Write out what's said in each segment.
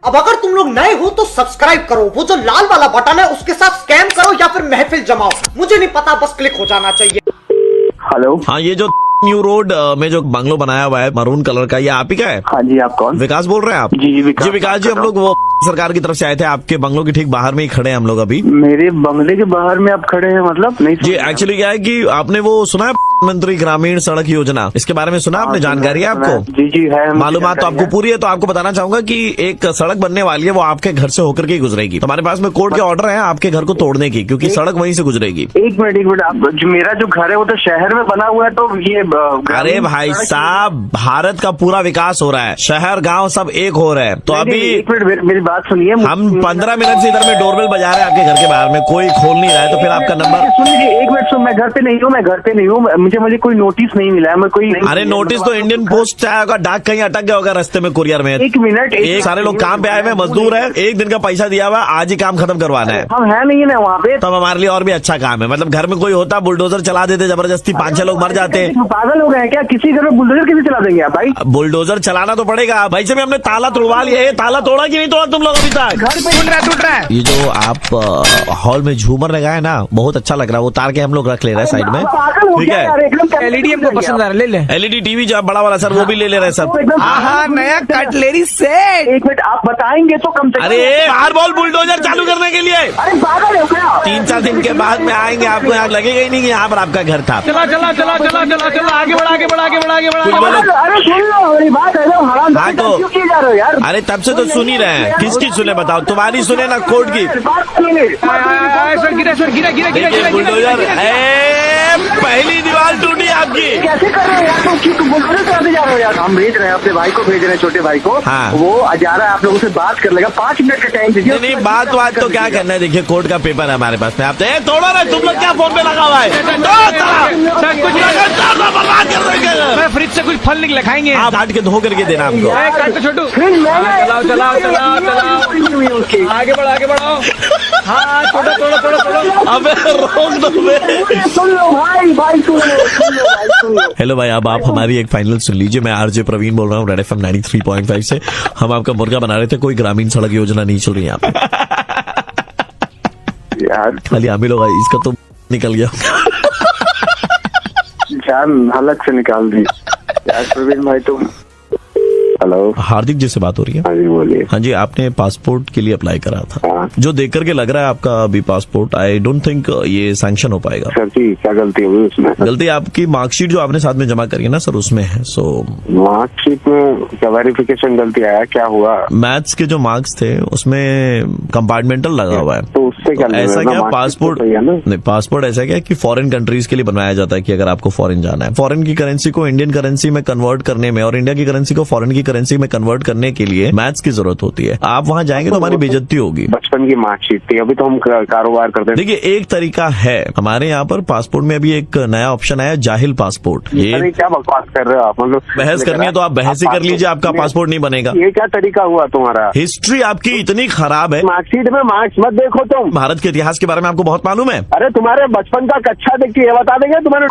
अब अगर तुम लोग नए हो तो सब्सक्राइब करो, वो जो लाल वाला बटन है उसके साथ स्कैम करो या फिर महफिल जमाओ, मुझे नहीं पता, बस क्लिक हो जाना चाहिए। हेलो। हाँ, ये जो न्यू रोड में जो बंगलो बनाया हुआ है मरून कलर का, ये आप ही का है? हाँ जी, आप कौन? विकास बोल रहे हैं आप? जी विकास जी, हम लोग वो सरकार की तरफ से आए थे, आपके बंगलों के ठीक बाहर में ही खड़े हैं हम लोग अभी। मेरे बंगले के बाहर में आप खड़े हैं? मतलब नहीं जी, एक्चुअली क्या है कि आपने वो सुना है मंत्री ग्रामीण सड़क योजना, इसके बारे में सुना आपने? जानकारी है आपको? जी जी है, मालूमात तो आपको पूरी है। तो आपको बताना चाहूंगा कि एक सड़क बनने वाली है, वो आपके घर से होकर के गुजरेगी। हमारे पास में कोर्ट के ऑर्डर है आपके घर को तोड़ने की, क्योंकि सड़क वहीं से गुजरेगी। एक मिनट, आप मेरा जो घर है वो तो शहर में बना हुआ है, तो ये अरे भाई साहब, भारत का पूरा विकास हो रहा है, शहर गांव सब एक हो रहे हैं। तो अभी एक मिनट मेरी बात सुनिए। हम 15 मिनट से इधर में डोरबेल बजा रहे हैं आपके घर के बाहर में, कोई खोल नहीं रहा है। तो फिर आपका नंबर सुन लीजिए, एक मिनट सुन, मैं घर पे नहीं हूँ, मुझे कोई नोटिस नहीं मिला है। मैं कोई अरे नोटिस तो इंडियन पोस्ट से आया होगा, डाक कहीं अटक गया होगा रास्ते में, कुरियर में। एक मिनट, एक सारे लोग काम पे आए हुए मजदूर है, एक दिन का पैसा दिया हुआ, आज ही काम खत्म करवाना है। हम है नहीं ना वहाँ पे, तब हमारे लिए और भी अच्छा काम है। मतलब घर में कोई होता, बुलडोजर चला देते जबरदस्ती, 5-6 लोग मर जाते। पागल हो गए हैं क्या? किसी घर में बुलडोजर कैसे चला देंगे आप भाई? बुलडोजर चलाना तो पड़ेगा भाई। जब हमने ताला तोड़वा लिया, ये ताला तोड़ा कि नहीं तोड़ा तुम लोग अभी तक? घर पे टूट रहा है। ये जो आप हॉल में झूमर लगाए ना, बहुत अच्छा लग रहा है। वो तार के हम लोग रख ले रहे हैं साइड में, ठीक है? एलईडी हमको पसंद आ रहा है, ले एलईडी टीवी जो बड़ा वाला सर, वो भी ले रहे हैं सब। नया कटलेरी सेट। एक मिनट, आप बताएंगे तो कम से कम। अरे बाहर बोल, बुलडोजर चालू करने के लिए। अरे पागल हो क्या? 3-4 दिन के बाद में आएंगे, आपको यहाँ लगेगा ही नहीं कि यहाँ पर आपका घर था। चला आगे बढ़ा। कुछ बोलो। अरे सुन लो मेरी बात, एकदम हराम हाँ तो क्यों किए जा रहे हो यार? अरे तब से तो सुन ही रहे हैं, किसकी सुने बताओ? तुम्हारी सुने ना, कोर्ट की। देखिए बुलडोजर, पहली दीवार टूटी आपकी। कैसे कर रहे हो यार? तुम बुलडोजर चलाते जा रहे हो यार। हम भेज रहे हैं, अपने भाई को भेज रहे हैं, छोटे भाई को। हाँ। वो जा रहा है, आप लोगों से बात कर लेगा। 5 मिनट का टाइम दीजिए। नहीं, बात तो क्या करना है, देखिए कोर्ट का पेपर है हमारे पास में। आप तोड़ो ना, तुम लोग क्या फोन पे लगा हुआ है? बर्बाद कर देंगे। फ्रिज से कुछ फल निकले खाएंगे। आप काट के धो करके देना हमको। छोटू चलाओ। आगे बढ़ाओ। हाँ, तोड़ो। अबे रोक दो बे। सुन लो भाई सुन लो। हेलो भाई, अब आप हमारी एक फाइनल सुन लीजिए। मैं आरजे प्रवीण बोल रहा हूँ, रेड एफएम 93.5 से। हम आपका मुर्गा बना रहे थे, कोई ग्रामीण सड़क योजना नहीं चल रही है यहाँ पे। यार खाली हम ही लोग, इसका तो निकल गया। जान हलक से निकाल दी यार। प्रवीण भाई तुम। हेलो, हार्दिक जी से बात हो रही है? हाँ जी बोलिए। हाँ जी, आपने पासपोर्ट के लिए अप्लाई करा था। हाँ। जो देख करके लग रहा है आपका अभी पासपोर्ट, आई डोंट थिंक ये सैंक्शन हो पाएगा। सर जी क्या गलती हुई उसमें? गलती आपकी मार्कशीट जो आपने साथ में जमा करी है ना सर, उसमें है। सो मार्कशीट में क्या वेरिफिकेशन गलती आया? क्या हुआ? मैथ्स के जो मार्क्स थे उसमें कंपार्टमेंटल लगा हुआ है। तो उससे क्या ऐसा क्या पासपोर्ट है ना? नहीं, पासपोर्ट ऐसा क्या कि फॉरेन कंट्रीज के लिए बनवाया जाता है कि अगर आपको फॉरेन जाना है, फॉरेन की करेंसी को इंडियन करेंसी में कन्वर्ट करने में और इंडिया की करेंसी को फॉरेन की करेंसी में कन्वर्ट करने के लिए मैथ्स की जरूरत होती है। आप वहां जाएंगे तो हमारी बेइज्जती होगी। बचपन की मार्कशीट थी, अभी तो हम कारोबार करते हैं। देखिए, एक तरीका है हमारे यहाँ पर पासपोर्ट में, अभी एक नया ऑप्शन आया, जाहिल पासपोर्ट। ये क्या बकवास कर रहे हो आप? मतलब बहस करनी है तो आप बहस ही कर लीजिए, आपका पासपोर्ट नहीं बनेगा। ये क्या तरीका हुआ तुम्हारा? हिस्ट्री आपकी इतनी खराब है, मार्कशीट में मार्क्स मत देखो तुम। भारत के इतिहास के बारे में आपको बहुत मालूम है। अरे तुम्हारे बचपन का कच्चा देखिए, ये बता देंगे तुम्हारे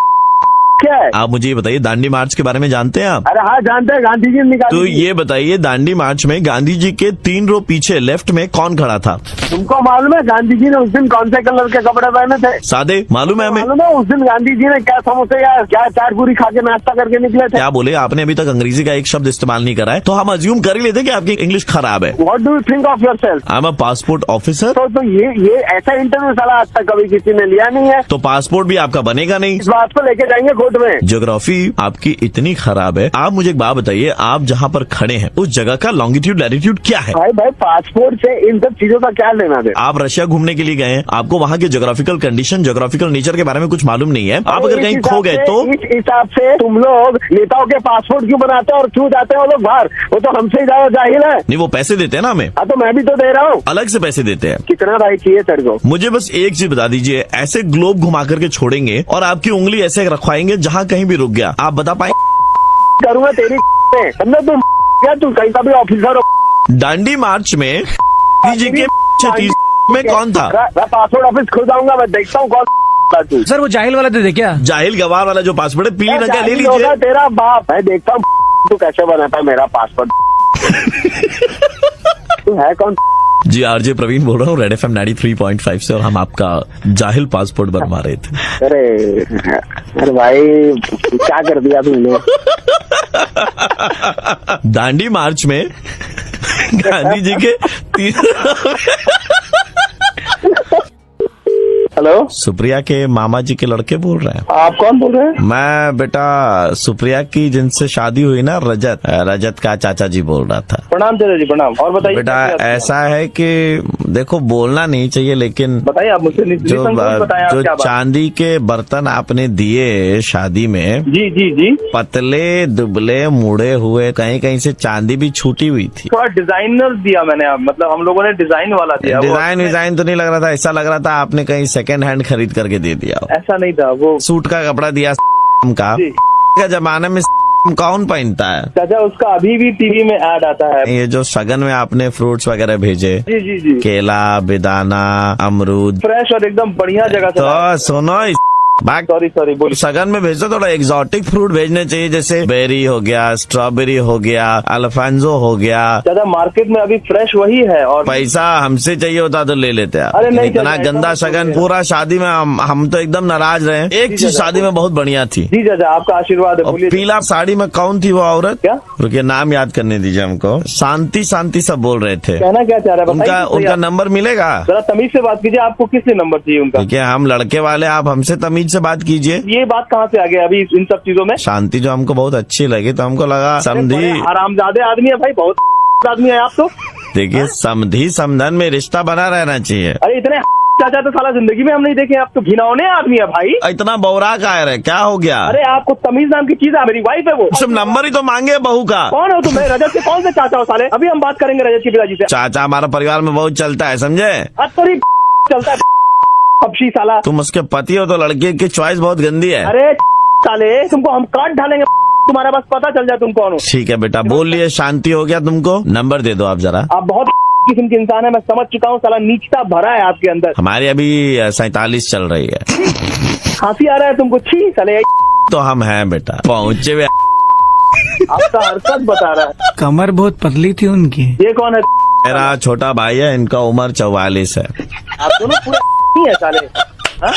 क्या है? आप मुझे ये बताइए, दांडी मार्च के बारे में जानते हैं आप? अरे हाँ जानते हैं, गांधी जी ने निकाली। तो ये बताइए, दांडी मार्च में गांधी जी के 3 रो पीछे लेफ्ट में कौन खड़ा था? तुमको मालूम है गांधी जी ने उस दिन कौन से कलर के कपड़े पहने थे? सादे। मालूम है हमें। मालूम है उस दिन गांधी जी ने क्या समोसे या क्या चाट पूरी खा के नाश्ता करके निकले थे? क्या बोले आपने? अभी तक अंग्रेजी का एक शब्द इस्तेमाल नहीं करा है, तो हम अज्यूम कर ही लेते कि आपकी इंग्लिश खराब है। What do you think of yourself? I am a passport officer. तो ये ऐसा इंटरव्यू साला आज तक कभी किसी ने लिया नहीं है। तो पासपोर्ट भी आपका बनेगा नहीं। इस बात को लेके जाएंगे कोर्ट में। ज्योग्राफी आपकी इतनी खराब है। आप मुझे एक बात बताइए, आप जहाँ पर खड़े हैं उस जगह का लॉन्गिट्यूड लैटिट्यूड क्या है? भाई पासपोर्ट से इन सब चीजों का क्या लेना दे? आप रशिया घूमने के लिए गए हैं, आपको वहाँ के ज्योग्राफिकल कंडीशन, ज्योग्राफिकल नेचर के बारे में कुछ मालूम नहीं है। आप अगर कहीं खो गए तो इस हिसाब से तुम लोग नेताओं के पासपोर्ट क्यों बनाते हो और क्यों जाते हैं वो लोग बाहर? वो तो हमसे ही ज्यादा जाहिल है। नहीं, वो पैसे देते हैं ना हमें। हाँ तो मैं भी तो दे रहा हूँ। अलग से पैसे देते हैं। कितना भाई चाहिए तेरे को? मुझे बस एक चीज बता दीजिए, ऐसे ग्लोब घुमा करके छोड़ेंगे और आपकी उंगली ऐसे रखवाएंगे जहाँ कहीं भी रुक गया, आप बता पाएंगे? करूँगा तेरी समझो तुम क्या? तुम कहीं का भी ऑफिसर हो। दांडी मार्च में जी के 30 में कौन था? मैं पासपोर्ट ऑफिस खुद आऊंगा, मैं देखता हूँ कौन। सर वो जाहिल वाला दे दे क्या? जाहिल गवार वाला जो पासपोर्ट है, पीली रंग का ले लीजिए। तेरा बाप, मैं देखता हूँ तू कैसे बनाता है मेरा पासपोर्ट। तू है कौन? जी आरजे प्रवीण बोल रहा हूँ रेड एफएम 93.5 से, और हम आपका जाहिल पासपोर्ट बनवा रहे थे। अरे भाई क्या कर दिया तुमने? दांडी मार्च में गांधी जी के हेलो, सुप्रिया के मामा जी के लड़के बोल रहे हैं। आप कौन बोल रहे हैं? मैं बेटा सुप्रिया की जिनसे शादी हुई ना, रजत का चाचा जी बोल रहा था। प्रणाम चाचा जी, प्रणाम। और बताइए बेटा ऐसा है कि देखो बोलना नहीं चाहिए, लेकिन बताइए आप मुझसे जो चांदी के बर्तन आपने दिए शादी में, जी जी जी, पतले दुबले मुड़े हुए, कहीं कहीं से चांदी भी छूटी हुई थी। थोड़ा डिजाइनर दिया मैंने, मतलब हम लोगों ने डिजाइन वाला दिया। डिजाइन तो नहीं लग रहा था, ऐसा लग रहा था आपने कहीं सेकंड हैंड खरीद करके दे दिया। ऐसा नहीं था, वो सूट का कपड़ा दिया का जमाने में कौन पहनता है चाचा? उसका अभी भी टीवी में ऐड आता है। ये जो सगन में आपने फ्रूट्स वगैरह भेजे, जी जी जी, केला, बेदाना, अमरूद, फ्रेश और एकदम बढ़िया जगह से। तो सुनो सॉरी बोलिए। सगन में भेजो, थोड़ा एक्सोटिक फ्रूट भेजने चाहिए, जैसे बेरी हो गया, स्ट्रॉबेरी हो गया, अल्फांजो हो गया। दादा मार्केट में अभी फ्रेश वही है, और पैसा हमसे चाहिए होता तो ले लेते हैं। अरे नहीं, इतना गंदा सगन पूरा शादी में हम तो एकदम नाराज रहे। एक चीज शादी में बहुत बढ़िया थी। जी चाचा, आपका आशीर्वाद है। और बोलिए। पीला साड़ी में कौन थी वो औरत? क्या? रुकिए नाम याद करने दीजिए हमको। शांति सब बोल रहे थे। कहना क्या चाह रहे हैं? उनका नंबर मिलेगा? जरा तमीज से बात कीजिए, आपको किस लिए नंबर चाहिए उनका? ठीक है, हम लड़के वाले, आप हमसे तमीज से बात कीजिए। ये बात कहाँ से आ गया अभी इन सब चीजों में? शांति जो हमको बहुत अच्छी लगी, तो हमको लगा समधी, आरामजादे आदमी है भाई, बहुत आदमी है आप तो। देखिए समधी समधन में रिश्ता बना रहना चाहिए। अरे इतने चाचा तो साला जिंदगी में हम नहीं देखे, आप तो घिनौने आदमी है भाई। इतना बौरा का है, क्या हो गया? अरे आपको तमीज नाम की चीज है? मेरी वाइफ है वो। सिर्फ नंबर ही तो मांगे बहू का। कौन हो तुम? रजत के कौन से चाचा हो साले? अभी हम बात करेंगे रजत के पिताजी से। चाचा हमारा परिवार में बहुत चलता है, समझे? अतरी चलता है पक्षी साला। तुम उसके पति हो तो लड़के की चॉइस बहुत गंदी है। अरे साले तुमको हम काट डालेंगे, तुम्हारा बस पता चल जाए तुम कौन हो। ठीक है बेटा, बोल लिए, शांति हो गया तुमको? नंबर दे दो आप जरा। आप बहुत किस्म के इंसान है, मैं समझ चुका हूँ। साला नीचता भरा है आपके अंदर। हमारी अभी 47 चल रही है। खांसी आ रहा है तुमको? छी साले। तो हम हैं बेटा, पहुँचे हुए। आपका हरकत बता रहा है। कमर बहुत पतली थी उनकी। ये कौन है? मेरा छोटा भाई है, इनका उम्र 44 है। आप दोनों पूरे नहीं है साले। हाँ?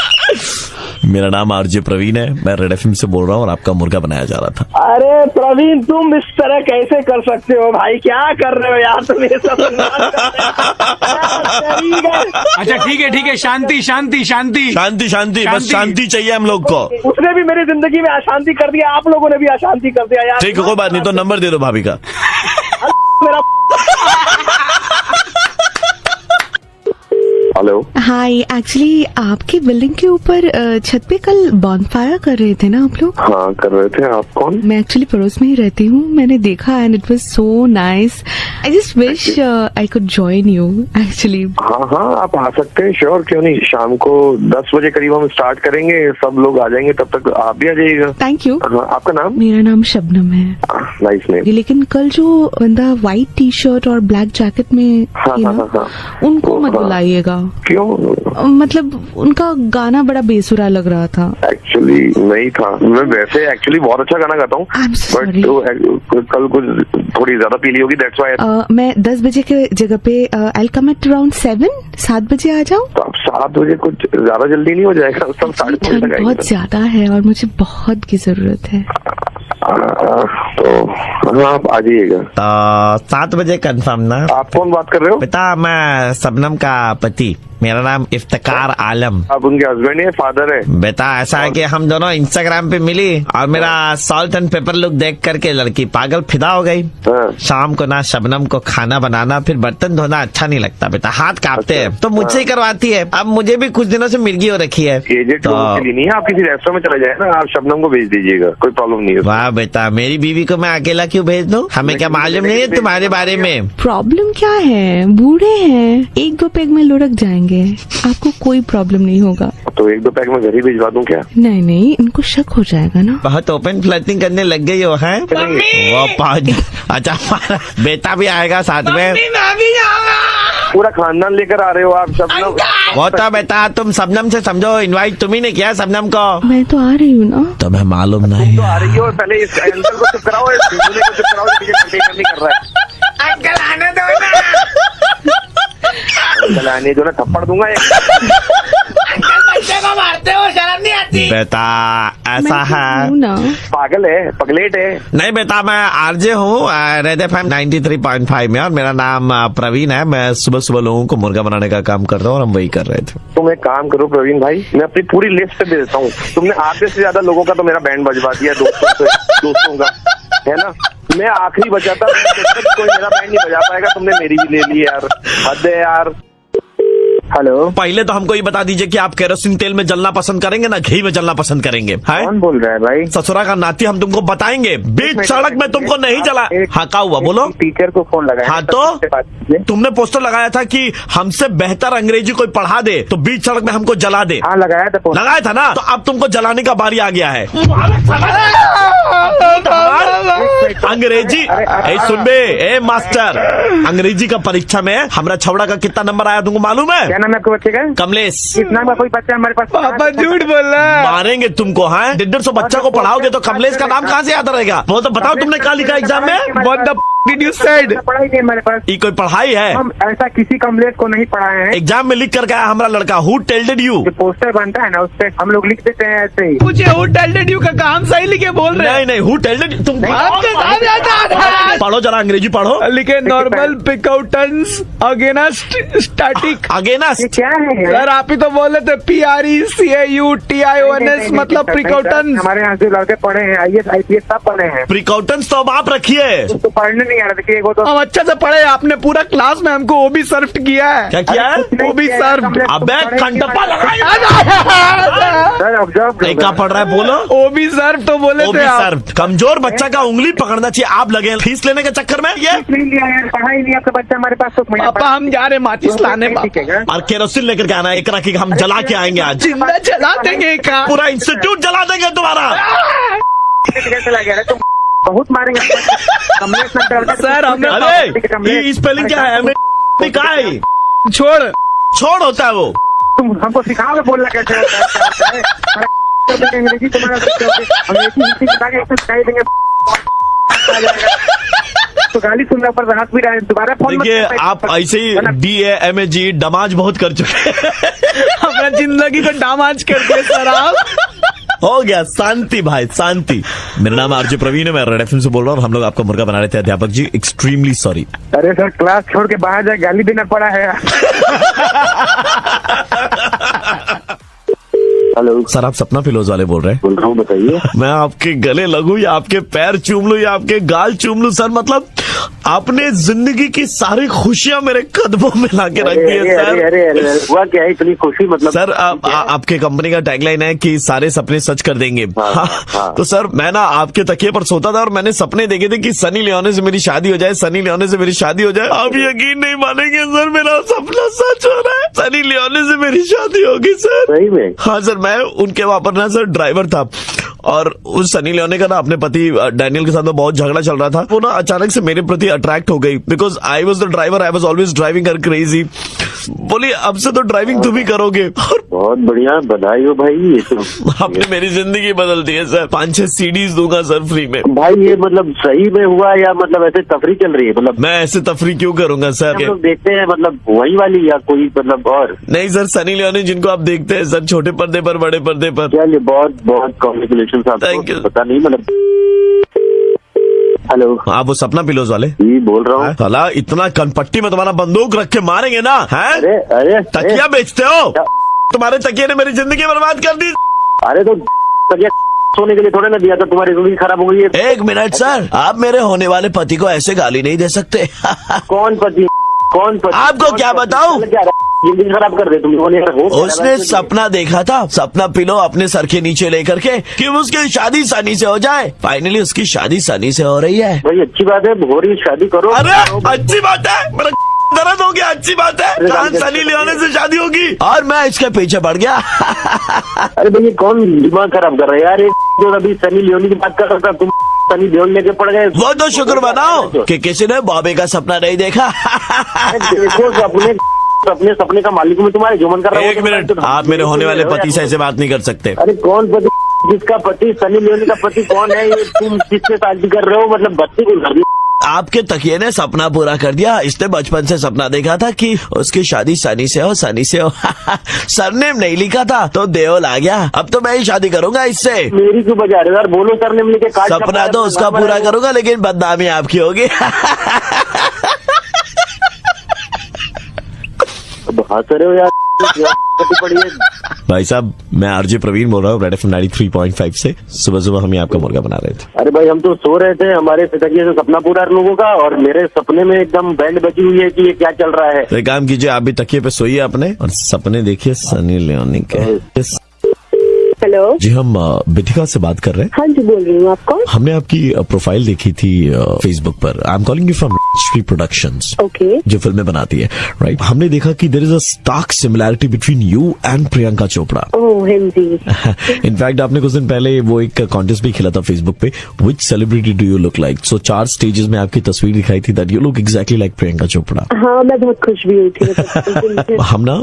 मेरा नाम आरजे प्रवीण है, मैं रेड एफएम से बोल रहा हूँ, और आपका मुर्गा बनाया जा रहा था। अरे प्रवीण, तुम इस तरह कैसे कर सकते हो भाई? क्या कर रहे हो यार तुम ये सब? अच्छा ठीक है, शांति शांति शांति शांति, बस शांति चाहिए हम लोग को। उसने भी मेरी जिंदगी में अशांति कर दिया, आप लोगों ने भी अशांति कर दिया यार। ठीक है, कोई बात नहीं, तो नंबर दे दो भाभी का। मेरा हेलो। हाय, एक्चुअली आपकी बिल्डिंग के ऊपर छत पे कल बॉनफायर कर रहे थे ना आप लोग? हाँ कर रहे थे। आप कौन? मैं एक्चुअली पड़ोस में ही रहती हूँ, मैंने देखा and it was so nice. I just wish I could join you actually. हाँ आप आ सकते हैं, श्योर, क्यों नहीं। शाम को 10 बजे करीब हम स्टार्ट करेंगे, सब लोग आ जाएंगे, तब तक आप भी आ जाइएगा। Thank you. हाँ, आपका नाम? मेरा नाम शबनम है। Nice name. लेकिन कल जो बंदा व्हाइट टी शर्ट और ब्लैक जैकेट में थी ना, उनको मत बुलाइएगा। क्यों? मतलब उनका गाना बड़ा बेसुरा लग रहा था। एक्चुअली नहीं था, मैं वैसे एक्चुअली बहुत अच्छा गाना गाता हूँ, बट कल कुछ थोड़ी ज्यादा पीली होगी, दैट्स व्हाई। मैं 10 बजे के जगह पे आई कम एट अराउंड 7 बजे आ जाऊँ। तो आप 7 बजे कुछ ज्यादा जल्दी नहीं हो जाएगा? सब 7:30 तक बहुत ज्यादा है और मुझे बहुत की जरूरत है। तो हाँ आप आ जाइएगा। 7 बजे कंफर्म ना? आप कौन बात कर रहे हो? बेटा मैं शबनम का पति, मेरा नाम इफ्तिकार आलम। आप उनके हस्बैंड है, फादर है? बेटा ऐसा है कि हम दोनों इंस्टाग्राम पे मिली और मेरा सॉल्ट एंड पेपर लुक देख करके लड़की पागल फिदा हो गई। हाँ। शाम को ना शबनम को खाना बनाना फिर बर्तन धोना अच्छा नहीं लगता बेटा, हाथ कांपते हैं, तो मुझसे ही करवाती है। अब मुझे भी कुछ दिनों से मिर्गी हो रखी है। एजेड लोगों के लिए नहीं है, आप किसी रेस्टोरेंट में चले जाए ना, आप शबनम को भेज दीजिएगा, कोई प्रॉब्लम नहीं है। वाह बेटा, मेरी बीवी को मैं अकेला क्यों भेज दूं? हमें क्या मालूम नहीं है तुम्हारे बारे में? प्रॉब्लम क्या है? बूढ़े हैं, 1-2 पैग में लुढ़क जाएंगे, आपको कोई प्रॉब्लम नहीं होगा। तो 1-2 पैक में घर ही भिजवा दूं क्या? नहीं, इनको शक हो जाएगा ना। बहुत ओपन फ्लर्टिंग करने लग गई हो है? वो अच्छा हमारा बेटा भी आएगा साथ में। पूरा खानदान लेकर आ रहे हो आप शबनम? वो तो बेटा तुम शबनम से समझो, इनवाइट तुम्ही ने किया शबनम को। मैं तो आ रही हूँ ना। तुम्हें मालूम नहीं तो आ रही हो, पहले इस अंकल को चुप कराओ, इस को चुप कराओ, नहीं कर रहा है। अंकल आने दो ना। गलाने जो ना थप्पड़ दूंगा एक। बच्चे को मारते हो, शर्म नहीं आती? बेटा ऐसा मैं है। हूँ ना। पागल है, पगलेट है। नहीं बेटा, मैं आरजे हूँ रेड FM 93.5 में, और मेरा नाम प्रवीण है। मैं सुबह सुबह लोगों को मुर्गा बनाने का काम करता हूँ, और हम वही कर रहे थे। तुम एक काम करो प्रवीण भाई, मैं अपनी पूरी लिस्ट दे देता हूँ। तुमने आधे से ज्यादा लोगों का तो मेरा बैंड बजवा दिया, दोस्तों का, है ना। मैं आखिरी बचा था, कोई मेरा बैंड नहीं बजा पाएगा, तुमने मेरी भी ले ली यार, हद है यार। हेलो, पहले तो हमको ये बता दीजिए कि आप केरोसिन तेल में जलना पसंद करेंगे ना घी में जलना पसंद करेंगे? है कौन बोल रहा है भाई? ससुरा का नाती, हम तुमको बताएंगे, बीच सड़क में तुमको नहीं चला। हाँ, क्या हुआ बोलो? टीचर को फोन लगाया। हाँ तो तुमने पोस्टर लगाया था कि हमसे बेहतर अंग्रेजी कोई पढ़ा दे तो बीच सड़क में हमको जला दे। हाँ लगाया था फोन। लगाया था ना, तो अब तुमको जलाने का बारी आ गया है। अंग्रेजी सुन बे, ए मास्टर, अंग्रेजी का परीक्षा में हमारा छवड़ा का कितना नंबर आया तुमको मालूम है? क्या नाम है आपके बच्चे का? कमलेश। इस नाम का कोई बच्चा हमारे पास? पापा झूठ बोल रहा है। मारेंगे तुमको। हाँ, 150 बच्चा को पढ़ाओगे तो कमलेश का नाम कहाँ से याद रहेगा? वो तो बताओ तुमने क्या लिखा एग्जाम में? What the did you said? पढ़ाई नहीं हमारे पास। ये कोई पढ़ाई है? हम ऐसा किसी कमलेश को नहीं पढ़ाए हैं। एग्जाम में लिख कर गया हमारा लड़का, हु टेल्डेड यू? जो पोस्टर बनता है ना, उस पे हम लोग लिख देते हैं ऐसे ही। मुझे हु टेल्डेड यू का काम सही लिखे बोल रहे नहीं नहीं, हु टेल्डेड तुम आपके साथ आता है। पढ़ो जरा, अंग्रेजी पढ़ो। लिखे नॉर्मल पिकआउटेंस अगेंस्ट स्टैटिक। अगेनस्ट ये क्या है यार? सर आप ही तो बोले थे PRECAUTIONS मतलब प्रिकॉटन्स। हमारे यहाँ जो लड़के पढ़े हैं, IAS IPS सब पढ़े हैं। प्रिकॉटन्स तो अब आप रखिए। उसको पढ़ने नहीं आ रहा। देखिए वो तो हम अच्छे से पढ़े, आपने पूरा क्लास में हमको ओबी सर्व किया है। क्या किया है? वो भी सर। अबे कंटप्पा लगाया। सर ऑब्जर्व नहीं, क्या पढ़ रहा है बोलो? ओबी सर्व तो बोले वो थे भी आप। सर, कमजोर बच्चा का उंगली पकड़ना चाहिए, आप लगे फीस लेने के चक्कर में। ये नहीं लिया यार, पढ़ाई नहीं आपका बच्चा हमारे पास। तो पापा हम जा रहे माचिस लाने। और केरोसिन लेकर के आना, एक रखी हम जला के आएंगे आज। जिंदा जला देंगे का। पूरा इंस्टीट्यूट जला देंगे तुम्हारा। चला गया तुम बहुत मारेंगे कमलेश ना। सर, हमने- अरे ये स्पेलिंग क्या है? कहा है? छोड़ छोड़ होता है वो। तुम हमको सिखाओगे बोलना कैसे होता है? अंग्रेजी तुम्हारा अंग्रेजी हिंदी बता के सिखाई देंगे। तो गाली सुनने पर हाथ भी रहा है। दोबारा फोन मत देखिए, करना। आप ऐसे ही DA MAG डमाज बहुत कर चुके हैं। अपना जिंदगी को डामाज कर दिया सर आप। हो गया, शांति भाई शांति। मेरा नाम आरजे प्रवीण है, मैं रेड FM से बोल रहा हूँ, और हम लोग आपका मुर्गा बना रहे थे। अध्यापक जी, एक्सट्रीमली सॉरी। अरे सर, क्लास छोड़ के बाहर जाए, गाली देना पड़ा है। हेलो सर, आप सपना फिलोज वाले बोल रहे हैं? बोल रहा हूँ, बताइए। मैं आपके गले लगूं या आपके पैर चूम लूं या आपके गाल चूम लूं सर? मतलब आपने जिंदगी की सारी खुशियां मेरे कदमों में लाके रख दी है सर। अरे हुआ क्या है इतनी खुशी? मतलब सर, आपके कंपनी का टैगलाइन है कि सारे सपने सच कर देंगे। हाँ। तो सर, मैं ना आपके तकिए पर सोता था और मैंने सपने देखे थे कि सनी लियोनी से मेरी शादी हो जाए, सनी लियोनी से मेरी शादी हो जाए। आप यकीन नहीं मानेंगे सर, मेरा सपना सच हो रहा है। सनी लियोनी से मेरी शादी होगी सर। सही में? हाँ सर, मैं उनके वहां पर ना सर ड्राइवर था, और उस सनी लियोनी का ना अपने पति डैनियल के साथ में बहुत झगड़ा चल रहा था। वो ना अचानक से मेरे प्रति अट्रैक्ट हो गई, because I was the driver, I was always driving her crazy. बोली अब से तो ड्राइविंग तुम ही करोगे। और बहुत बढ़िया, बधाई हो भाई। ये तो आपने मेरी जिंदगी बदल दी है सर। 5-6 CDs दूंगा सर फ्री में। भाई ये मतलब सही में हुआ या मतलब ऐसे तफरी चल रही है? मतलब मैं ऐसे तफरी क्यों करूंगा सर? हम लोग देखते हैं मतलब वही वाली या कोई मतलब और? नहीं सर, सनी लियोनी जिनको आप देखते हैं सर, छोटे पर्दे पर, बड़े पर्दे पर। चलिए, बहुत बहुत कॉन्ग्रेचुलेशन Thank you. आपको। पता नहीं मतलब। हेलो, आप वो सपना पिलोज वाले? जी बोल रहा हूँ। साला इतना कनपट्टी में तुम्हारा बंदूक रख के मारेंगे ना, है? अरे अरे तकिया बेचते हो? तुम्हारे तकिए ने मेरी जिंदगी बर्बाद कर दी। अरे तो तकिया सोने के लिए थोड़े ना दिया था, तुम्हारी जिंदगी खराब हो गई है। 1 मिनट सर, आप मेरे होने वाले पति को ऐसे गाली नहीं दे सकते। कौन पति? कौन पति? आपको क्या बताऊं? जिंदगी खराब कर दे तुम। उसने सपना देखा था, सपना पिलो अपने सर के नीचे लेकर के कि उसकी शादी सनी से हो जाए। फाइनली उसकी शादी सनी से हो रही है। भाई अच्छी बात है, हो रही शादी करो। अरे अच्छी बात है, मेरा दर्द हो गया, अच्छी बात है। कहाँ सनी लियोनी से शादी होगी और मैं इसके पीछे पड़ गया। अरे भैया कौन दिमाग खराब कर रहा है यार? जो अभी सनी लियोनी की बात कर रहा था, तुम सनी लियोनी लेके पड़ गए। वो तो शुक्र बनाओ कि किसी ने बॉबी का सपना नहीं देखा। देखो अपने सपने का मालिक में तुम्हारे जो मन कर रहा है। 1 मिनट, आप मेरे होने वाले पति से ऐसे बात नहीं कर सकते। अरे कौन पति? जिसका पति सनी लियोनी का पति कौन है? ये तुम किससे शादी कर रहे हो? मतलब बच्चे को घर आपके तकिए ने सपना पूरा कर दिया। इसने बचपन से सपना देखा था कि उसकी शादी सनी से हो, सनी से हो। सरनेम नहीं लिखा था तो देओल आ गया। अब तो मैं ही शादी करूंगा इससे। मेरी क्यों बजा रहे हो यार, बोलो सरनेम लेके काट। सपना तो उसका पूरा करूंगा लेकिन बदनामी आपकी होगी। हंस रहे हो यार, पड़ी है। भाई साहब, मैं आरजे प्रवीण बोल रहा हूँ, रेड एफएम 93.5 से। सुबह सुबह हम ही आपका मुर्गा बना रहे थे। अरे भाई हम तो सो रहे थे, हमारे तकिए से सपना पूरा लोगों का, और मेरे सपने में एकदम बैंड बजी हुई है कि ये क्या चल रहा है। तो एक काम कीजिए, आप भी तकिए पे सोइए अपने और सपने देखिए सनी लियोनी के। हेलो जी, हम बिथिका से बात कर रहे हैं। हाँ जी, बोल रही हूँ। आप कौन? हमने आपकी प्रोफाइल देखी थी फेसबुक पर। I am calling you from Shri productions, okay. जो फिल्में बनाती है, राइट? हमने देखा कि there is a stark similarity between you and Priyanka Chopra. Oh जी। इनफैक्ट आपने कुछ दिन पहले वो एक कॉन्टेस्ट भी खेला था फेसबुक पे, which celebrity do you look like. So 4 stages में आपकी तस्वीर दिखाई थी that you look exactly like Priyanka Chopra. हाँ, मैं बहुत खुश भी हुई थी। हम ना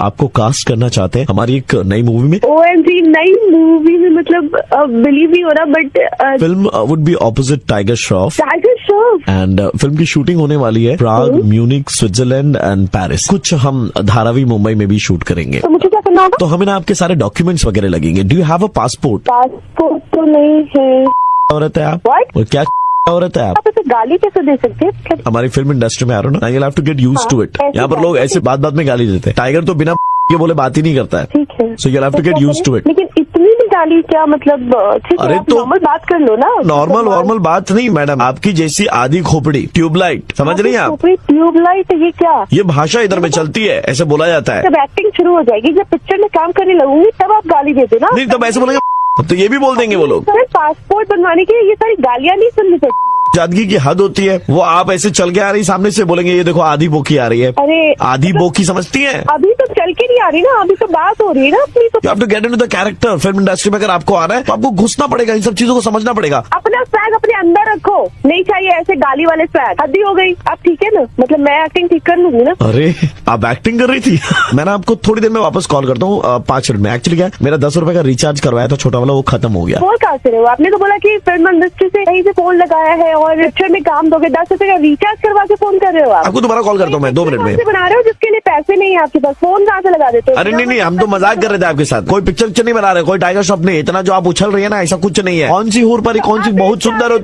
आपको कास्ट करना चाहते हैं हमारी एक नई मूवी में। OMG, नई मूवी में, मतलब बिलीव नहीं हो रहा, but film would be opposite tiger Shroff tiger Shroff. And film की शूटिंग होने वाली है प्राग, म्यूनिक, स्विट्जरलैंड एंड पेरिस। कुछ हम धारावी मुंबई में भी शूट करेंगे। तो मुझे क्या करना होगा? तो हमें ना आपके सारे डॉक्यूमेंट्स वगैरह लगेंगे। Do you have a passport? Passport तो नहीं है। औरत है आप? What? और क्या औरत है आप? आप इसे गाली कैसे दे सकते हैं? हमारी फिल्म इंडस्ट्री में आ रहे हो ना, you have to get used to it. ऐसे यहाँ पर लोग ऐसे बात बात में गाली देते हैं। टाइगर तो बिना के बोले बात ही नहीं करता है। ठीक है। So you'll have to get used to it. लेकिन इतनी भी गाली क्या, मतलब ठीक है, अरे आप तो नॉर्मल बात कर लो ना। नॉर्मल बात नहीं मैडम, आपकी जैसी आधी खोपड़ी, ट्यूबलाइट, समझ रही हैं आप? ट्यूबलाइट, ये क्या? ये भाषा इधर में चलती है, ऐसे बोला जाता है। जब एक्टिंग शुरू हो जाएगी, जब पिक्चर में काम करने लगूंगी, तब आप गाली दे देना। नहीं, तब ऐसे बोलेंगे, तब तो ये भी बोल देंगे वो लोग। सर, पासपोर्ट बनवाने के लिए ये सारी गालियां नहीं सुननी चाहिए। जादगी की हद होती है। वो आप ऐसे चल के आ रही, सामने से बोलेंगे ये देखो आधी बोकी आ रही है। अरे आधी बोकी समझती है? अभी तो चल के नहीं आ रही ना, अभी तो बात हो रही है ना अपनी। तो You have to get into the character। Film industry में अगर आपको आ रहा है तो आपको घुसना पड़ेगा, इन सब चीजों को समझना पड़ेगा। अपना स्वैग अपने अंदर रखो, नहीं चाहिए ऐसे गाली वाले स्वैग। हद ही हो गई। आप ठीक है ना, मतलब मैं एक्टिंग ठीक कर लूंगी ना। अरे आप एक्टिंग कर रही थी। मैं ना आपको थोड़ी देर में वापस कॉल करता हूँ, 5 मिनट में। एक्चुअली क्या है, मेरा 10 रुपए का रिचार्ज करवाया था छोटा वाला, वो खत्म हो गया। फोन कहाँ से रहे हो? आपने तो बोला कि फिल्म इंडस्ट्री से कहीं से फोन लगाया है और पिक्चर में काम दोगे। 10 रुपए का रिचार्ज करवा के फोन कर रहे हो आप? आपको दोबारा कॉल करता हूँ मैं 2 मिनट में। बना रहे हो जिसके लिए पैसे नहीं है आपके पास, फोन कहाँ से लगा देते हो? अरे नहीं, हम तो मजाक कर रहे थे आपके साथ। कोई पिक्चर नहीं बना रहे, कोई टाइगर श्रॉफ नहीं। इतना जो आप उछल रही है ना, ऐसा कुछ नहीं है। कौन सी हूर परी, कौन सी बहुत सुंदर हो।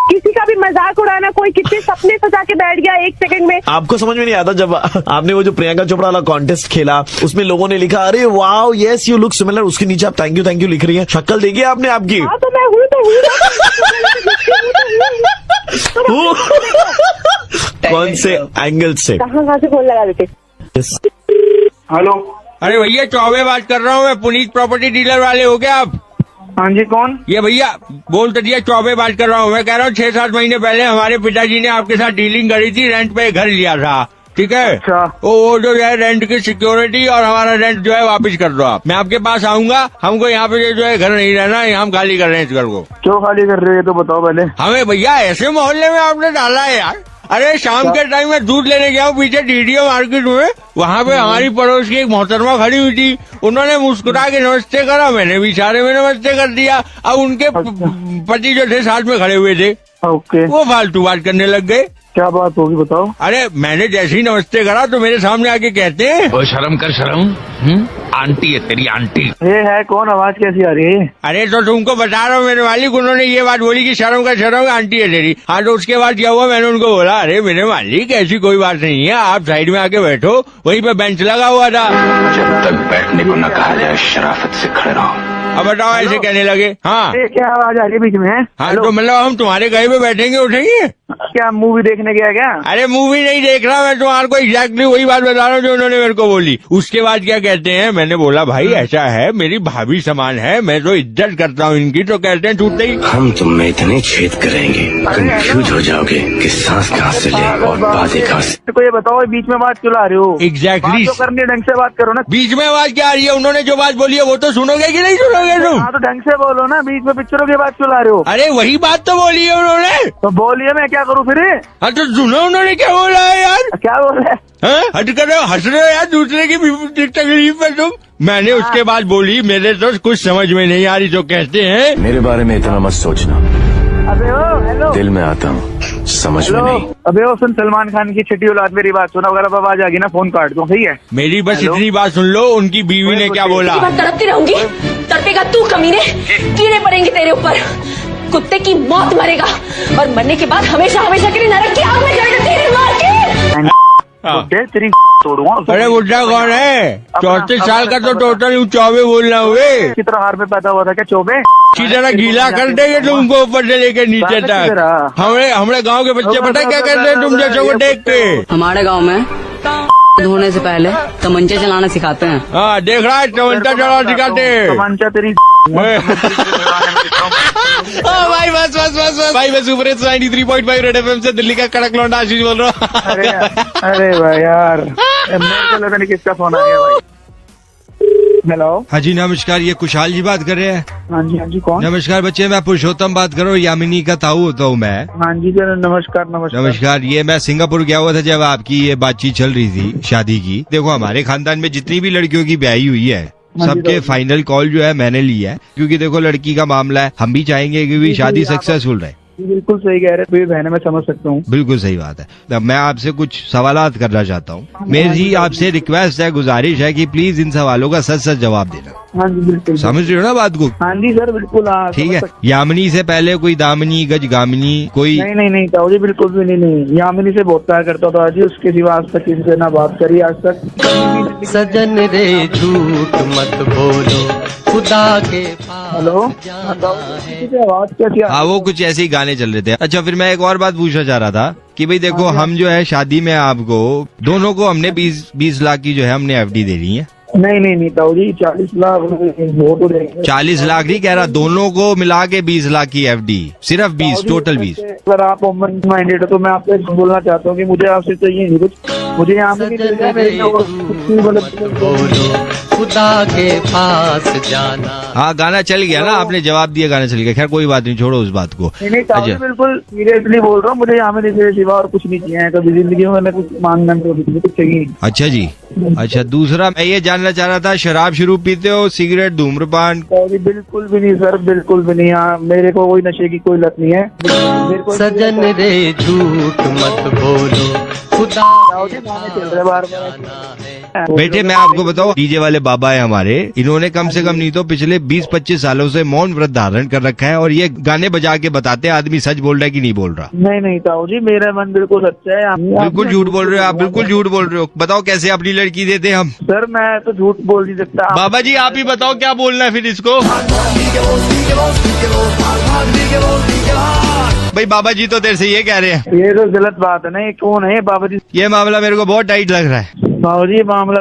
किसी का भी मजाक उड़ाना, कोई कितने सपने सजा के बैठ गया 1 सेकंड में। आपको समझ में नहीं आता जब आपने वो जो प्रियंका चोपड़ा वाला कॉन्टेस्ट खेला, उसमें लोगों ने लिखा अरे wow yes you look similar, उसके नीचे आप थैंक यू लिख रही हैं। शक्ल देखी आपने आपकी? हाँ तो मैं हूँ कौन से एंगल से? कहाँ से फोन लगा देते? हेलो। अरे भैया, चौबे बात कर रहा हूँ मैं, पुनीत प्रॉपर्टी डीलर वाले हो क्या आप? हाँ जी, कौन? ये भैया बोल तो दिया, चौबे बात कर रहा हूँ। मैं कह रहा हूँ 6-7 महीने पहले हमारे पिताजी ने आपके साथ डीलिंग करी थी, रेंट पे घर लिया था, ठीक है? अच्छा। वो जो है रेंट की सिक्योरिटी और हमारा रेंट जो है वापस कर दो आप। मैं आपके पास आऊंगा, हमको यहाँ पे जो है घर नहीं रहना है, हम खाली कर रहे हैं इस घर को। क्यों खाली कर रहे हो तो बताओ पहले। हमें भैया ऐसे मोहल्ले में आपने डाला है यार। अरे शाम के टाइम में दूध लेने गया हूँ पीछे डीडीओ मार्केट में, वहाँ पे हमारी पड़ोस की एक मोहतरमा खड़ी हुई थी। उन्होंने मुस्कुरा के नमस्ते करा, मैंने भी इशारे में नमस्ते कर दिया। अब उनके पति जो थे साथ में खड़े हुए थे, ओके। वो फालतू बात करने लग गए। क्या बात होगी बताओ। अरे मैंने जैसे ही नमस्ते करा तो मेरे सामने आके कहते हैं, ओ शर्म कर शर्म, आंटी है तेरी आंटी। ये है कौन, आवाज कैसी आ रही है? अरे तो तुमको बता रहा हूँ मेरे मालिक, उन्होंने ये बात बोली कि शर्म आंटी है तेरी। हाँ तो उसके बाद क्या हुआ, मैंने उनको बोला अरे मेरे मालिक ऐसी कोई बात नहीं है, आप साइड में आके बैठो, वहीं पे बेंच लगा हुआ था। जब तक बैठने को न कहा जाए शराफत से खड़े रहो। अब बताओ ऐसे कहने लगे। हाँ क्या आवाज आ रही है बीच में? हाँ तो मतलब हम तुम्हारे कहीं पे बैठेंगे उठेंगे? क्या मूवी देखने गया क्या? अरे मूवी नहीं देख रहा, मैं तुम्हारे को एग्जैक्टली वही बात बता रहा हूँ जो उन्होंने मेरे को बोली। उसके बाद क्या कहते हैं, मैंने बोला भाई ऐसा है, मेरी भाभी समान है, मैं तो इज्जत करता हूँ इनकी। तो कहते हैं छूटते ही, हम तुम में इतने छेद करेंगे कंफ्यूज हो जाओगे कि सांस कहाँ से ले और बातें कहाँ से। तो ये बताओ बीच में बात चला रहे हो? एग्जैक्टली करनी ढंग से बात करो ना। बीच में आवाज क्या आ रही है? उन्होंने जो बात बोली है वो तो सुनोगे कि नहीं सुनोगे तुम? हाँ तो ढंग से बोलो ना, बीच में पिक्चरों की बात चला रहे हो। अरे वही बात तो बोली है उन्होंने। तो बोलिए, मैं क्या करूँ फिर? हाँ तो सुनो उन्होंने क्या बोला है यार। क्या बोल रहे? हट कर हंस रहे हो यार दूसरे की तकलीफ में तुम। मैंने उसके बाद बोली मेरे तो कुछ समझ में नहीं आ रही, तो कहते हैं मेरे बारे में इतना मत सोचना, अबे ओ हेलो दिल में आता हूँ समझ में हेलो नहीं। अबे ओ सुन, सलमान खान की छठी औलाद मेरी बात सुना, अगर अब आवाज आ गई ना फोन काट दूं, सही है? मेरी बस हेलो? इतनी बात सुन लो, उनकी बीवी ने क्या बोला। तड़पती रहूंगी, तड़पेगा तू कमीने, कीड़े पड़ेंगे तेरे ऊपर, कुत्ते की मौत मरेगा और मरने के बाद हमेशा हमेशा के लिए नरक की आग में जलेगा तेरी मार के। बुड्ढे तेरी तोड़ूंगा। अरे बुढ़ा कौन है? 34 साल का तो टोटल चौबे बोलना हुए। की तरह हार में पैदा हुआ था क्या चौबे? की तरह गीला कर देंगे तुमको ऊपर से लेके नीचे तक। हमारे गांव के बच्चे पता है क्या करते हैं तुम जैसे को देख के? हमारे गांव में धोने से पहले तमंचे चलाना सिखाते हैं। हाँ देख रहा है, तमंचा चलाना सिखाते हैं। तमंचा तेरी भाई बस भाई मैं सुपर हिट्स 93.5 रेड एफएम से दिल्ली का कड़क लौंडा आशीष बोल रहा हूँ। अरे भाई यार, मेरे को लगा नहीं किसका फोन आ गया भाई। हेलो हाँ जी नमस्कार, ये कुशाल जी बात कर रहे हैं? हाँ जी कौन? नमस्कार बच्चे, मैं पुरुषोत्तम बात कर रहा हूँ, यामिनी का ताऊ होता हूँ मैं। हाँ जी सर, नमस्कार। नमस्कार, ये मैं सिंगापुर गया हुआ था जब आपकी ये बातचीत चल रही थी शादी की। देखो हमारे खानदान में जितनी भी लड़कियों की ब्याही हुई है सबके फाइनल कॉल जो है मैंने लिया है, क्योंकि देखो लड़की का मामला है, हम भी चाहेंगे कि भी शादी सक्सेसफुल रहे। बिल्कुल सही कह रहे हैं, बहन मैं समझ सकता हूँ। बिल्कुल सही बात है। अब मैं आपसे कुछ सवालात करना चाहता हूँ। मेरी आपसे रिक्वेस्ट है, गुजारिश है कि प्लीज इन सवालों का सच सच जवाब देना। हाँ जी बिल्कुल। समझ रहे हो ना बात को? हाँ जी सर बिल्कुल। ठीक है। यामिनी से पहले कोई दामिनी गजगामिनी कोई? नहीं ताऊ जी, बिल्कुल भी नहीं। यामिनी से बहुत प्यार करता था जी, उसके सिवा आज तक किसी से ना बात करी आज तक। सजन रे झूठ मत बोलो खुदा के। हेलो आवाज कैसी? हाँ वो कुछ ऐसे ही गाने चल रहे थे। अच्छा फिर मैं एक और बात पूछना चाह रहा था कि भाई देखो हम जो है शादी में आपको दोनों को हमने 20 लाख की जो है हमने एफडी दे रही है। नहीं ताऊ जी, 40 लाख वो तो देंगे। 40 लाख नहीं कह रहा, दोनों को मिला के 20 लाख की एफडी, सिर्फ 20, टोटल 20। अगर आप ओपन माइंडेड हो तो मैं आपसे बोलना चाहता हूँ कि मुझे आपसे चाहिए नहीं कुछ, मुझे यहाँ पे खुदा के पास जाना। हाँ गाना चल गया ना, आपने जवाब दिया, गाना चल गया। खैर कोई बात नहीं, छोड़ो उस बात को। नहीं ताऊ जी, बिल्कुल सीरियसली बोल रहा हूँ, मुझे यहाँ में सिवा और कुछ नहीं चाहिए कभी जिंदगी में, मैंने कुछ मांगना कुछ चाहिए। अच्छा जी। अच्छा दूसरा मैं ये जानना चाह रहा था, शराब शुरू पीते हो, सिगरेट, धूम्रपान? बिल्कुल भी नहीं सर, बिल्कुल भी नहीं। यहाँ मेरे को कोई नशे की कोई लत नहीं है। मेरे को सजन रे झूठ मत बोलो खुदा चल रहे बार बेटे मैं आपको बताऊं, डीजे वाले बाबा है हमारे, इन्होंने कम से कम नहीं तो पिछले 20-25 सालों से मौन व्रत धारण कर रखा है और ये गाने बजा के बताते हैं आदमी सच बोल रहा है कि नहीं बोल रहा। नहीं ताऊ जी, मेरा मन बिल्कुल सच्चा है। बिल्कुल झूठ बोल रहे हो आप, बिल्कुल झूठ बोल रहे हो। बताओ कैसे अपनी लड़की देते हम? सर मैं तो झूठ बोल नहीं सकता। बाबा जी आप ही बताओ क्या बोलना है फिर इसको। भाई बाबा जी तो तेरे से ये कह रहे हैं। ये तो गलत बात है ना, ये कौन है बाबा जी? ये मामला मेरे को बहुत टाइट लग रहा है। बाबू जी मामला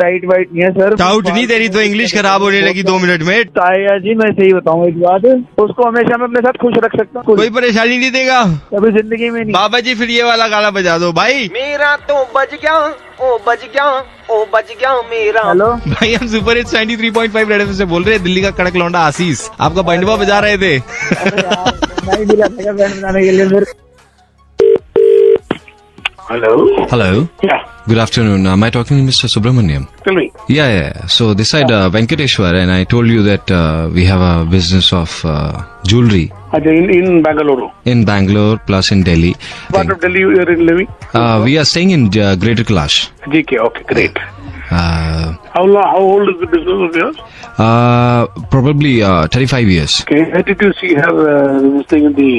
टाइट वाइट नहीं है सर। टाउट नहीं, तेरी तो इंग्लिश खराब होने लगी 2 मिनट में। ताया जी मैं सही बताऊँ एक बात, उसको हमेशा मैं अपने साथ खुश रख सकता हूँ, कोई परेशानी नहीं देगा कभी जिंदगी में नहीं। बाबा जी फिर ये वाला गाना बजा दो भाई। मेरा तो बज गया, ओ बज गया, ओ बज गया मेरा। हेलो भाई हम सुपर हिट्स 93.5 रेड एफएम से बोल रहे हैं, दिल्ली का कड़क लौंडा आशीष, आपका बैंडवा बजा रहे थे। नहीं मिला था बैंड बजाने के लिए फिर। Hello. Hello. Yeah. Good afternoon. Am I talking to Mr. Subramaniam? Tell me. Yeah. So this side Venkateshwar, and I told you that we have a business of jewelry In Bangalore. in Bangalore plus in Delhi. Part of Delhi you are living? We are staying in Greater Kailash. GK. Okay, great. How old is the business of yours? Probably 35 years. Okay. Where did you see have this thing in the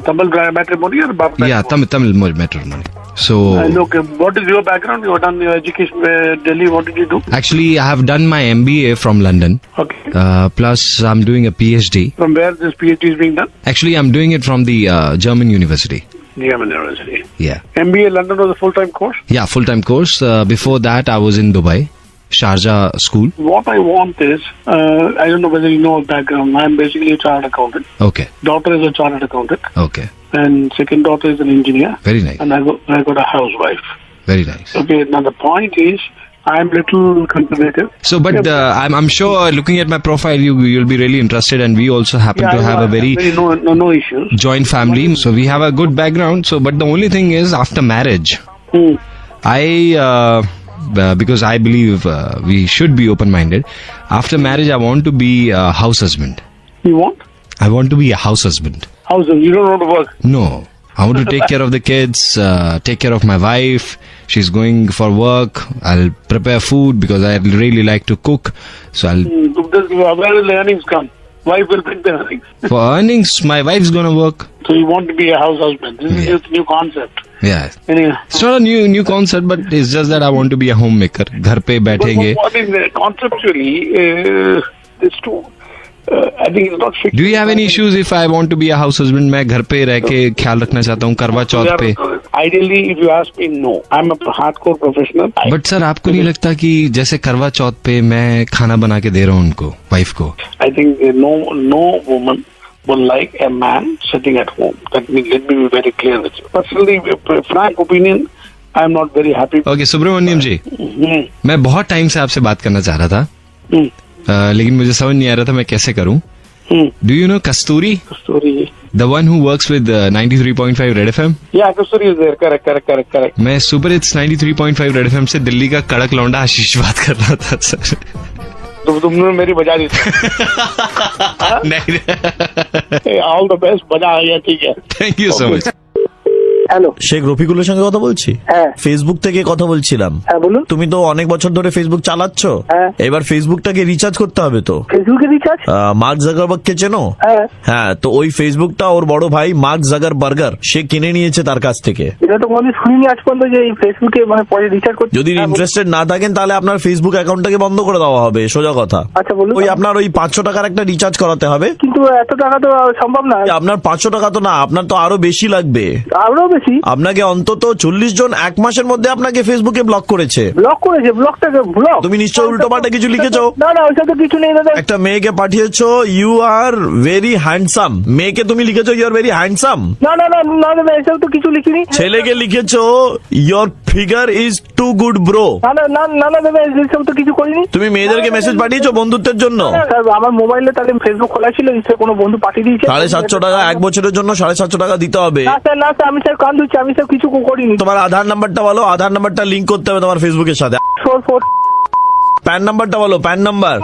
Tamil matrimony or Bab? Yeah, Tamil matrimony. So Okay, what is your background? You have done your education in Delhi. What did you do? actually, I have done my MBA from London. Okay. Plus, I'm doing a PhD. From where this PhD is being done? Actually, I'm doing it from the German university. German University. Yeah. MBA London was a full-time course. Yeah, full-time course. Before that, I was in Dubai, Sharjah school. What I want is, I don't know whether you know background. I'm basically a chartered accountant. Okay. Daughter is a chartered accountant. Okay. And second daughter is an engineer. Very nice. And I got a housewife. Very nice. Okay, now the point is, I'm little conservative. So, but I'm sure looking at my profile, you'll be really interested, and we also happen to have a very no issues. joint family. So we have a good background. So, but the only thing is, after marriage, because I believe we should be open-minded. After marriage, I want to be a house husband. You want? I want to be a house husband. How's it? You don't want to work? No. I want to take care of the kids, take care of my wife. She's going for work. I'll prepare food because I really like to cook. So I'll... Where will the earnings come? Wife will bring the earnings. For earnings, my wife's gonna work. So you want to be a house husband. This is just a new concept. Yeah. Anyway. It's not a new concept, but it's just that I want to be a homemaker. घर पे बैठेंगे. What is conceptually, it's too... I think it's not fixed. Do you have any issues if I want to be a house husband? मैं घर पे रह के ख्याल रखना चाहता हूँ करवा चौथ पे. Ideally, if you ask me, no. I'm a hardcore professional. But sir आपको नहीं लगता कि जैसे करवा चौथ पे मैं खाना बना के दे रहा हूँ उनको, वाइफ को? I think no woman will like a man sitting at home. Let me be very clear with you. Personally, frank opinion, I'm not very happy. Okay Subramaniam ji, मैं बहुत टाइम से आपसे बात करना चाह रहा था, लेकिन मुझे समझ नहीं आ रहा था मैं कैसे करूं. Do you know Kasturi? Kasturi. The one who works with 93.5 red FM. Yeah, Kasturi is there. Correct. मैं सुपर हिट्स 93.5 रेड एफएम से दिल्ली का कड़क लौंडा आशीष बात कर रहा था सर. तुमने मेरी बजा दी. नहीं. All the best. बजा आ गया. ठीक है. Thank you so much. Hello, Sheikh রফিকুলের সঙ্গে কথা বলছি। হ্যাঁ। ফেসবুক থেকে কথা বলছিলাম। হ্যাঁ বলুন। তুমি তো অনেক বছর ধরে ফেসবুক চালাচ্ছ। হ্যাঁ। এবার ফেসবুকটাকে রিচার্জ করতে হবে তো। ফেসবুকে রিচার্জ? মার্ক জাগারবার্গকে চেনো? হ্যাঁ। হ্যাঁ, তো ওই ফেসবুকটা ওর বড় ভাই মার্ক জাগারবার্গার সে কিনে নিয়েছে তার কাছ থেকে। এটা তো কোনোদিন শুনিনি আজ পর্যন্ত যে এই ফেসবুকে মানে পরে রিচার্জ করতে। যদি ইন্টারেস্টেড না থাকেন তাহলে আপনার ফেসবুক অ্যাকাউন্টটাকে বন্ধ করে দেওয়া হবে, সোজা কথা। আচ্ছা বলুন। ওই আপনার ওই 500 টাকার একটা রিচার্জ করাতে হবে। কিন্তু এত টাকা তো সম্ভব না। আপনার 500 টাকা তো না, আপনার তো আরো বেশি লাগবে। আরো বেশি? আপনাকে অন্তত 40 জন এক মাসের মধ্যে আপনাকে ফেসবুকে ব্লক করেছে। ব্লকটাকে ব্লক? তুমি নিশ্চয় উল্টোপাল্টা কিছু লিখেছো। না ওইসব তো কিছু নেই দাদা। একটা মেয়েকে পাঠিয়েছো ইউ আর ভেরি হ্যান্ডসাম, মেয়েকে তুমি লিখেছো ইউ আর ভেরি হ্যান্ডসাম। না দাদা এসব তো কিছু লিখিনি। ছেলেকে লিখেছো your figure is too good bro. না দাদা এসব তো কিছু করিনি। তুমি মেয়েদেরকে মেসেজ পাঠিয়েছো বন্ধুত্বের জন্য। আমার মোবাইলে তাহলে ফেসবুক খোলা ছিল, কোনো বন্ধু পাঠিয়ে দিয়েছে। 750 টাকা এক বছরের জন্য 750 টাকা দিতে হবে। না স্যার আমি স্যার কান ধুচ্ছি, আমি সব কিছু করিনি। তোমার আধার নাম্বারটা বলো, আধার নাম্বারটা লিঙ্ক করতে হবে তোমার ফেসবুকের সাথে। প্যান নাম্বারটা বলো, প্যান নাম্বার।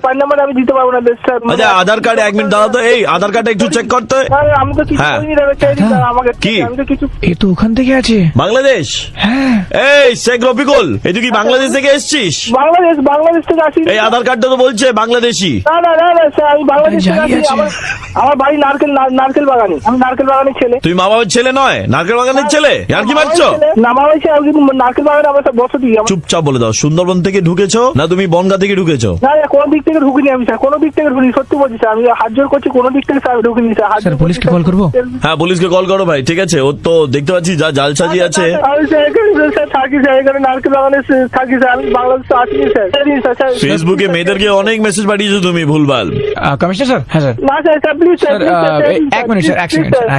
প্যান নাম্বার আমি দিতে পারবো না স্যার। আচ্ছা আধার কার্ড 1 মিনিট দাঁড়াও তো, এই আধার কার্ডটা একটু চেক করতে। আমি তো কিছু করিনি দাদা, আমাকে কি আমি তো কিছু। এ তো ওখান থেকে আছে। বাংলাদেশ? হ্যাঁ। এই শেখ রফিকুল, এই তুই কি বাংলাদেশ থেকে এসেছিস? বাংলাদেশ থেকে আসি। এই আধার কার্ডটা তো বলছে বাংলাদেশি। না স্যার আমি বাংলাদেশ থেকে আসি। আমার বাড়ি নারকেল বাগানে, আমি নারকেল বাগানের ছেলে। তুই মা বাবার ছেলে নয়, নারকেল বাগানের ছেলে? আর কি মারছো? না মা বাবা ছেলে, কিন্তু নারকেল বাগানে আমার সব বসতি। চুপচাপ বলে দাও, সুন্দরবন থেকে ঢুকেছো না তুমি বনগা থেকে ঢুকেছো? না কোনো দিক থেকে ঢুকিনি আমি স্যার, কোনো দিক থেকে ঢুকিনি, সত্যি বলছি স্যার, আমি হাত জোর করছি, কোনো দিক থেকে স্যার ঢুকিনি স্যার। স্যার পুলিশকে কল করবো? হ্যাঁ পুলিশকে কল করো ভাই, ঠিক আছে। ওর তো দেখতে পাচ্ছি যা জালসাজি আছে। আমি স্যার থাকি স্যার, এখানে নারকেল বাগানে থাকি স্যার, আমি বাংলাদেশে আসিনি স্যার। ফেসবুকে মেয়েদেরকে অনেক মেসেজ পাঠিয়েছো তুমি ভুলভাল। Commissioner sir? হ্যাঁ স্যার। না স্যার প্লিজ স্যার। এক মিনিট স্যার, এক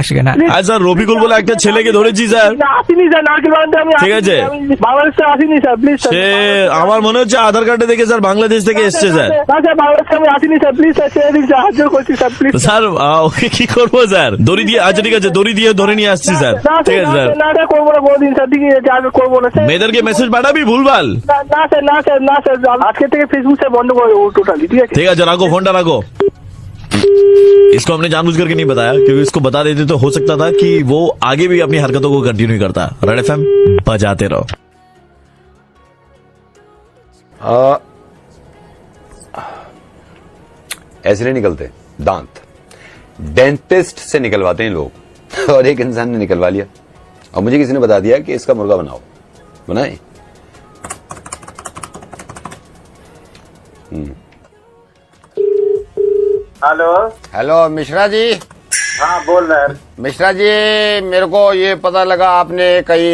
সেকেন্ড। আর স্যার রফিকুল বলে একটা ছেলেকে ধরেছি স্যার। আসিনি স্যার নারকেল বাগানে, আমি ঠিক আছে। বাংলাদেশে আসিনি স্যার, প্লিজ স্যার। সে আমার মনে হচ্ছে আধার কার্ডে দেখে স্যার বাংলাদেশ থেকে এসছে স্যার। না স্যার বাংলাদেশে আমি আসিনি স্যার, প্লিজ স্যার ছেড়ে দিন স্যার, হাত জোর করছি স্যার, প্লিজ। স্যার ওকে কি করবো স্যার? দড়ি দিয়ে? আচ্ছা ঠিক আছে, দড়ি দিয়ে ধরে নিয়ে আসছি স্যার। ঠিক আছে স্যার। না করবো না কোনোদিন স্যার, ঠিক আছে আর করবো না স্যার। মেয়েদেরকে মেসেজ পাঠাবি ভুলভাল? না স্যার আজকে থেকে ফেসবুক স্যার বন্ধ করে দেবো টোটালি, ঠিক আছে? ठीक है रखो फोनটা रखो। इसको हमने जानबूझ करके नहीं बताया, क्योंकि इसको बता देते तो हो सकता था कि वो आगे भी अपनी हरकतों को कंटिन्यू करता। रेड एफएम बजाते रहो। ऐसे नहीं निकलते दांत, डेंटिस्ट से निकलवाते हैं लोग। और एक इंसान ने निकलवा लिया और मुझे किसी ने बता दिया कि इसका मुर्गा बनाओ। बनाए? हेलो मिश्रा जी। हाँ बोल रहे हैं। मिश्रा जी मेरे को ये पता लगा आपने कई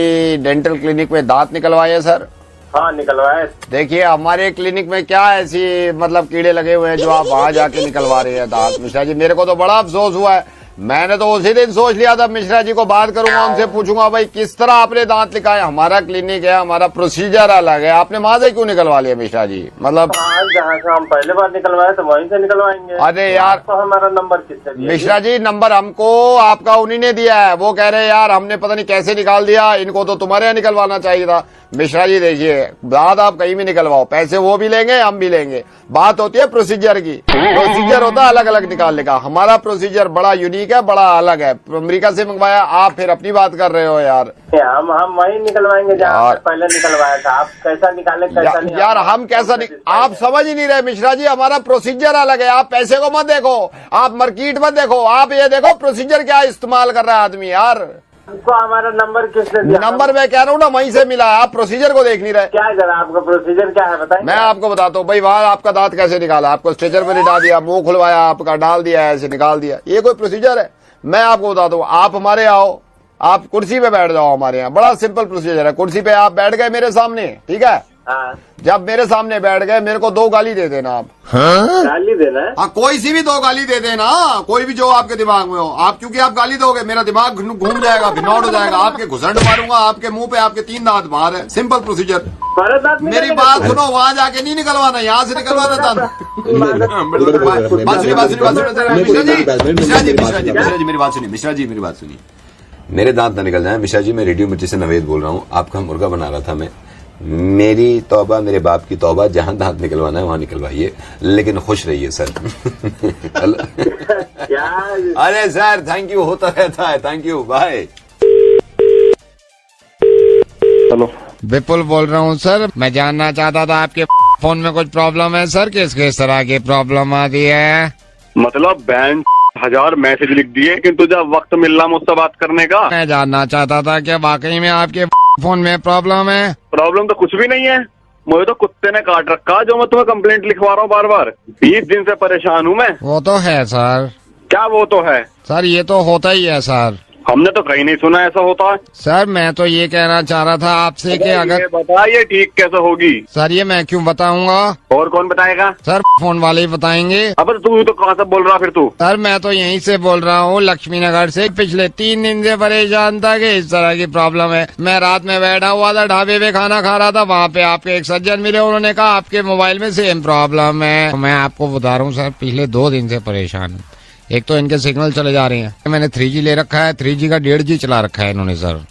डेंटल क्लिनिक में दांत निकलवाए हैं सर। हाँ निकलवाए। देखिए हमारे क्लिनिक में क्या ऐसी मतलब कीड़े लगे हुए हैं जो आप वहाँ जाके निकलवा रहे हैं दांत। मिश्रा जी मेरे को तो बड़ा अफसोस हुआ है, मैंने तो उसी दिन सोच लिया था मिश्रा जी को बात करूंगा, उनसे पूछूंगा भाई किस तरह आपने दांत निकाले। हमारा क्लिनिक है, हमारा प्रोसीजर अलग है, आपने वहां से क्यों निकलवा लिया मिश्रा जी? मतलब जहाँ से हम पहले बार निकलवाए तो वहीं से निकलवाएंगे। अरे यार तो हमारा नंबर किससे दिया? मिश्रा जी नंबर हमको आपका उन्हीं ने दिया है, वो कह रहे हैं यार हमने पता नहीं कैसे निकाल दिया, इनको तो तुम्हारे यहाँ निकलवाना चाहिए था। मिश्रा जी देखिए दांत आप कहीं भी निकलवाओ, पैसे वो भी लेंगे हम भी लेंगे, बात होती है प्रोसीजर की। प्रोसीजर होता है अलग अलग निकालने का, हमारा प्रोसीजर बड़ा यूनिक है, बड़ा अलग है। अमेरिका से मंगवाया, आप फिर अपनी बात कर रहे हो यार। हम वही निकलवाएंगे जहाँ पहले निकलवाया था। आप कैसा निकाले कैसा नहीं यार हम कैसा आप समझ ही नहीं रहे मिश्रा जी, हमारा प्रोसीजर अलग है। आप पैसे को मत देखो, आप मार्केट मत देखो, आप ये देखो प्रोसीजर क्या इस्तेमाल कर रहा है आदमी। यार आपको हमारा नंबर किसने दिया? नंबर मैं कह रहा हूँ ना, वहीं से मिला है। आप प्रोसीजर को देख नहीं रहे। क्या जरा आपका प्रोसीजर क्या है बताएं? मैं आपको बताता हूँ भाई, वहाँ आपका दांत कैसे निकाला, आपको स्ट्रेचर पे लिटा दिया, मुंह खुलवाया आपका, डाल दिया, ऐसे निकाल दिया। ये कोई प्रोसीजर है? मैं आपको बताता हूँ, आप हमारे आओ, आप कुर्सी पे बैठ जाओ हमारे यहाँ। बड़ा सिंपल प्रोसीजर है। कुर्सी पे आप बैठ गए मेरे सामने, ठीक है? जब मेरे सामने बैठ गए, मेरे को 2 गाली दे देना आप। गाली देना है? हाँ, कोई सी भी 2 गाली दे देना, कोई भी जो आपके दिमाग में हो। आप क्योंकि आप गाली दोगे मेरा दिमाग घूम जाएगा, भिनौट हो जाएगा। आपके घुसंड मारूंगा आपके मुंह पे, आपके 3 दांत बाहर है। Simple procedure. मेरी बात सुनो, वहाँ जाके नहीं निकलवाना, यहाँ से निकलवाना था। मिश्रा जी मेरी बात सुनिए। मेरे दांत ना निकल जाए मिश्रा जी, मैं रेडियो मिर्ची से नवेद बोल रहा हूँ। आपका मुर्गा बना रहा था मैं। मेरी तौबा, मेरे बाप की तौबा, जहां दांत निकलवाना है वहां निकलवाइए, लेकिन खुश रहिए सर। अरे सर थैंक यू, होता रहता है। Thank you, bye. Hello, Vipul बोल रहा हूँ सर। मैं जानना चाहता था आपके फोन में कुछ प्रॉब्लम है सर? किस तरह की प्रॉब्लम आती है? मतलब बैंड 1000 मैसेज लिख दिए, किंतु जब वक्त मिल रहा मुझसे बात करने का। मैं जानना चाहता था कि वाकई में आपके फोन में प्रॉब्लम है? प्रॉब्लम तो कुछ भी नहीं है, मुझे तो कुत्ते ने काट रखा, जो मैं तुम्हें कंप्लेंट लिखवा रहा हूँ बार बार। 20 दिन से परेशान हूँ मैं। वो तो है सर। क्या वो तो है सर? ये तो होता ही है सर। हमने तो कहीं नहीं सुना ऐसा होता है। सर मैं तो ये कहना चाह रहा था आपसे कि अगर बताइए ठीक कैसे होगी। सर ये मैं क्यों बताऊंगा? और कौन बताएगा? सर फोन वाले ही बताएंगे। अब तू तो कहाँ से बोल रहा फिर तू? सर मैं तो यहीं से बोल रहा हूँ, लक्ष्मी नगर से। पिछले 3 दिन से परेशान था कि इस तरह की प्रॉब्लम है। मैं रात में बैठा हुआ था, ढाबे पे खाना खा रहा था, वहाँ पे आपके एक सज्जन मिले, उन्होंने कहा आपके मोबाइल में सेम प्रॉब्लम है। मैं आपको बता रहा हूँ सर, पिछले 2 दिन से परेशान हूँ। एक तो इनके सिग्नल चले जा रहे हैं। मैंने 3G ले रखा है, 3G का 1.5G चला रखा है इन्होंने सर।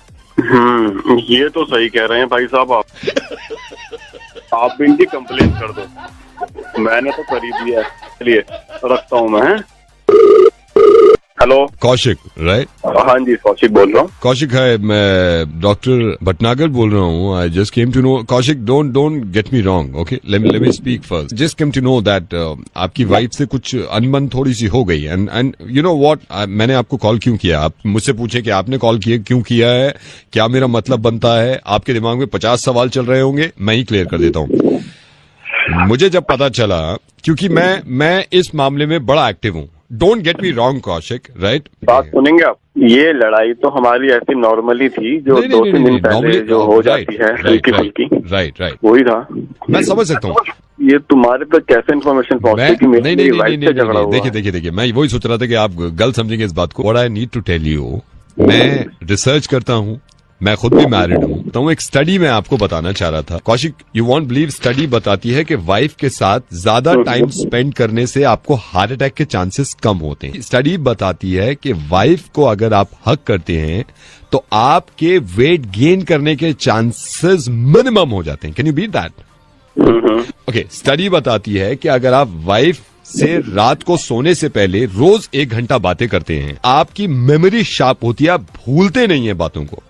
ये तो सही कह रहे हैं भाई साहब आप भी इनकी कंप्लेंट कर दो। मैंने तो कर ही दिया है, चलिए रखता हूँ मैं। Hello, Kaushik right? हाँ जी कौशिक बोल रहा हूँ। कौशिक है, मैं डॉक्टर भटनागर बोल रहा हूँ। I just came to know, Kaushik don't get me wrong, okay? Let me speak first. Just came to know that आपकी वाइफ से कुछ अनबन थोड़ी सी हो गई, एंड यू नो व्हाट, मैंने आपको कॉल क्यों किया? आप मुझसे पूछे कि आपने कॉल किया क्यों किया है, क्या मेरा मतलब बनता है? आपके दिमाग में 50 सवाल चल रहे होंगे, मैं ही क्लियर कर देता हूँ। मुझे जब पता चला, क्योंकि मैं इस मामले में बड़ा एक्टिव हूँ। Don't get me wrong Kaushik, right? बात सुनेंगे आप? ये लड़ाई तो हमारी ऐसी नॉर्मली थी, जो 2-3 दिन पहले जो हो जाती है हल्की फुल्की। राइट, वही था। मैं समझ सकता हूँ। ये तुम्हारे तक कैसे इन्फॉर्मेशन पहुंची कि मेरी वाइफ से झगड़ा हुआ? देखिए, मैं वही सोच रहा था कि आप गलत समझेंगे इस बात को। What I need to tell you, मैं रिसर्च करता हूँ, मैं खुद भी मैरिड हूँ, तो एक स्टडी में आपको बताना चाह रहा था। Kaushik, you won't believe, study बताती है कि वाइफ के साथ ज्यादा टाइम स्पेंड करने से आपको हार्ट अटैक के चांसेस कम होते हैं। स्टडी बताती है कि वाइफ को अगर आप हक करते हैं तो आपके वेट गेन करने के चांसेस मिनिमम हो जाते हैं। Can you beat that? Okay, study बताती है कि अगर आप वाइफ से रात को सोने से पहले रोज 1 घंटा बातें करते हैं, आपकी मेमोरी शार्प होती है, आप भूलते नहीं है बातों को।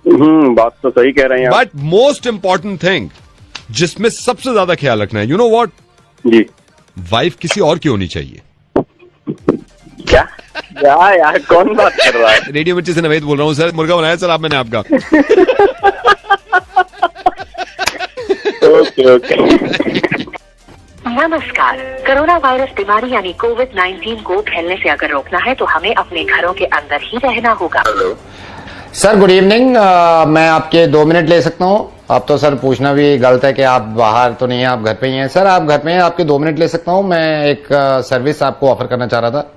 बात तो सही कह रहे हैं। बट मोस्ट इंपॉर्टेंट थिंग जिसमें सबसे ज्यादा ख्याल रखना है, यू नो व्हाट जी, वाइफ किसी और की होनी चाहिए। क्या यार कौन बात कर रहा है? रेडियो मिर्ची से नवेद बोल रहा हूँ सर। मुर्गा बनाया सर आप, मैंने आपका। ओके। नमस्कार। कोरोना वायरस बीमारी यानी कोविड-19 को फैलने से अगर रोकना है तो हमें अपने घरों के अंदर ही रहना होगा। सर गुड इवनिंग, मैं आपके 2 मिनट ले सकता हूँ? अब तो सर पूछना भी गलत है कि आप बाहर तो नहीं है, आप घर पे ही हैं। सर आप घर पे हैं, आपके 2 मिनट ले सकता हूँ? मैं एक सर्विस आपको ऑफर करना चाह रहा था।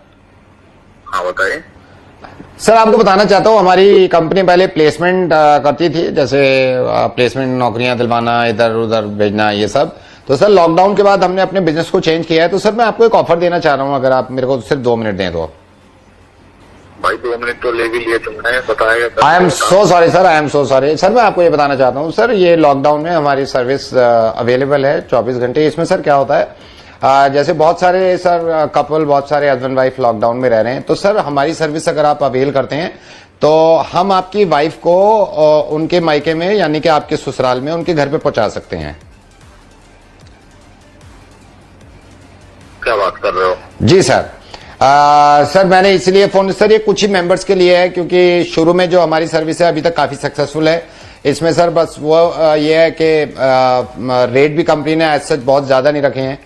हाँ बताइए। सर आपको बताना चाहता हूँ, हमारी कंपनी पहले प्लेसमेंट करती थी, जैसे प्लेसमेंट, नौकरियां दिलवाना, इधर उधर भेजना, ये सब। तो सर लॉकडाउन के बाद हमने अपने बिजनेस को चेंज किया है। तो सर मैं आपको एक ऑफर देना चाह रहा हूँ, अगर आप मेरे को सिर्फ 2 मिनट दें तो। भाई 2 मिनट तो ले भी लिए तुमने, बताएगा। I am so sorry sir, I am so sorry sir. मैं आपको ये बताना चाहता हूँ सर, ये लॉकडाउन में हमारी सर्विस अवेलेबल है 24 घंटे। इसमें सर क्या होता है, जैसे बहुत सारे सर कपल, बहुत सारे हस्बैंड वाइफ लॉकडाउन में रह रहे हैं, तो सर हमारी सर्विस अगर आप अवेल करते हैं तो हम आपकी वाइफ को उनके मायके में यानी कि आपके ससुराल में उनके घर पे पहुंचा सकते हैं। क्या बात कर रहे हो? जी सर। सर मैंने इसलिए फोन, सर ये कुछ ही मेंबर्स के लिए है क्योंकि शुरू में जो हमारी सर्विस है अभी तक काफी सक्सेसफुल है। इसमें सर बस वो ये है कि रेट भी कंपनी ने एज सच बहुत ज्यादा नहीं रखे हैं।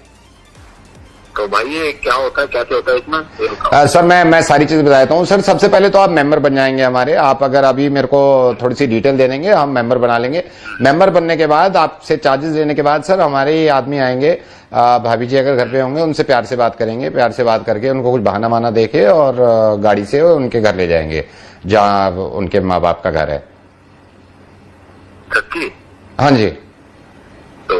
तो भाई ये क्या होता है, कैसे होता है इसमें? सर मैं सारी चीजें बताता हूँ। सर सबसे पहले तो आप मेंबर बन जाएंगे हमारे। आप अगर अभी मेरे को थोड़ी सी डिटेल दे देंगे, हम मेंबर बना लेंगे। मेंबर बनने के बाद आपसे चार्जेस लेने के बाद सर हमारे आदमी आएंगे, भाभी जी अगर घर पे होंगे उनसे प्यार से बात करेंगे, प्यार से बात करके उनको कुछ बहाना माना देके और गाड़ी से उनके घर ले जाएंगे जहाँ उनके माँ बाप का घर है। हाँ जी। तो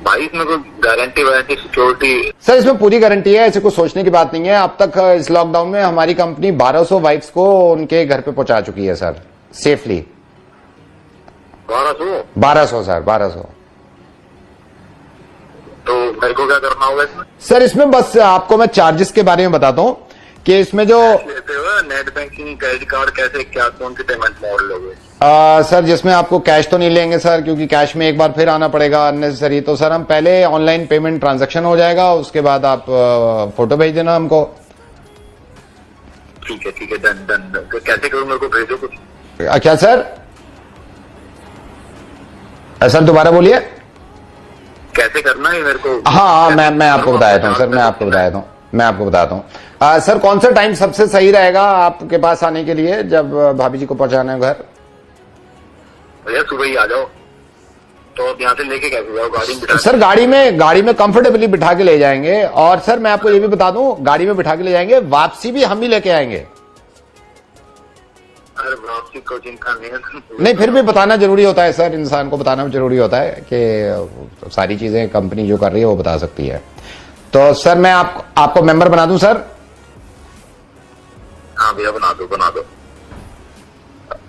भाई इसमें कोई गारंटी वारंटी सिक्योरिटी? सर इसमें पूरी गारंटी है, ऐसे कुछ सोचने की बात नहीं है। अब तक इस लॉकडाउन में हमारी कंपनी 1200 वाइफ्स को उनके घर पे पहुंचा चुकी है सर, सेफली। 1200 सर, 1200। तो मेरे को क्या करना होगा इसमें? सर इसमें बस आपको मैं चार्जेस के बारे में बताता हूँ कि इसमें जो नेट बैंकिंग, क्रेडिट कार्ड, कैसे क्या कौन सी पेमेंट मोड लोगे? सर जिसमें आपको कैश तो नहीं लेंगे सर, क्योंकि कैश में एक बार फिर आना पड़ेगा अननेसेसरी। तो सर हम पहले ऑनलाइन पेमेंट ट्रांजैक्शन हो जाएगा, उसके बाद आप फोटो भेज देना हमको। ठीक है डन डन। तो कैसे करूँ, मेरे को भेजो कुछ। क्या सर? सर दोबारा बोलिए। कैसे करना है मेरे को? हाँ मैं आपको बता देता हूँ सर, मैं आपको बताता हूँ। सर कौन सा टाइम सबसे सही रहेगा आपके पास आने के लिए जब भाभी जी को पहुंचाना है घर? भैया सुबह ही आ जाओ। तो अब यहाँ से लेके कैसे जाओ? गाड़ी में बिठा? सर गाड़ी में कंफर्टेबली बिठा के ले जाएंगे। और सर मैं आपको ये भी बता दूं, गाड़ी में बिठा के ले जाएंगे, वापसी भी हम ही लेके आएंगे। अरे वापसी को चिंता नहीं, फिर भी बताना जरूरी होता है सर, इंसान को बताना जरूरी होता है कि सारी चीजें कंपनी जो कर रही है वो बता सकती है। तो सर मैं आपको मेंबर बना दूं सर? हाँ भैया बना दो।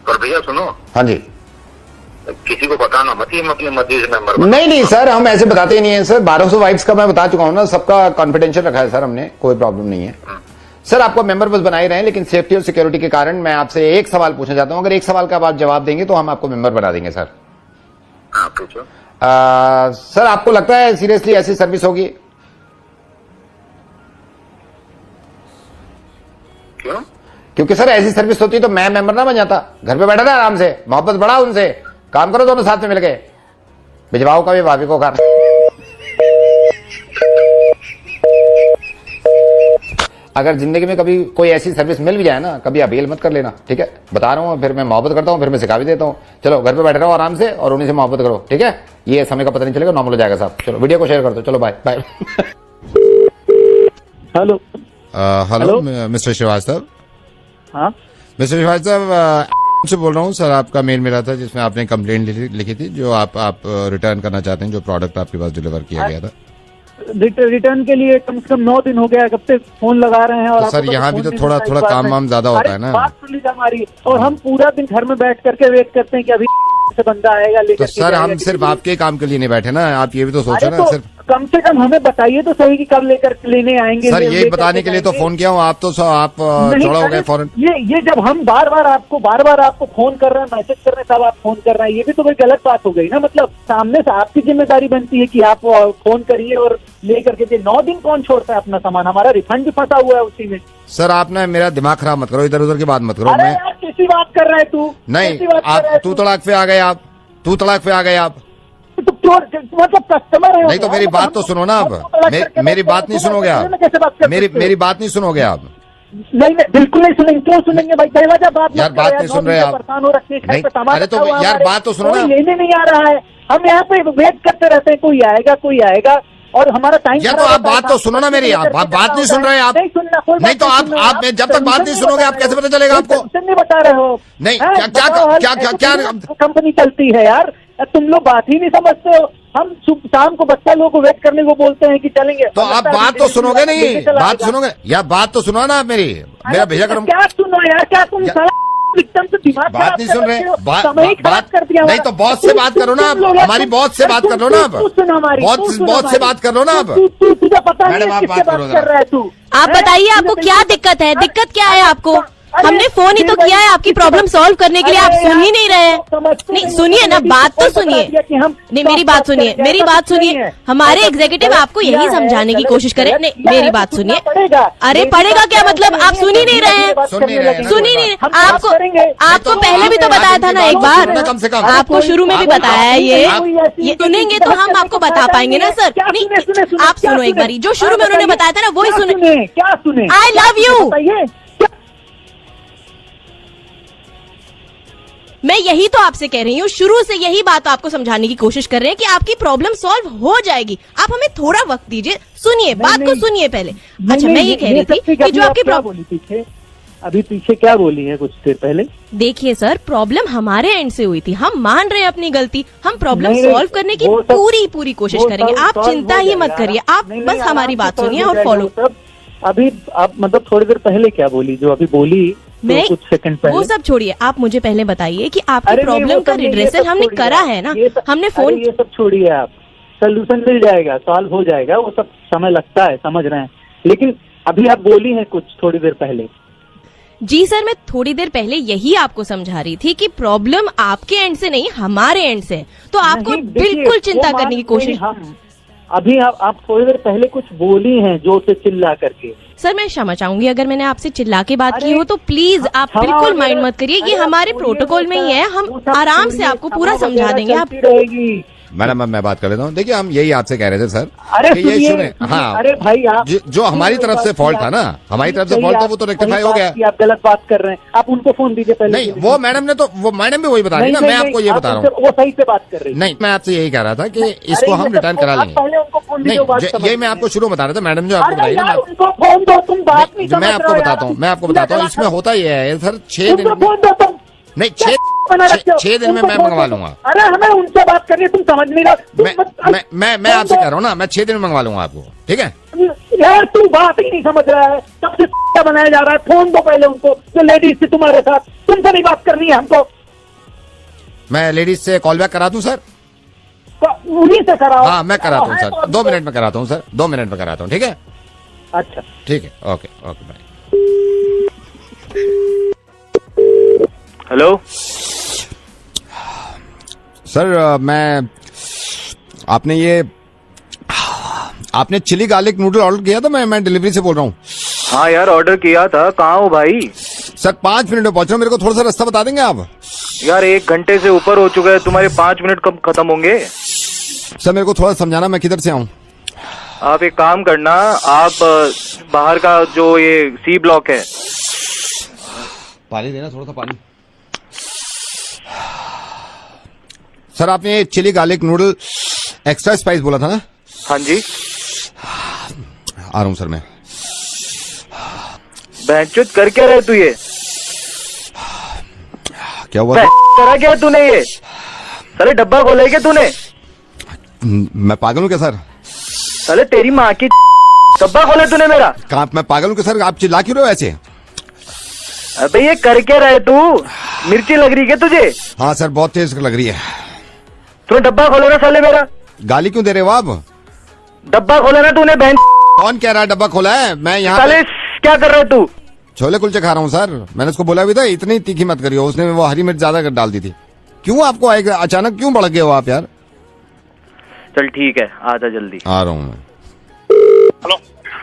पर भैया सुनो। हाँ जी। किसी को बताना मत, हम अपनी मर्जी से मेंबर। नहीं सर, हम ऐसे बताते ही नहीं है सर। 1200 वाइफ्स का मैं बता चुका हूं ना, सबका कॉन्फिडेंशियल रखा है सर हमने, कोई प्रॉब्लम नहीं है। सर आपको मेंबर बस बना ही रहे हैं, लेकिन सेफ्टी और सिक्योरिटी के कारण मैं आपसे एक सवाल पूछना चाहता हूं। अगर एक सवाल का आप जवाब देंगे तो हम आपको मेंबर बना देंगे सर। हाँ पूछो। सर आपको लगता है सीरियसली ऐसी सर्विस होगी? क्यों? क्योंकि सर ऐसी सर्विस होती तो मैं मेंबर ना बन जाता, घर पे बैठा था आराम से, मोहब्बत बढ़ा उनसे, काम करो दोनों साथ में मिलके, भिजवाओ कभी भाभी को घर। अगर जिंदगी में कभी कोई ऐसी सर्विस मिल भी जाए ना, कभी अवेल मत कर लेना, ठीक है? बता रहा हूँ, फिर मैं मोहब्बत करता हूँ, फिर मैं सिखा भी देता हूँ। चलो घर पे बैठे रहो आराम से और उन्हीं से मोहब्बत करो, ठीक है? ये समय का पता नहीं चलेगा, नॉर्मल हो जाएगा साहब। चलो वीडियो को शेयर कर दो, चलो bye bye. Hello hello mister Shrivastava. हाँ मिस्टर श्रीवास्तव से बोल रहा हूँ सर। आपका मेल मिला था जिसमें आपने कंप्लेंट लिखी थी, जो आप रिटर्न करना चाहते हैं, जो प्रोडक्ट आपके पास डिलीवर किया गया था। रिटर्न के लिए कम से कम 9 दिन हो गया, कब से फोन लगा रहे हैं। और तो सर यहाँ भी तो थोड़ा काम वाम ज्यादा होता है ना। बात सुन लीजिए हमारी, और हम पूरा दिन घर में बैठ करके वेट करते हैं कि अभी से बंदा आएगा लेकर। तो सर हम सिर्फ आपके काम के लिए नहीं बैठे ना, आप ये भी तो सोचो ना। सिर्फ कम से कम हमें बताइए तो सही कि कब लेकर लेने आएंगे। सर यही बताने के लिए तो फोन किया हूँ। आप चौड़ा हो गए फौरन। ये जब हम बार बार आपको फोन कर रहे हैं, मैसेज कर रहे हैं, तब आप फोन कर रहे हैं, ये भी तो कोई गलत बात हो गई ना। मतलब सामने से आपकी जिम्मेदारी बनती है कि आप फोन करिए और लेकर के। 9 दिन कौन छोड़ता है अपना सामान? हमारा रिफंड भी फंसा हुआ है उसी में। सर आप ना मेरा दिमाग खराब मत करो, इधर उधर की बात मत करो। अरे यार किसी बात कर रहा है तू? नहीं, आप तू तड़ाक पे आ गए, तू तड़ाक पे आ गए आप। मतलब कस्टमर है। नहीं तो मेरी बात तो सुनो ना। आप मेरी बात नहीं सुनोगे आप? मेरी बात नहीं सुनोगे आप? नहीं बिल्कुल नहीं सुनेंगे। क्यों सुनेंगे भाई? यार बात नहीं सुन रहे आप। परेशान हो रखी है। अरे तो यार बात तो सुनो ना। लेने नहीं आ रहा है, हम यहाँ पे वेट करते रहते हैं, कोई आएगा और हमारा टाइम। या तो आप बात तो सुनो ना मेरी। आप बात नहीं सुन रहे आप। नहीं तो आप जब तक बात नहीं सुनोगे आप कैसे पता चलेगा आपको? नहीं बता रहे हो? नहीं क्या कंपनी चलती है यार, तुम लोग बात ही नहीं समझते हो। हम शाम को बच्चा लोगों को वेट करने को बोलते हैं कि चलेंगे, तो आप बात तो सुनोगे नहीं? बात सुनोगे या बात तो सुनो ना आप मेरी। मेरा भेजा करो। क्या सुनो यार? क्या तुम एकदम से दिमाग बात खराब नहीं कर सुन रहे रखे हो, बात समय ही खराब कर दिया नहीं तो बॉस से बात करो ना आप, हमारी बॉस से बात कर लो ना आप, बॉस से बात कर लो ना आप। तुझे पता नहीं मैडम, है आप किससे बात करो बात कर रहा है तू। आप बताइए आपको क्या दिक्कत है? दिक्कत क्या है आपको? हमने फोन ही तो किया है आपकी प्रॉब्लम सॉल्व करने के लिए, आप सुन ही नहीं रहे हैं। नहीं सुनिए ना, बात तो सुनिए। नहीं मेरी बात सुनिए, मेरी बात सुनिए। हमारे एग्जीक्यूटिव आपको यही समझाने की कोशिश करें। नहीं मेरी बात सुनिए। अरे पड़ेगा क्या मतलब? आप सुन ही नहीं रहे हैं, सुन ही नहीं। आपको पहले भी तो बताया था ना एक बार, कम से कम आपको शुरू में भी बताया है ये सुनेंगे तो हम आपको बता पाएंगे ना सर। नहीं आप सुनो एक बारी, जो शुरू में उन्होंने बताया था ना वही सुने। क्या सुने? I love you. मैं यही तो आपसे कह रही हूँ, शुरू से यही बात आपको समझाने की कोशिश कर रहे हैं कि आपकी प्रॉब्लम सॉल्व हो जाएगी। आप हमें थोड़ा वक्त दीजिए, सुनिए बात को सुनिए पहले। अच्छा मैं ये कह रही थी कि जो आपकी प्रॉब्लम पीछे अभी पीछे क्या बोली है कुछ देर पहले? देखिए सर, प्रॉब्लम हमारे एंड से हुई थी, हम मान रहे हैं अपनी गलती, हम प्रॉब्लम सॉल्व करने की पूरी कोशिश करेंगे। आप चिंता ही मत करिए, आप बस हमारी बात सुनिए और फॉलो। अभी आप मतलब थोड़ी देर पहले क्या बोली, जो अभी बोली मैं कुछ सेकंड पहले? वो सब छोड़िए, आप मुझे पहले बताइए कि आपकी प्रॉब्लम का रिड्रेसल हमने करा है ना, हमने फोन। ये सब छोड़िए, आप सोल्यूशन मिल जाएगा, सॉल्व हो जाएगा, वो सब समय लगता है, समझ रहे हैं, लेकिन अभी आप बोली हैं कुछ थोड़ी देर पहले। जी सर, मैं थोड़ी देर पहले यही आपको समझा रही थी कि प्रॉब्लम आपके एंड से नहीं हमारे एंड से, तो आपको बिल्कुल चिंता करने की कोशिश। अभी आप थोड़ी देर पहले कुछ बोली हैं जोर से चिल्ला करके। सर मैं क्षमा चाहूंगी अगर मैंने आपसे चिल्ला के बात की हो, तो प्लीज आप बिल्कुल माइंड मत करिए, ये हमारे प्रोटोकॉल में ही है, हम आराम से आपको पूरा समझा देंगे। आप मैडम अब मैं बात कर लेता हूँ। देखिए हम यही आपसे कह रहे थे सर, अरे कि ये सुने। हाँ अरे भाई आप जो हमारी तरफ से फॉल्ट था ना, हमारी तरफ से फॉल्ट था, वो तो रेक्टिफाई हो गया। आप गलत बात कर रहे हैं, आप उनको फोन दीजिए पहले। नहीं वो मैडम ने तो, वो मैडम भी वही बता रही ना, मैं आपको ये बता रहा हूँ वो सही से बात कर रही। नहीं मैं आपसे यही कह रहा था कि इसको हम रिटर्न करा लेंगे। नहीं यही मैं आपको शुरू में बता रहा था, मैडम जो आपको बताई ना, मैं आपको बताता हूँ इसमें होता ही है सर, 6 दिन नहीं 6 दिन में मैं मंगवा लूंगा। अरे हमें उनसे बात करनी है, तुम समझ नहीं रहे। मैं आपसे कह रहा हूँ ना, मैं 6 दिन में मंगवा लूंगा आपको, ठीक है? यार तू बात ही नहीं समझ रहा है, सबसे बनाया जा रहा है। फोन दो पहले उनको, जो लेडीज से तुम्हारे साथ, तुमसे नहीं बात करनी है हमको। मैं लेडीज से कॉल बैक करा दूं सर? उन्हीं से कराओ। हाँ मैं कराता हूँ सर, 2 मिनट में कराता हूँ सर, 2 मिनट में कराता हूँ, ठीक है? अच्छा ठीक है, ओके बाय। हेलो सर, मैं आपने चिली गार्लिक नूडल ऑर्डर किया था, मैं डिलीवरी से बोल रहा हूँ। हाँ यार ऑर्डर किया था, कहाँ हो भाई? सर 5 मिनट में पहुंच रहा हूँ, मेरे को थोड़ा सा रास्ता बता देंगे आप? यार 1 घंटे से ऊपर हो चुका है, तुम्हारे 5 मिनट कब खत्म होंगे? सर मेरे को थोड़ा समझाना, मैं किधर से आऊँ? आप एक काम करना, आप बाहर का जो ये सी ब्लॉक है। पानी देना, थोड़ा सा पानी। सर आपने chilli garlic noodle extra spice बोला था ना? हाँ जी। आ रहा हूँ सर मैं। बहनचोद कर क्या रहे तू? ये क्या हुआ? करा क्या तूने? ये साले डब्बा खोला क्या तूने? मैं पागल हूँ क्या सर? साले तेरी माँ की डब्बा खोला तूने मेरा? कहाँ मैं पागल हूँ क्या सर? आप चिल्ला क्यों रहे हो ऐसे? अबे ये कर क्या रहे तू? मिर्ची लग रही क्या तुझे? हाँ सर बहुत तेज लग रही है। तूने डब्बा खोला ना साले मेरा? गाली क्यों दे रहे हो आप? डब्बा खोला ना तूने? बहन कौन कह रहा है डब्बा खोला है? मैं यहाँ साले क्या कर रहा है तू? छोले कुलचे खा रहा हूँ सर। मैंने उसको बोला भी था इतनी तीखी मत करियो, उसने वो हरी मिर्च ज्यादा डाल दी थी। क्यों आपको आएगा अचानक, क्यों भड़क गए हो आप यार? चल ठीक है, आजा जल्दी। आ रहा हूँ मैं।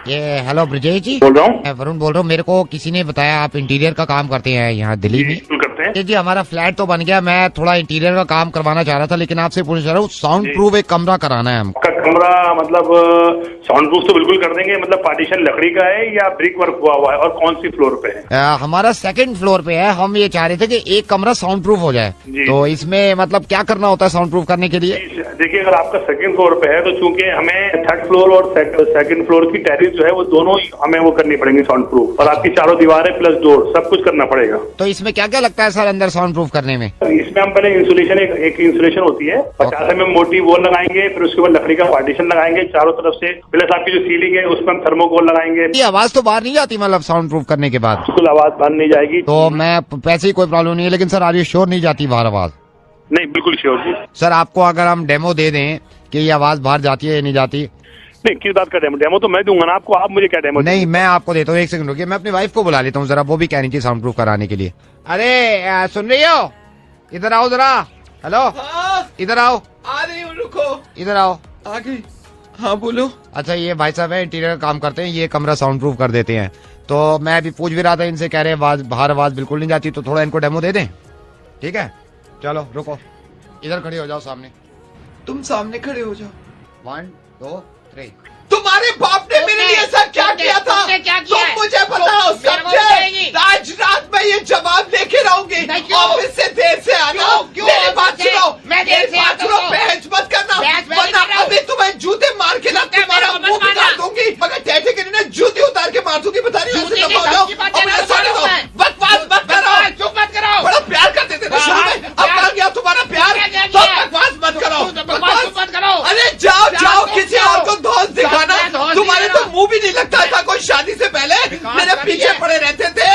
हेलो ब्रजेश जी बोल रहा हूँ। मैं वरुण बोल रहा हूँ। मेरे को किसी ने बताया आप इंटीरियर का काम करते हैं यहाँ दिल्ली में। करते हैं जी हमारा फ्लैट तो बन गया, मैं थोड़ा इंटीरियर का काम करवाना चाह रहा था, लेकिन आपसे पूछना चाह रहा हूँ साउंड प्रूफ एक कमरा कराना है हमको। कमरा मतलब साउंड प्रूफ तो बिल्कुल कर देंगे। मतलब पार्टीशन लकड़ी का है या ब्रिक वर्क हुआ हुआ है, और कौन सी फ्लोर पे है? हमारा 2nd फ्लोर पे है। हम ये चाह रहे थे कि एक कमरा साउंड प्रूफ हो जाए, तो इसमें मतलब क्या करना होता है साउंड प्रूफ करने के लिए? देखिए अगर आपका 2nd फ्लोर पे है तो चूंकि हमें 3rd फ्लोर और 2nd फ्लोर की टेरेस जो है वो दोनों हमें वो करनी पड़ेंगी साउंड प्रूफ, और आपकी चारों दीवारें प्लस डोर सब कुछ करना पड़ेगा। तो इसमें क्या क्या लगता है है सर अंदर साउंड प्रूफ करने में? इसमें हम पहले इंसुलेशन एक इंसुलेशन होती है 50 mm मोटी वो लगाएंगे, फिर उसके बाद लकड़ी का पार्टीशन लगाएंगे चारों तरफ से, प्लस आपकी जो सीलिंग है उसमें हम थर्मोकोल लगाएंगे। ये आवाज तो बाहर नहीं जाती मतलब साउंड प्रूफ करने के बाद? बिल्कुल आवाज बाहर नहीं जाएगी। तो मैं पैसे ही कोई प्रॉब्लम नहीं है, लेकिन सर आर यू श्योर नहीं जाती बाहर आवाज? नहीं बिल्कुल श्योर जी। सर आपको अगर हम डेमो दे दें कि ये आवाज बाहर जाती है या नहीं जाती? नहीं, किस बात का डेमो? डेमो तो मैं दूंगा ना आपको, आप मुझे क्या डेमो? नहीं, मैं आपको देता हूँ, एक सेकंड रुकिए, मैं अपनी वाइफ को बुला लेता हूँ जरा, वो भी कह रही थी साउंड प्रूफ कराने के लिए। अरे सुन रही हो? इधर आओ जरा। हेलो, इधर आओ। आ रही हूँ, रुको। इधर आओ। आ गई। हाँ बोलो। अच्छा, ये भाई साहब है, इंटीरियर का काम करते हैं, ये कमरा साउंड प्रूफ कर देते हैं। तो मैं अभी पूछ भी रहा था इनसे, कह रहे बाहर आवाज बिल्कुल नहीं जाती, तो थोड़ा इनको डेमो दे दें? ठीक है, चलो रुको, इधर खड़े हो जाओ सामने। तुम सामने खड़े हो जाओ। 1 2 3। तुम्हारे बाप ने मेरे लिए ऐसा क्या किया था? तुम मुझे बताओ, समझे? आज रात में ये जवाब लेके रहूंगी। ऑफिस से देर से आना। मेरी बात सुनो, मेरी बात सुनो, बहस मत करना, वरना अभी तुम्हें जूते मार के ना तुम्हारा मुंह बिगाड़ दूंगी। मगर टैटे के लिए जूती उतार के मार दूंगी। बता रही ऐसे दबा जाओ, अपना सारे दो, बकवास मत करो, चुप मत करो। बड़ा प्यार करते थे ना शुरू में, अब कहाँ गया तुम्हारा प्यार? तो बकवास मत करो, बकवास मत करो। अरे जाओ जाओ, किसी और को दोस्त दिखाना। तुम्हारे तो मुंह भी नहीं लगता था। कोई शादी से पहले मेरे पीछे पड़े रहते थे,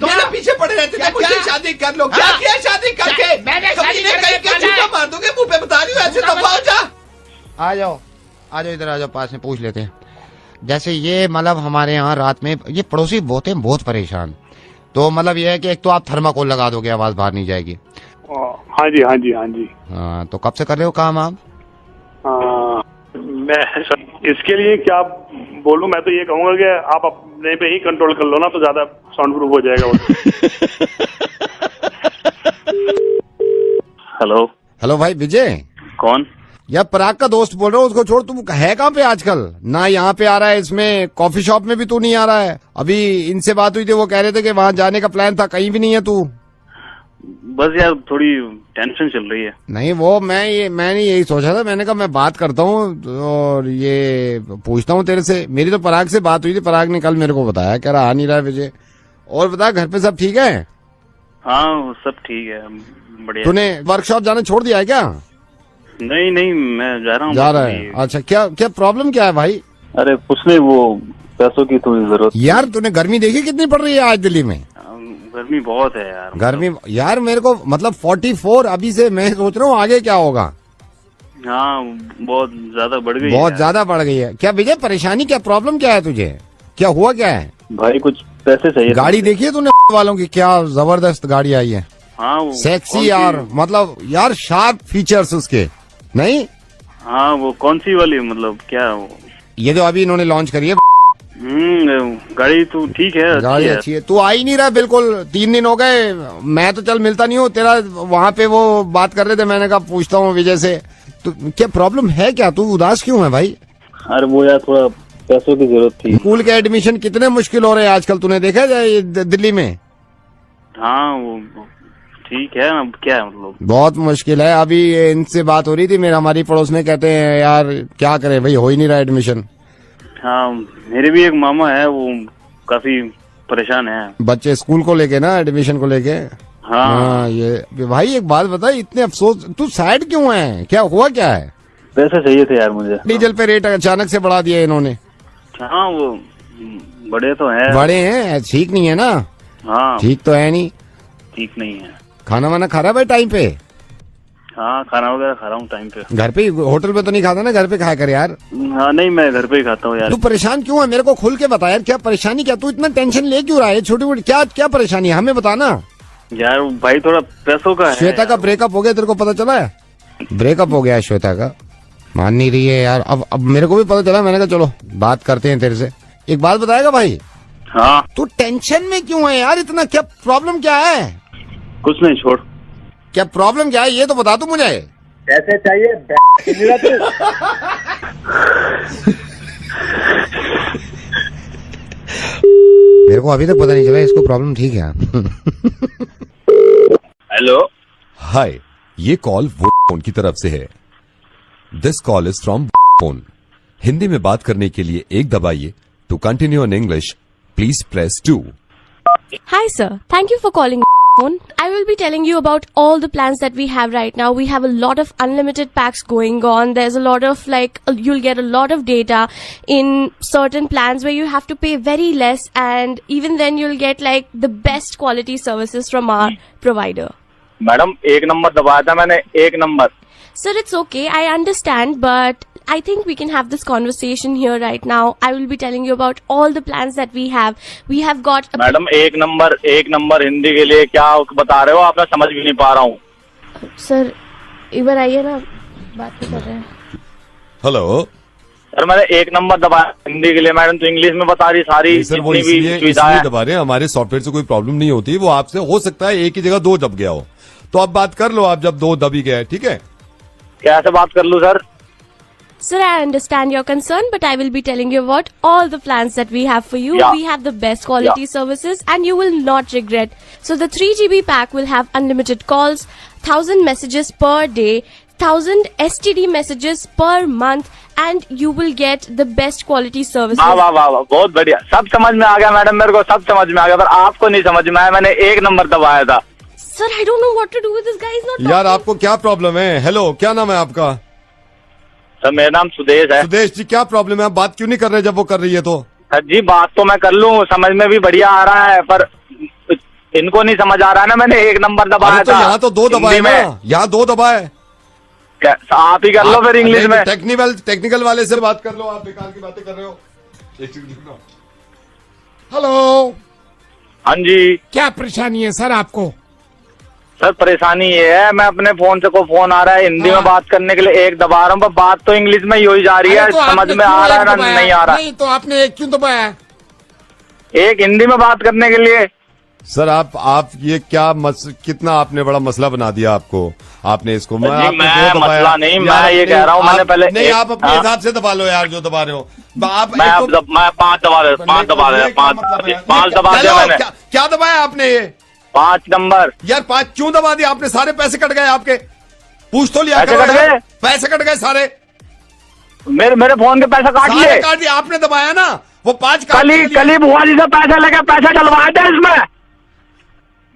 मेरे पीछे पड़े रहते थे, मुझे शादी कर लो। क्या किया शादी करके? कभी ने कहीं के जूता मार दोगे मुंह पे, बता रही हूँ, ऐसे दबाओ जा। आ जाओ, आ जाओ, इधर आ जाओ, पास में पूछ लेते हैं। जैसे ये मतलब हमारे यहाँ रात में ये पड़ोसी बहुत परेशान, तो मतलब ये है कि एक तो आप थर्माकोल लगा दोगे, आवाज बाहर नहीं जाएगी। हाँ जी, हाँ जी, हाँ जी। हाँ, तो कब से कर रहे हो काम आप? मैं इसके लिए क्या बोलूं? मैं तो ये कहूंगा कि आप अपने पे ही कंट्रोल कर लो ना, तो ज्यादा साउंड प्रूफ हो जाएगा वो। हेलो भाई विजय। कौन? यार पराग का दोस्त बोल रहा हूँ, उसको छोड़, तुम है कहाँ पे आजकल? ना यहाँ पे आ रहा है, इसमें कॉफी शॉप में भी तू नहीं आ रहा है। अभी इनसे बात हुई थी, वो कह रहे थे कि वहाँ जाने का प्लान था, कहीं भी नहीं है तू। बस यार थोड़ी टेंशन चल रही है। नहीं, वो मैंने यही सोचा था, मैंने कहा मैं बात करता हूँ और ये पूछता हूँ तेरे से। मेरी तो पराग से बात हुई थी, पराग ने कल मेरे को बताया, कह रहा आ नहीं रहा है विजय। और बता, घर पे सब ठीक है? हाँ सब ठीक है, बढ़िया। तूने वर्कशॉप जाना छोड़ दिया है क्या? नहीं नहीं, मैं जा रहा हूँ। जा रहा है? अच्छा, क्या प्रॉब्लम क्या है भाई? अरे कुछ नहीं, वो पैसों की थोड़ी जरूरत। यार तूने गर्मी देखी कितनी पड़ रही है आज दिल्ली में? गर्मी बहुत है यार। गर्मी यार मेरे को मतलब 44 अभी से, मैं सोच रहा हूँ आगे क्या होगा। हाँ बहुत ज्यादा बढ़ गई, बहुत ज्यादा बढ़ गई है। क्या विजय परेशानी, क्या प्रॉब्लम क्या है तुझे? क्या हुआ क्या है? भाई कुछ पैसे चाहिए। गाड़ी देखी है तूने वालों की? क्या जबरदस्त गाड़ी आई है। हाँ सेक्सी यार, मतलब यार शार्प फीचर्स उसके। नहीं हाँ, वो कौन सी वाली, मतलब क्या? ये जो अभी इन्होंने लॉन्च करी है। गाड़ी तो ठीक है, गाड़ी अच्छी है। तू आ ही नहीं रहा बिल्कुल, 3 दिन हो गए। मैं तो चल मिलता नहीं हूँ तेरा, वहाँ पे वो बात कर रहे थे, मैंने कहा पूछता हूँ विजय से। तो क्या प्रॉब्लम है क्या? तू उदास क्यों है भाई? अरे वो यार थोड़ा पैसों की जरूरत थी। स्कूल के एडमिशन कितने मुश्किल हो रहे हैं आजकल, तूने देखा जाए दिल्ली में? हाँ वो ठीक है, अब क्या है मतलब बहुत मुश्किल है। अभी इनसे बात हो रही थी, मेरा हमारी पड़ोस में, कहते हैं यार क्या करे भाई, हो ही नहीं रहा एडमिशन। हाँ मेरे भी एक मामा है, वो काफी परेशान है बच्चे स्कूल को लेके ना, एडमिशन को लेके। हाँ ये भाई एक बात बता, इतने अफसोस, तू सैड क्यों है? क्या हुआ क्या है? पैसे चाहिए थे यार मुझे। डीजल पे रेट अचानक से बढ़ा दिया इन्होंने। हाँ वो बड़े तो है, बड़े हैं, ठीक नहीं है ना? हाँ ठीक तो है नहीं, ठीक नहीं है। खाना वाना खा रहा भाई टाइम पे? हाँ खाना वगैरह खा रहा हूँ टाइम पे। घर पे? होटल पे तो नहीं खाता ना, घर पे खाया कर यार। हाँ नहीं, मैं घर पे ही खाता हूँ यार। तू परेशान क्यों है? मेरे को खुल के बता यार, क्या परेशानी, क्या तू इतना टेंशन ले क्यों रहा है? छोटी मोटी क्या परेशानी है, हमें बताना यार। भाई थोड़ा पैसों का है। श्वेता का ब्रेकअप हो गया, तेरे को पता चला है? ब्रेकअप हो गया है श्वेता का, मान नहीं रही है यार। अब मेरे को भी पता चला, मैंने कहा चलो बात करते हैं तेरे से। एक बात बताएगा भाई? हाँ। तू टेंशन में क्यों है यार इतना? क्या प्रॉब्लम क्या है? कुछ नहीं, छोड़। क्या प्रॉब्लम क्या है ये तो बता तू मुझे। कैसे चाहिए मेरे को अभी तक पता नहीं चला इसको प्रॉब्लम, ठीक है। हेलो हाय, ये कॉल वोडाफोन की तरफ से है। This call is from phone. Hindi में बात करने के लिए 1 दबाइए। To continue in English please press 2। Hi sir, thank you for calling. phone. I will be telling you about all the plans that we have right now. We have a lot of unlimited packs going on. There's a lot of you'll get a lot of data in certain plans where you have to pay very less, and even then you'll get the best quality services from our provider. Madam 1 number दबाया था मैंने, 1 number. Sir, it's okay. I understand, but I think we can have this conversation here right now. I will be telling you about all the plans that we have. We have got. Madam 1 number Hindi के लिए क्या बता रहे हो आप? मैं समझ भी नहीं पा रहा हूँ. सर एक बार आइए ना, बात कर रहे हैं. हेलो सर, मैंने 1 नंबर दबाया हिंदी के लिए, मैडम तो इंग्लिश में बता रही सारी. सर वो इसलिए दबा रहे हैं, हमारे सॉफ्टवेयर से कोई प्रॉब्लम नहीं होती. वो आपसे हो सकता है एक ही जगह 2 दब गया हो, तो आप बात कर लो. आप जब 2 दब ही गया, ठीक है? कैसे बात कर लूँ sir? Sir, I understand your concern, but I will be telling you about all the plans that we have for you. Yeah. We have the best quality services and you will not regret. So the 3GB pack will have unlimited calls, 1000 messages per day, 1000 STD messages per month, and you will get the best quality services. वाह वाह वाह, बहुत बढ़िया. सब समझ में आ गया madam, मेरे को सब समझ में आ गया, पर आपको नहीं समझ में आया. मैंने 1 नंबर दबाया था. Sir, I don't know what to do with this guy. He's not यार आपको क्या प्रॉब्लम है? हेलो, क्या नाम है आपका? सर मेरा नाम सुदेश है. सुदेश जी, क्या प्रॉब्लम है? आप बात क्यों नहीं कर रहे जब वो कर रही है तो? सर जी बात तो मैं कर लूँ, समझ में भी बढ़िया आ रहा है, पर इनको नहीं समझ आ रहा है ना. मैंने 1 नंबर दबाया था. यहाँ तो 2 दबाए ना, यहाँ 2 दबाए. आप ही कर लो फिर इंग्लिश में. टेक्निकल वाले से बात कर लो. आप बेकार की बातें कर रहे हो. हेलो. हाँ जी. क्या परेशानी है सर आपको? सर परेशानी ये है, मैं अपने फोन से को फोन आ रहा है हिंदी में बात करने के लिए 1 दबा रहा हूँ, पर बात तो इंग्लिश में ही हो जा रही है. तो समझ में आ रहा है ना नहीं आ रहा? नहीं तो आपने 1 क्यों दबाया? 1 हिंदी में बात करने के लिए. सर आप ये क्या कितना आपने बड़ा मसला बना दिया आपको. आपने इसको मैं मसला नहीं, मैं ये कह रहा हूँ मैंने पहले नहीं, आप अपने हिसाब से दबा लो यार जो दबा रहे हो. मैं 5 दबा रहा, 5 दबा दिया मैंने. क्या दबाया आपने? ये 5 नंबर. यार 5 क्यों दबा दिया आपने? सारे पैसे कट गए आपके. पूछ तो लिया. पैसे कट गए सारे. मेरे फोन के पैसे काट लिए आपने दबाया ना. वो 5 कली बुआ जी से पैसे लेके पैसे डलवाए थे इसमें.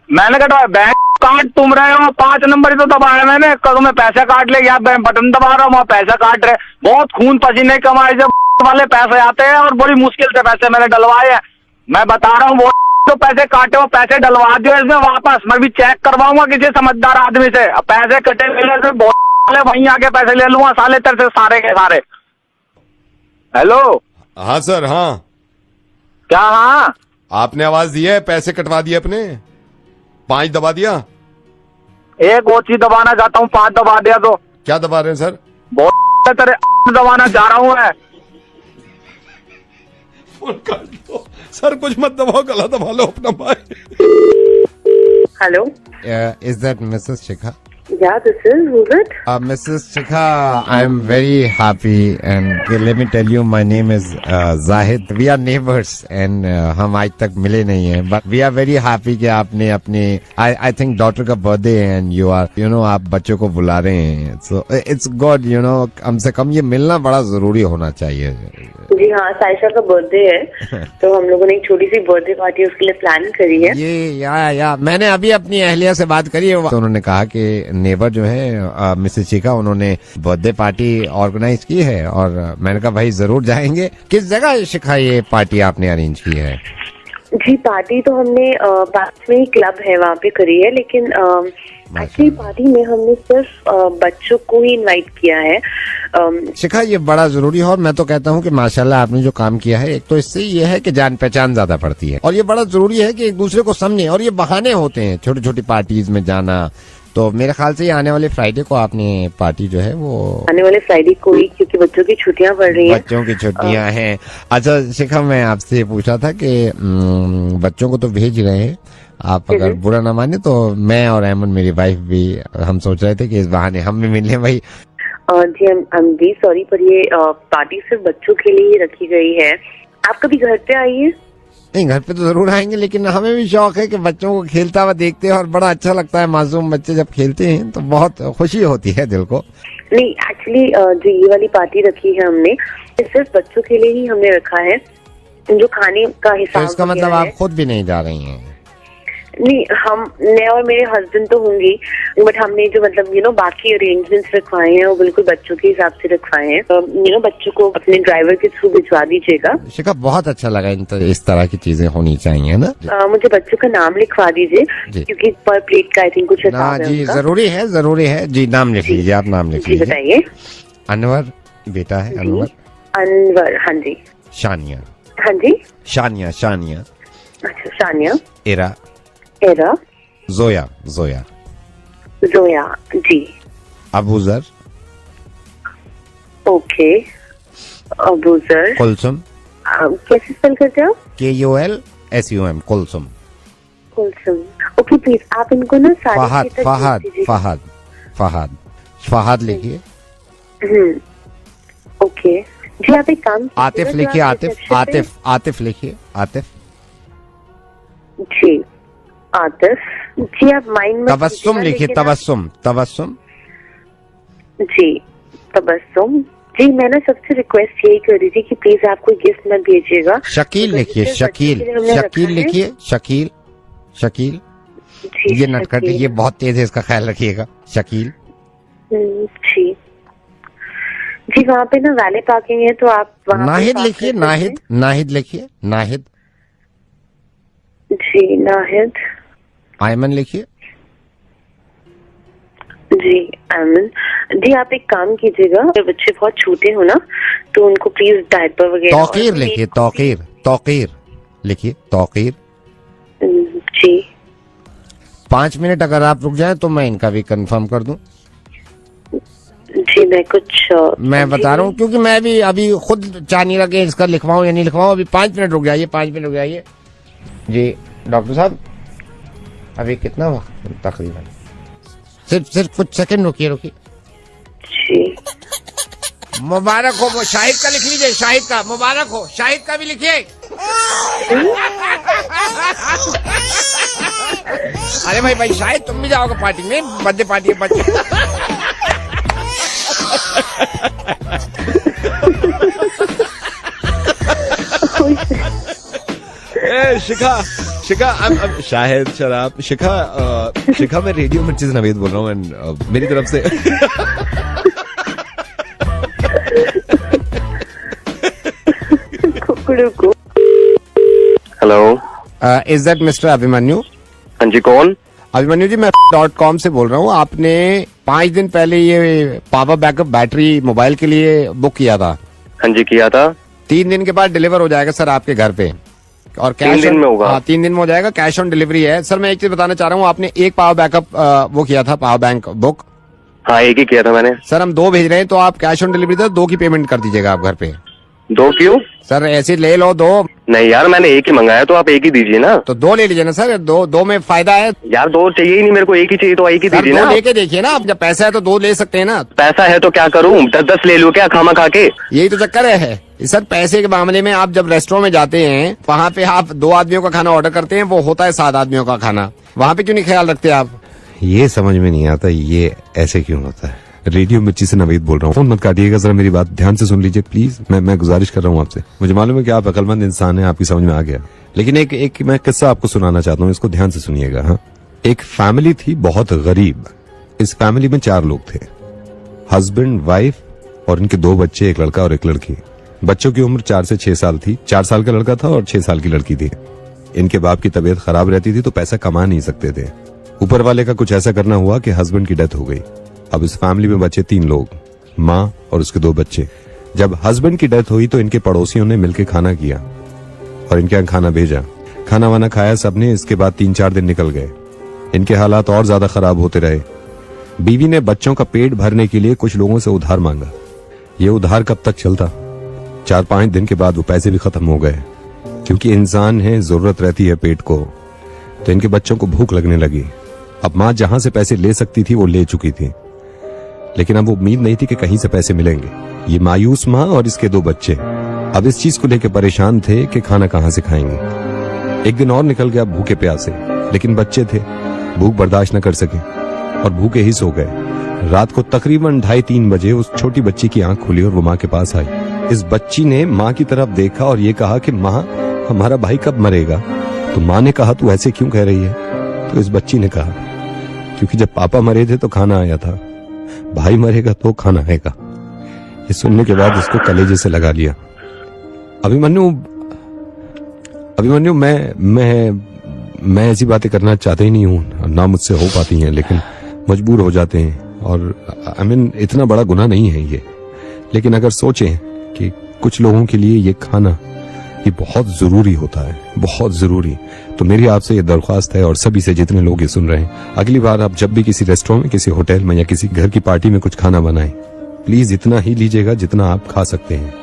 मैंने कटवाया. बैंक काट तुम रहे हो, 5 नंबर ही तो दबाया मैंने. कल मैं पैसे काट ले, या बटन दबा रहा हूँ वहाँ पैसे काट रहे. बहुत खून पसीने कमाए से वाले पैसे आते हैं और बड़ी मुश्किल से पैसे मैंने डलवाए हैं. मैं बता रहा हूँ वो तो पैसे काटे हो, पैसे डलवा दियो इसमें वापस. मैं भी चेक करवाऊंगा किसी समझदार आदमी से. पैसे कटे मिले से बहुत वहीं आके पैसे ले लूंगा साले तेरे से सारे के सारे. हेलो. हाँ सर. हाँ क्या? हाँ आपने आवाज दी है, पैसे कटवा दिए अपने. 5 दबा दिया. 1 और चीज दबाना चाहता हूँ, 5 दबा दिया तो. क्या दबा रहे हैं सर? बहुत तेरे दबाना चाह रहा हूँ मैं. फोन काट दो सर, कुछ मत दबाओ, गला दबा लो अपना भाई. Hello. Is that Mrs. Shikha? Yeah, this is. Who's it? Mrs. Shikha, I'm very happy and let me tell you, my name is Zahid. We are neighbors and हम आज तक मिले नहीं हैं, but we are very happy कि आपने अपने I think daughter का birthday है and you are आप बच्चों को बुला रहे हैं. So it's good, कम से कम ये मिलना बड़ा जरूरी होना चाहिए. जी हाँ, साइशा का बर्थडे है तो हम लोगों ने एक छोटी सी बर्थडे पार्टी उसके लिए प्लान करी है. ये मैंने अभी अपनी अहलिया से बात करी है, तो उन्होंने कहा कि नेबर जो है मिसेस शिखा, उन्होंने बर्थडे पार्टी ऑर्गेनाइज की है और मैंने कहा भाई जरूर जाएंगे. किस जगह शिखा ये पार्टी आपने अरेंज की है? जी पार्टी तो हमने पास में ही क्लब है वहाँ पे करी है, लेकिन एक्चुअली पार्टी में हमने सिर्फ बच्चों को ही इनवाइट किया है. शिखा ये बड़ा जरूरी है और मैं तो कहता हूँ कि माशाल्लाह आपने जो काम किया है, एक तो इससे ये है कि जान पहचान ज्यादा पड़ती है और ये बड़ा जरूरी है कि एक दूसरे को समझे. और ये बहाने होते हैं छोटी छोटी पार्टीज में जाना. तो मेरे ख्याल से ये आने वाले फ्राइडे को आपने पार्टी जो है वो आने वाले फ्राइडे को ही, क्योंकि बच्चों की छुट्टियां पड़ रही हैं. बच्चों की छुट्टियां हैं. अच्छा शिखा, मैं आपसे पूछा था कि बच्चों को तो भेज रहे हैं आप, अगर बुरा ना माने तो मैं और अहमद मेरी वाइफ भी हम सोच रहे थे कि इस बहाने हम भी मिल लें भाई. जी आई एम वेरी सॉरी, पर ये पार्टी सिर्फ बच्चों के लिए ही रखी गई है. आप कभी घर पे आइए. नहीं, घर पे तो जरूर आएंगे, लेकिन हमें भी शौक है कि बच्चों को खेलता हुआ देखते हैं और बड़ा अच्छा लगता है. मासूम बच्चे जब खेलते हैं तो बहुत खुशी होती है दिल को. नहीं एक्चुअली जो ये वाली पार्टी रखी है हमने, सिर्फ बच्चों के लिए ही हमने रखा है. जो खाने का हिसाब, तो इसका मतलब आप खुद भी नहीं जा रही हैं? नहीं, मैं और मेरे हस्बैंड तो होंगे, बट हमने जो मतलब बाकी अरेंजमेंट्स रखवाए हैं वो बिल्कुल बच्चों के हिसाब से रखवाए हैं। बच्चों को अपने ड्राइवर के थ्रू भिजवा दीजिएगा। शिखा बहुत अच्छा लगा, इस तरह की चीजें होनी चाहिए ना। मुझे बच्चों का नाम लिखवा दीजिए क्योंकि पर प्लेट का आई थिंक कुछ हिसाब है जी। जरूरी है जी। नाम लिख लीजिए, आप नाम लिख लीजिए। बताइए। अनवर बेटा है। अनवर। हाँ जी। शानिया। हाँ जी। शानिया। अच्छा, शानिया। एरा। जोया जी। अबूजर। ओके, अबूजर। कुलसुम। कैसे स्पेल करते हो? KULSUM कुलसुम। ओके, प्लीज आप इनको ना फहद लिखिए। ओके जी, आप एक काम आतिफ लिखिए। आतिफ लिखिए। आतिफ जी। आतिफ जी। आप माइंड। तबस्सुम लिखिए। तबस्सुम जी। तबस्सुम जी। मैं ना सबसे रिक्वेस्ट यही कर रही थी कि प्लीज आप कोई गिफ्ट मत भेजिएगा। शकील लिखिए। शकील ये नटखट, ये बहुत तेज है, इसका ख्याल रखिएगा। शकील जी। वहाँ पे ना वैले पार्किंग है, तो आप नाहिद लिखिए। नाहिद लिखिए। नाहिद जी। नाहिद। आयमन लिखिए। जी। आयमन जी। आप एक काम कीजिएगा, अगर बच्चे बहुत छोटे हो ना तो उनको प्लीज डायपर वगैरह। तौकीर लिखिए। तौकीर लिखिए। तौकीर जी। 5 मिनट अगर आप रुक जाए तो मैं इनका भी कंफर्म कर दूं। जी। मैं बता रहा हूँ क्योंकि मैं भी अभी खुद चाह नहीं लगे इसका लिखवाऊं या नहीं लिखवाऊं। अभी 5 मिनट रुक जाइए। जी डॉक्टर साहब, अभी कितना वक्त तकरीबन? सिर्फ कुछ सेकंड रुकिए। जी। मुबारक हो। शाहिद का लिख लीजिए। शाहिद का मुबारक हो। शाहिद का भी लिखिए। अरे भाई शाहिद तुम भी जाओगे पार्टी में? बर्थडे पार्टी है बच्चे। शिखा शाहिद शराब। शिखा मैं रेडियो मिर्ची से नवेद बोल रहा हूँ एंड मेरी तरफ से hello, is that mister Abhimanyu? हाँ जी, कौन? अभिमन्यु जी, मैं .com से बोल रहा हूँ। आपने 5 दिन पहले ये पावर बैकअप बैटरी मोबाइल के लिए बुक किया था। हाँ जी, किया था। 3 दिन के बाद डिलीवर हो जाएगा सर आपके घर पे, और कैश 3 दिन में होगा? हाँ, 3 दिन में हो जाएगा। कैश ऑन डिलीवरी है। सर मैं एक चीज बताना चाह रहा हूँ, आपने एक पावर बैकअप वो किया था, पावर बैंक बुक? हाँ, एक ही किया था मैंने। सर हम 2 भेज रहे हैं, तो आप कैश ऑन डिलीवरी तो 2 की पेमेंट कर दीजिएगा आप घर पे। 2 क्यों? सर ऐसे ले लो 2। नहीं यार, मैंने एक ही मंगाया, तो आप एक ही दीजिए ना। तो 2 ले लीजिए ना सर, 2 में फायदा है। यार 2 चाहिए ही नहीं मेरे को, एक ही चाहिए, तो एक ही दीजिए ना। 2 लेके देखिए ना, अब जब पैसा है तो 2 ले सकते हैं ना। पैसा है तो क्या करूँ, 10-10 ले लूँ क्या खामा खा के? यही तो चक्कर है सर। पैसे के मामले में आप जब रेस्टोरेंट में जाते हैं, वहाँ पे आप 2 आदमियों का खाना ऑर्डर करते हैं, वो होता है 7 आदमियों का खाना। वहाँ पे क्यों नहीं ख्याल रखते आप? ये समझ में नहीं आता, ये ऐसे क्यों होता है। रेडियो मिर्ची से नवेद बोल रहा हूँ। फोन मत काटिएगा, जरा मेरी बात ध्यान से सुन लीजिए प्लीज। मैं गुजारिश कर रहा हूँ आपसे। मुझे मालूम है कि आप अकलमंद इंसान हैं, आपकी समझ में आ गया, लेकिन एक मैं किस्सा आपको सुनाना चाहता हूँ, इसको ध्यान से सुनिएगा। हाँ, एक फैमिली थी बहुत गरीब। इस फैमिली में 4 लोग थे, हस्बैंड, वाइफ और इनके 2 बच्चे, एक लड़का और एक लड़की। बच्चों की उम्र 4 से 6 साल थी। 4 साल का लड़का था और 6 साल की लड़की थी। इनके बाप की तबीयत खराब रहती थी, तो पैसा कमा नहीं सकते थे। ऊपर वाले का कुछ ऐसा करना हुआ कि हस्बैंड की डेथ हो गई। अब इस फैमिली में बचे 3 लोग, माँ और उसके 2 बच्चे। जब हस्बैंड की डेथ हुई तो इनके पड़ोसियों ने मिलकर खाना किया और इनके यहाँ खाना भेजा। खाना वाना खाया सबने। इसके बाद 3-4 दिन निकल गए। इनके हालात और ज्यादा खराब होते रहे। बीवी ने बच्चों का पेट भरने के लिए कुछ लोगों से उधार मांगा। ये उधार कब तक चलता? 4-5 दिन के बाद वो पैसे भी खत्म हो गए। क्योंकि इंसान है, जरूरत रहती है पेट को, तो इनके बच्चों को भूख लगने लगी। अब माँ जहां से पैसे ले सकती थी वो ले चुकी थी, लेकिन अब वो उम्मीद नहीं थी कि कहीं से पैसे मिलेंगे। ये मायूस माँ और इसके 2 बच्चे अब इस चीज को लेकर परेशान थे कि खाना कहाँ से खाएंगे। एक दिन और निकल गया भूखे प्यासे, लेकिन बच्चे थे, भूख बर्दाश्त न कर सके और भूखे ही सो गए। रात को तकरीबन 2:30-3 बजे उस छोटी बच्ची की आंख खुली और वो माँ के पास आई। इस बच्ची ने माँ की तरफ देखा और ये कहा कि माँ, हमारा भाई कब मरेगा? तो माँ ने कहा, तू ऐसे क्यों कह रही है? तो इस बच्ची ने कहा, क्योंकि जब पापा मरे थे तो खाना आया था, भाई मरेगा तो खाना आएगा। ये सुनने के बाद उसको कलेजे से लगा लिया। अभिमन्यु मैं ऐसी बातें करना चाहते ही नहीं हूं, ना मुझसे हो पाती हैं, लेकिन मजबूर हो जाते हैं। और इतना बड़ा गुनाह नहीं है ये, लेकिन अगर सोचें कि कुछ लोगों के लिए ये खाना ये बहुत जरूरी होता है, बहुत जरूरी, तो मेरी आपसे ये दरख्वास्त है और सभी से जितने लोग ये सुन रहे हैं, अगली बार आप जब भी किसी रेस्टोरेंट में, किसी होटल में या किसी घर की पार्टी में कुछ खाना बनाएं, प्लीज इतना ही लीजिएगा जितना आप खा सकते हैं,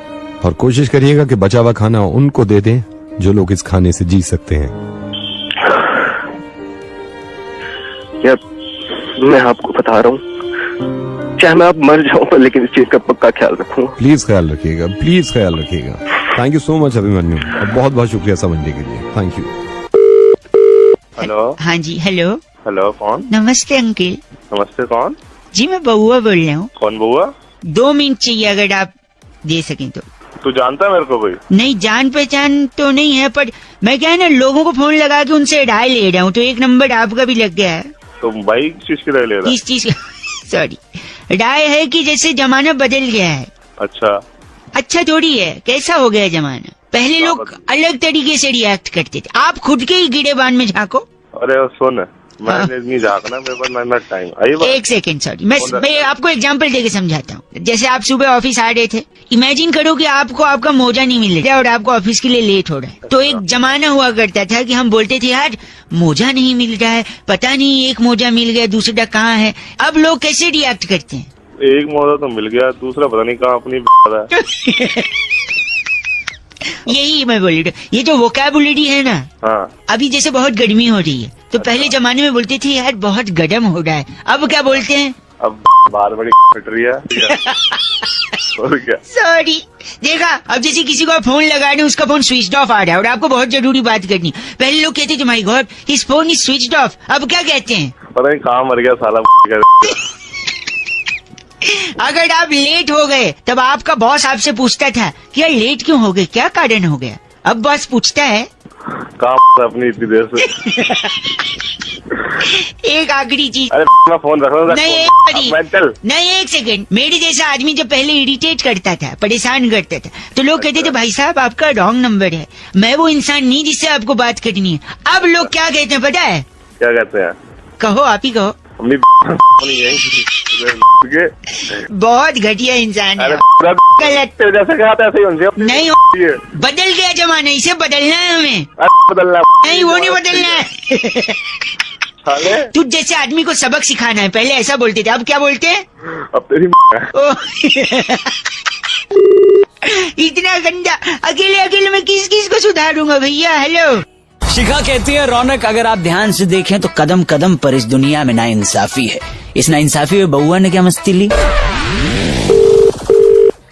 और कोशिश करिएगा कि बचा हुआ खाना उनको दे दें जो लोग इस खाने से जी सकते हैं। यार मैं आपको बता रहा हूँ, चाहे मैं आप मर जाऊं लेकिन इस चीज का पक्का ख्याल रखूंगा। प्लीज ख्याल रखिएगा, प्लीज ख्याल रखिएगा। Thank you so much Abhimanyu, और बहुत बहुत शुक्रिया समझने के लिए। Thank you. हेलो। हाँ जी, हेलो। हेलो, कौन? नमस्ते अंकिल। नमस्ते, कौन? जी मैं बउआ बोल रहा हूँ। कौन बउआ? 2 मिनट चाहिए अगर आप दे सकें तो। तू जानता है मेरे को कोई? नहीं, जान पहचान तो नहीं है, पर मैं क्या है ना, लोगों को फोन लगा के उनसे राय ले रहा हूँ, तो एक नंबर आपका भी लग गया है। तो भाई किस चीज की राय ले रहा है? इस चीज सॉरी, राय है कि जैसे जमाना बदल गया है। अच्छा थोड़ी है, कैसा हो गया जमाना। पहले लोग अलग तरीके से रिएक्ट करते थे, आप खुद के ही गिरेबान में झांको। अरे सुन, मैंने नहीं झांकना, मेरे पास नहीं टाइम। एक सेकंड, सॉरी, मैं आपको एग्जांपल देके समझाता हूँ। जैसे आप सुबह ऑफिस आ रहे थे, इमेजिन करो कि आपको आपका मोजा नहीं मिल रहा और आपको ऑफिस के लिए लेट हो रहा है। तो एक जमाना हुआ करता था कि हम बोलते थे यार मोजा नहीं मिल रहा है, पता नहीं एक मोजा मिल गया दूसरा कहाँ है। अब लोग कैसे रिएक्ट करते हैं? एक मोजा तो मिल गया, दूसरा पता नहीं कहाँ अपनी यही मैं बोल रहा हूँ, ये जो वोकैबुलरी है ना, अभी जैसे बहुत गर्मी हो रही है, तो पहले जमाने में बोलते थे यार बहुत गर्म हो रहा है, अब क्या बोलते हैं? अब बाल बड़ी फट रही है। और क्या? सॉरी, देखा, अब जैसे किसी को फोन लगा रहे, उसका फोन स्विच ऑफ आ रहा है और आपको बहुत जरूरी बात करनी। पहले लोग कहते थे my God his phone is switch off, अब क्या कहते हैं? पता नहीं कहाँ मर गया साला। अगर आप लेट हो गए तब आपका बॉस आपसे पूछता था कि यार लेट क्यों हो गए, क्या कारण हो गया। अब बॉस पूछता है कहाँ अपनी इतनी देर से। एक आखिरी चीज, अरे मैं फोन रख रहा हूँ। नहीं एक सेकंड, मेरे जैसा आदमी जब पहले इरिटेट करता था, परेशान करता था, तो लोग कहते थे भाई साहब आपका रॉन्ग नंबर है, मैं वो इंसान नहीं जिससे आपको बात करनी है। अब लोग क्या कहते हैं पता है? क्या कहते हैं? कहो, आप ही कहो। बहुत घटिया इंसान है। नहीं, बदल गया जमाना, इसे बदलना है हमें। बदलना नहीं, वो नहीं बदलना है। तू जैसे आदमी को सबक सिखाना है, पहले ऐसा बोलते थे, अब क्या बोलते हैं? अब तेरी इतना गंदा, अकेले मैं किस किस को सुधारूंगा भैया। हेलो। शिखा कहती है रौनक, अगर आप ध्यान से देखें तो कदम कदम पर इस दुनिया में नाइंसाफी है। इस नाइंसाफी में बउआ ने क्या मस्ती ली?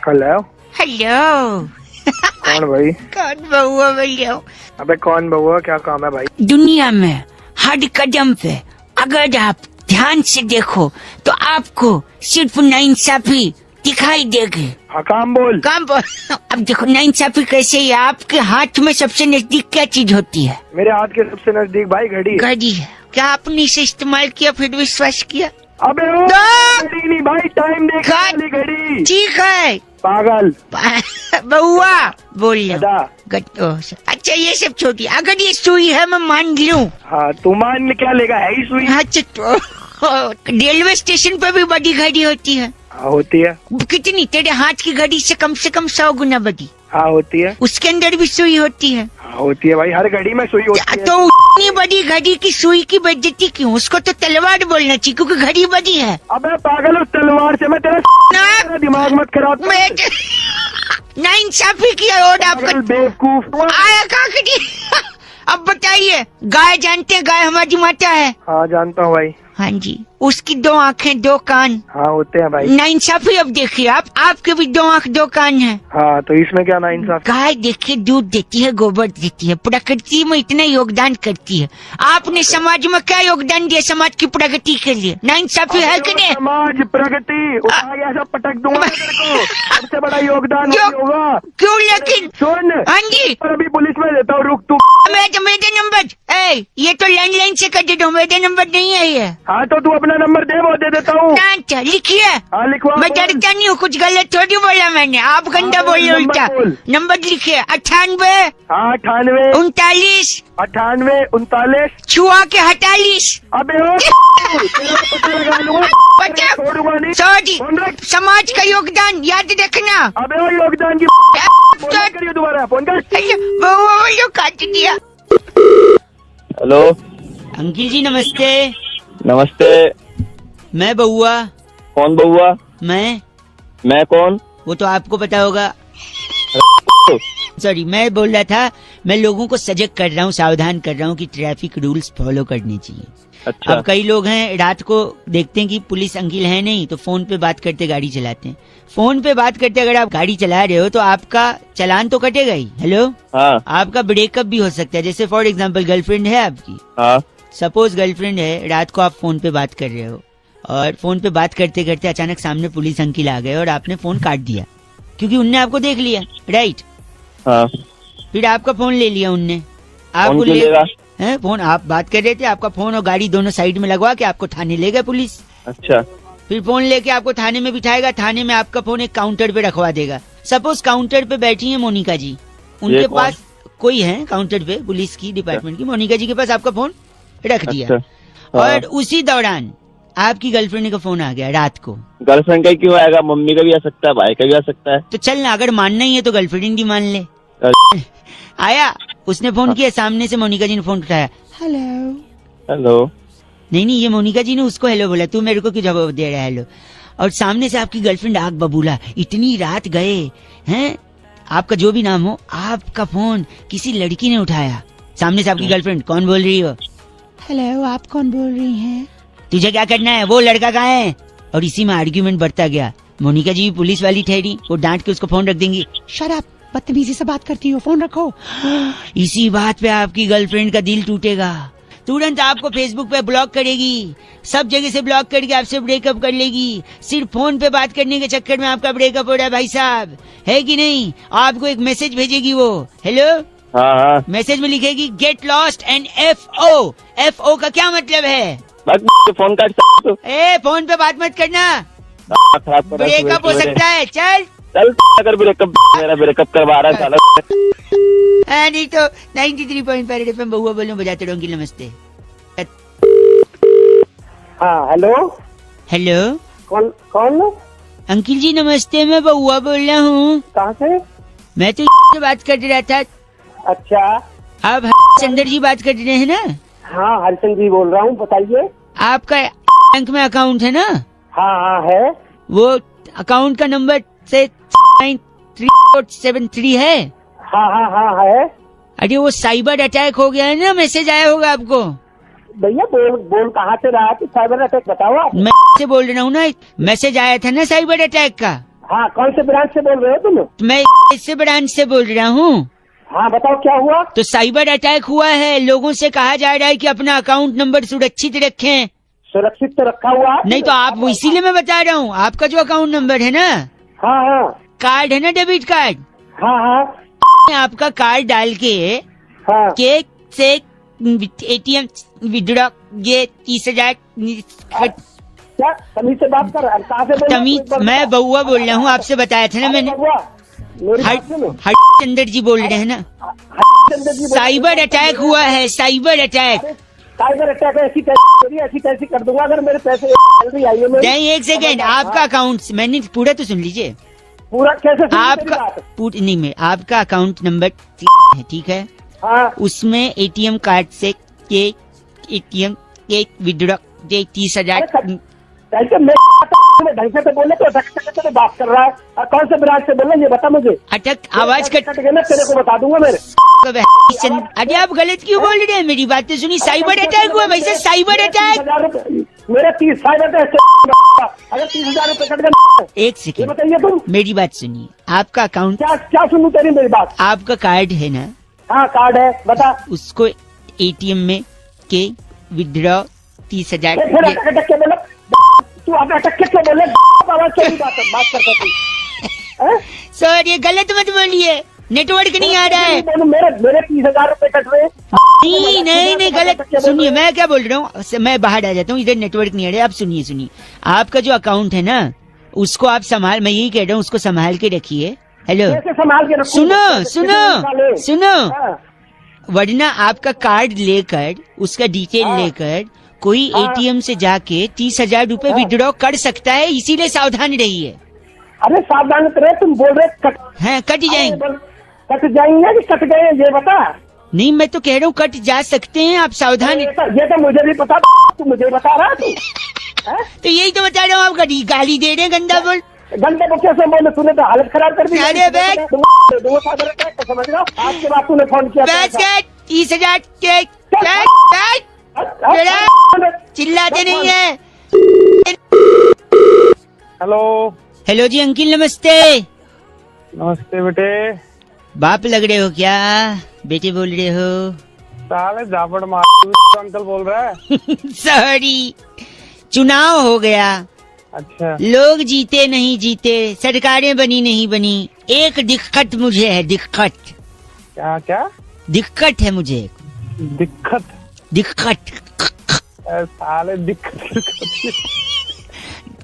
हेलो। कौन भाई? कौन बउआ बोल रहा हूँ? अबे कौन बउआ, क्या काम है भाई? दुनिया में हर कदम पे अगर आप ध्यान से देखो तो आपको सिर्फ नाइंसाफी दिखाई देगी। हाँ, काम बोल। अब देखो नाइंसाफी कैसे है, आपके हाथ में सबसे नजदीक क्या चीज होती है? मेरे हाथ के सबसे नजदीक भाई घड़ी। घड़ी है। क्या आपने इसे इस्तेमाल किया फिर विश्वास किया? अबे घड़ी नहीं भाई, टाइम देखने वाली घड़ी। ठीक है पागल। बउआ बोल अच्छा ये सब छोटी, अगर ये सुई है मैं मान लूं। हाँ, तू मान क्या लेगा, है ही सुई। अच्छा, रेलवे स्टेशन पे भी बड़ी घड़ी होती है। हाँ होती है। कितनी? तेरे हाथ की घड़ी से कम 100 गुना बड़ी। हाँ होती है। उसके अंदर भी सुई होती है। हाँ होती है भाई, हर घड़ी में सुई होती है। तो उतनी बड़ी घड़ी की सुई की बेइज्जती क्यों? उसको तो तलवार बोलना चाहिए क्योंकि घड़ी बड़ी है। अबे पागल, उस तलवार से मैं तेरा दिमाग मत खराब। नाइंसाफी किया और आपका बेवकूफ आया कहाँ? अब बताइए, गाय जानते हैं, गाय हमारी माता है। हाँ जानता हूँ भाई। हाँ जी, उसकी 2 आँखें 2 कान। हाँ होते हैं भाई। नाइंसाफी अब देखिए आपके भी 2 आँख 2 कान हैं। हाँ, तो इसमें क्या नाइंसाफी? गाय देखिए दूध देती है, गोबर देती है, प्रकृति में इतना योगदान करती है। आपने समाज में क्या योगदान दिया समाज की प्रगति के लिए? नाइंसाफी है कि नहीं? समाज प्रगति ऐसा पटक दूंगा तेरे को। सबसे बड़ा योगदान नहीं होगा। क्यों लेकिन? सुन, हाँ जी, अभी पुलिस में देता हूँ, रुक तू। मेरे नंबर, ये तो लैंडलाइन से कर देता हूँ, मेरे नंबर नहीं है ये। हाँ तो तू अपना नंबर दे, वो दे देता हूँ। अच्छा लिखिए। हाँ लिखवा। मैं डरता नहीं हूँ, कुछ गलत थोड़ी बोला मैंने, आप गंदा बोले उल्टा। नंबर लिखिए 98 98 39 98 39 छुआ के 48। अबे छोड़ूंगा नहीं। सॉरी, समाज का योगदान याद रखना। अबे वो योगदान की करिए दोबारा फोन कर। वो काट दिया। हेलो अंकिल जी नमस्ते। नमस्ते। मैं बउआ। कौन बउआ? मैं कौन? वो तो आपको पता होगा। सॉरी, मैं बोल रहा था, मैं लोगों को सजग कर रहा हूँ, सावधान कर रहा हूँ कि ट्रैफिक रूल्स फॉलो करने चाहिए। अच्छा। अब कई लोग हैं रात को देखते हैं कि पुलिस अंकिल है नहीं, तो फोन पे बात करते गाड़ी चलाते हैं। फोन पे बात करते अगर आप गाड़ी चला रहे हो तो आपका चालान तो कटेगा ही। हेलो, हाँ। आपका ब्रेकअप भी हो सकता है। जैसे फॉर एग्जाम्पल गर्लफ्रेंड है आपकी, हाँ। सपोज गर्लफ्रेंड है, रात को आप फोन पे बात कर रहे हो और फोन पे बात करते करते अचानक सामने पुलिस अंकिल आ गए और आपने फोन काट दिया क्योंकि उनने आपको देख लिया, राइट? हाँ। फिर आपका फोन ले लिया उनने, आपको है फोन, आप बात कर रहे थे, आपका फोन और गाड़ी दोनों साइड में लगवा के आपको थाने ले गए पुलिस। अच्छा। फिर फोन लेके आपको थाने में बिठाएगा, थाने में आपका फोन एक काउंटर पे रखवा देगा। सपोज काउंटर पे बैठी है मोनिका जी, उनके पास कोई है काउंटर पे, पुलिस की डिपार्टमेंट की, मोनिका जी के पास आपका फोन रख दिया। और उसी दौरान आपकी गर्लफ्रेंड का फोन आ गया रात को। गर्लफ्रेंड का क्यों आएगा? मम्मी का भी आ सकता है, भाई का भी आ सकता है। तो चल ना, अगर मानना ही है तो गर्लफ्रेंड ही मान ले। आया, उसने फोन किया, सामने से मोनिका जी ने फोन उठाया, हेलो। नहीं, ये मोनिका जी ने उसको हेलो बोला, तू मेरे को क्यों जवाब दे रहा है हेलो? और सामने से आपकी गर्लफ्रेंड आग बबूला, इतनी रात गए हैं, आपका जो भी नाम हो, आपका फोन किसी लड़की ने उठाया। सामने से आपकी गर्लफ्रेंड, कौन बोल रही हो? हेलो, आप कौन बोल रही हैं? तुझे क्या करना है? वो लड़का कहाँ है? और इसी में आर्ग्यूमेंट बढ़ता गया। मोनिका जी पुलिस वाली ठहरी, वो डांट के उसको फोन रख देंगी, शट अप, बदतमीजी से बात करती हो, फोन रखो। इसी बात पे आपकी गर्लफ्रेंड का दिल टूटेगा, तुरंत आपको फेसबुक पे ब्लॉक करेगी, सब जगह से ब्लॉक करके आपसे ब्रेकअप कर लेगी। सिर्फ फोन पे बात करने के चक्कर में आपका ब्रेकअप हो रहा है भाई साहब, है कि नहीं? आपको एक मैसेज भेजेगी वो, हेलो, हाँ। मैसेज में लिखेगी get lost and FO। FO का क्या मतलब है? फोन काट। फोन पे बात मत करना, ब्रेकअप हो सकता है। चल अगर ब्रेकअप, मेरा ब्रेकअप करवा रहा है साला। नहीं तो 93.5 FM बउआ बोलूं, बजाते रहो। नमस्ते। हाँ हेलो। हेलो, कौन? अंकिल जी नमस्ते, मैं बउआ बोल रहा हूँ। कहाँ से? मैं तो से बात कर रहा था। अच्छा, आप हरिचंद्र जी बात कर रहे हैं ना? हाँ हरिचंद्र जी बोल रहा हूँ, बताइए। आपका बैंक में अकाउंट है ना? हाँ है। वो अकाउंट का नंबर से 9373 है? हाँ है। अरे वो साइबर अटैक हो गया है ना, मैसेज आया होगा आपको। भैया बोल कहाँ से रहा है? साइबर अटैक बताओ आप। मैं से बोल रहा हूँ ना, मैसेज आया था ना साइबर अटैक का। हाँ, कौन से ब्रांच से बोल रहे हो तुम? मैं इससे ब्रांच से बोल रहा हूँ। हाँ बताओ क्या हुआ? तो साइबर अटैक हुआ है, लोगों से कहा जा रहा है कि अपना अकाउंट नंबर सुरक्षित रखें। सुरक्षित तो रखा हुआ है। नहीं तो आप, वो इसीलिए मैं बता रहा हूँ, आपका जो अकाउंट नंबर है ना, हाँ, कार्ड है ना, डेबिट कार्ड, हाँ, आपका कार्ड डाल के केक से ATM विड्रॉ, ये 30,000। क्या तमीज से बात कर? कहाँ से? तमीज, मैं बउआ बोल रहा हूँ, आपसे बताया था ना मैंने। हरिचंद्र जी बोल रहे हैं ना? साइबर अटैक हुआ है, साइबर अटैक। साइबर अटैक ऐसी कैसी कर दूंगा अगर मेरे पैसे आइए। नहीं, एक सेकेंड, आपका अकाउंट, मैंने पूरा तो सुन लीजिए। पूरा कैसे? आपका नहीं, में आपका अकाउंट नंबर है, ठीक है? हाँ। उसमें ATM कार्ड से ATM विड्रॉ 30,000। ढंग से तो बोले, तो बात कर रहा है। और कौन से ब्रांच से बोल रहे ये बता मुझे। अटक आवाज कट गया ना, तेरे को बता दूंगा मेरे। अरे आप गलत क्यों बोल रहे हैं? मेरी बात तो सुनी, साइबर अटैक हुआ भाई साहब, साइबर अटैक। मेरे 30,000 अगर 30,000 रुपए कट गए। एक सेकेंड बताइए तुम, मेरी बात सुनिए। आपका अकाउंट, क्या सुनूं तेरी मेरी बात? आपका कार्ड है ना? हाँ कार्ड है, बता। उसको ATM में के विड्रॉ 30,000। तू अटक के बोले, बात करता तू। सर ये गलत मत बोलिए, नेटवर्क नहीं आ रहा है। मेरे 30,000 रुपए कट रहे हैं। नहीं गलत सुनिए, मैं क्या बोल रहा हूँ, मैं बाहर आ जाता हूँ, इधर नेटवर्क नहीं आ रहा है। आप सुनिए, आपका जो अकाउंट है ना उसको आप संभाल, मैं यही कह रहा हूँ उसको संभाल के रखिए। हेलो, संभाल के सुनो, वरना आपका कार्ड लेकर उसका डिटेल लेकर कोई एटीएम से जाके 30,000 रुपए विड्रॉ कर सकता है, इसीलिए सावधान रहिए। अरे सावधान रहे, तुम बोल रहे कट जाएंगे। कट जाएंगे कि कट गए ये बता। नहीं मैं तो कह रहा हूँ कट जा सकते हैं, आप सावधान। ये तो मुझे भी पता, तू मुझे बता रहा तू। तो यही तो बता रहा हूँ, आप गाली दे रहे हैं गंदा बोल। घंटे को कैसे बोले, तूने तो हालत खराब कर दी। अरे बैठ, समझ रहा आपके बाद तूने फोन किया। 30,000 चिल्लाते नहीं है। हेलो जी अंकिल, नमस्ते। नमस्ते बेटे। बाप लग रहे हो क्या, बेटे बोल रहे हो? साले झापड़ मार अंकल बोल रहा है। सॉरी, चुनाव हो गया। अच्छा, लोग जीते नहीं जीते, सरकारें बनी नहीं बनी, एक दिक्कत मुझे है। दिक्कत क्या दिक्कत है मुझे। दिक्कत साले दिक्कत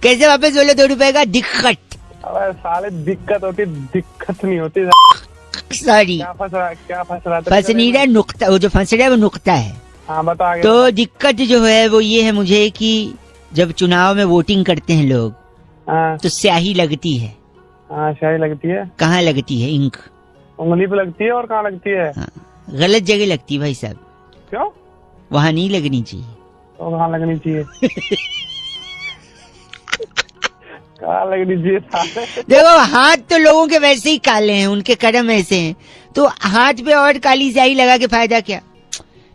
कैसे वापस बोले 2 रुपए का? दिक्कत। अबे साले दिक्कत होती, दिक्कत नहीं होती। सॉरी, क्या फंस रहा फंस नहीं रहा, नुक्ता, वो जो फंस रहा है वो नुक्ता है। हाँ बता आगे। तो दिक्कत जो है वो ये है मुझे कि जब चुनाव में वोटिंग करते हैं लोग, तो स्याही लगती है। स्याही लगती है। कहाँ लगती है? इंक उंगली पे लगती है। और कहाँ लगती है? गलत जगह लगती है भाई साहब। क्यों? वहाँ नहीं लगनी चाहिए। तो कहाँ लगनी चाहिए? कहाँ लगनी चाहिए? देखो, हाथ तो लोगों के वैसे ही काले हैं, उनके कर्म ऐसे हैं, तो हाथ पे और काली स्याही लगा के फायदा क्या?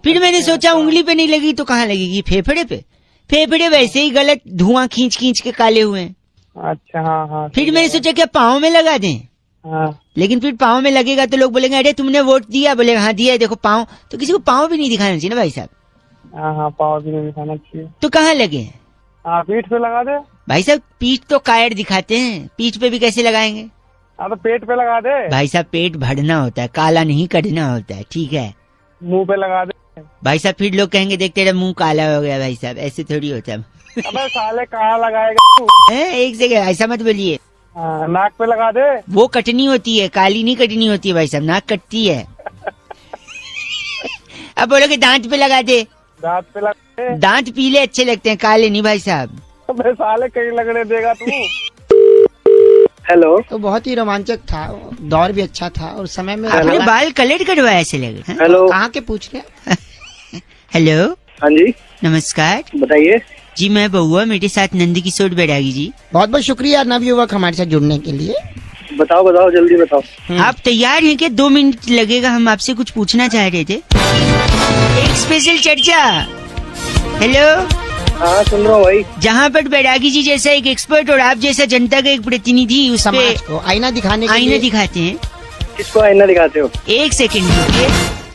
फिर मैंने सोचा उंगली पे नहीं लगी तो कहाँ लगेगी? फेफड़े पे। फेफड़े वैसे ही गलत धुआं खींच के काले हुए हैं। अच्छा, हाँ। फिर मैंने सोचा क्या पाँव में लगा दें। लेकिन फिर पाँव में लगेगा तो लोग बोलेंगे अरे तुमने वोट दिया, बोले हाँ दिया, देखो पाँव। तो किसी को पाँव भी नहीं दिखाना चाहिए ना भाई साहब। हाँ, पाँव भी नहीं दिखाना चाहिए। तो कहाँ लगे? पीठ पे लगा दे भाई साहब। पीठ तो कायर दिखाते हैं, पीठ पे भी कैसे लगाएंगे? तो पेट पे लगा दे भाई साहब। पेट भरना होता है, काला नहीं करना होता है, ठीक है? मुंह पे लगा दे भाई साहब। फिर लोग कहेंगे देख तेरा मुंह काला हो गया। भाई साहब ऐसे थोड़ी होता है। अबे साले कहाँ लगाएगा तू? एक जगह, ऐसा मत बोलिए। नाक पे लगा दे। वो कटनी होती है, काली नहीं कटनी होती है भाई साहब, नाक कटती है। अब बोलोगे दांत पे लगा दे। दांत पे लगा दे। दांत पीले अच्छे लगते हैं, काले नहीं भाई साहब। अबे साले कहीं लगने देगा तू। हेलो। तो बहुत ही रोमांचक था, दौर भी अच्छा था और समय में आपने बाल कलर करवाए ऐसे लगे। हेलो। कहाँ के पूछ रहे? हेलो। हाँ जी, नमस्कार। बताइए। जी मैं बउआ, मेरे साथ नंदकिशोर बैरागी जी। बहुत बहुत शुक्रिया नवयुवक हमारे साथ जुड़ने के लिए। बताओ जल्दी बताओ। आप तैयार हैं क्या? 2 मिनट लगेगा, हम आपसे कुछ पूछना चाह रहे थे। एक स्पेशल चर्चा। हेलो। हाँ सुन रहा हूँ भाई। जहाँ पर बैरागी जी जैसा एक एक्सपर्ट और आप जैसा जनता का एक प्रतिनिधि उस पे आईना दिखाते हैं। किसको आईना दिखाते हो? 1 सेकंड।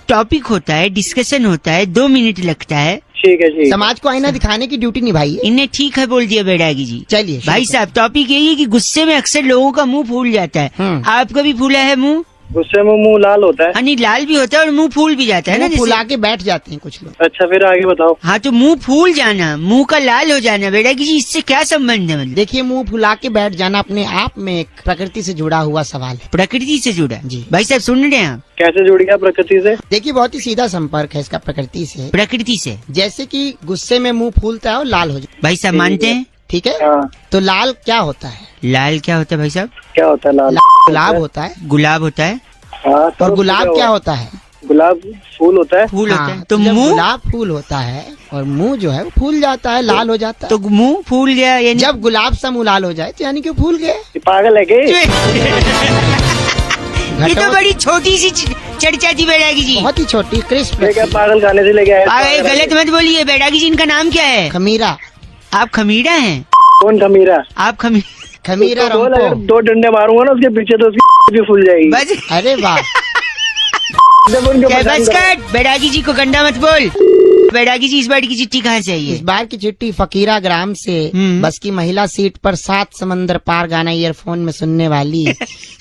टॉपिक होता है, डिस्कशन होता है, 2 मिनट लगता है। ठीक है। समाज को आईना दिखाने की ड्यूटी निभाई। इन्हें ठीक है बोल दिया बैरागी जी। चलिए भाई साहब, टॉपिक यही है कि गुस्से में अक्सर लोगों का मुंह फूल जाता है। आपका भी फूला है मुंह? गुस्से में मुंह लाल होता है। हाँ नहीं, लाल भी होता है और मुंह फूल भी जाता है ना, फुला के बैठ जाते हैं कुछ लोग। अच्छा फिर आगे बताओ। हाँ तो मुंह फूल जाना, मुंह का लाल हो जाना बैरागी जी, इससे क्या संबंध है? मतलब देखिए, मुंह फुला के बैठ जाना अपने आप में एक प्रकृति से जुड़ा हुआ सवाल है। प्रकृति से जुड़ा? जी भाई साहब सुन रहे हैं आप? कैसे जुड़ गया प्रकृति से? देखिए, बहुत ही सीधा संपर्क है इसका प्रकृति से। प्रकृति से? जैसे कि गुस्से में मुंह फूलता है और लाल हो जाता है। भाई साहब मानते हैं? ठीक है। तो लाल क्या होता है? लाल क्या होता है भाई साहब? क्या होता है लाल? गुलाब होता है। गुलाब होता है। और गुलाब क्या होता है? गुलाब फूल होता है। फूल होता है। तो जब मुंह? गुलाब फूल होता है और मुंह जो है वो फूल जाता है, लाल हो जाता है। तो मुंह फूल गया यानी? जब गुलाब सा मुंह लाल हो जाए तो यानी कि फूल गया। पागल है क्या? ये तो बड़ी छोटी सी चर्चा थी बैरागी जी। बहुत ही छोटी, क्रिस्प। पागल खाने से लेके आए। गलत मत बोलिए बैरागी जी। इनका नाम क्या है? खमीरा। आप खमीरा हैं? कौन खमीरा? आप खमीरा अगर 2 डंडे मारूंगा ना उसके पीछे तो उसकी भी फूल जाएगी। बस। अरे वाह। बस कर, बैरागी जी को गंदा मत बोल। बैरागी जी, इस बार की चिट्ठी कहाँ से आई है? इस बार की चिट्ठी फकीरा ग्राम से। बस की महिला सीट पर 7 समंदर पार गाना ईयरफोन में सुनने वाली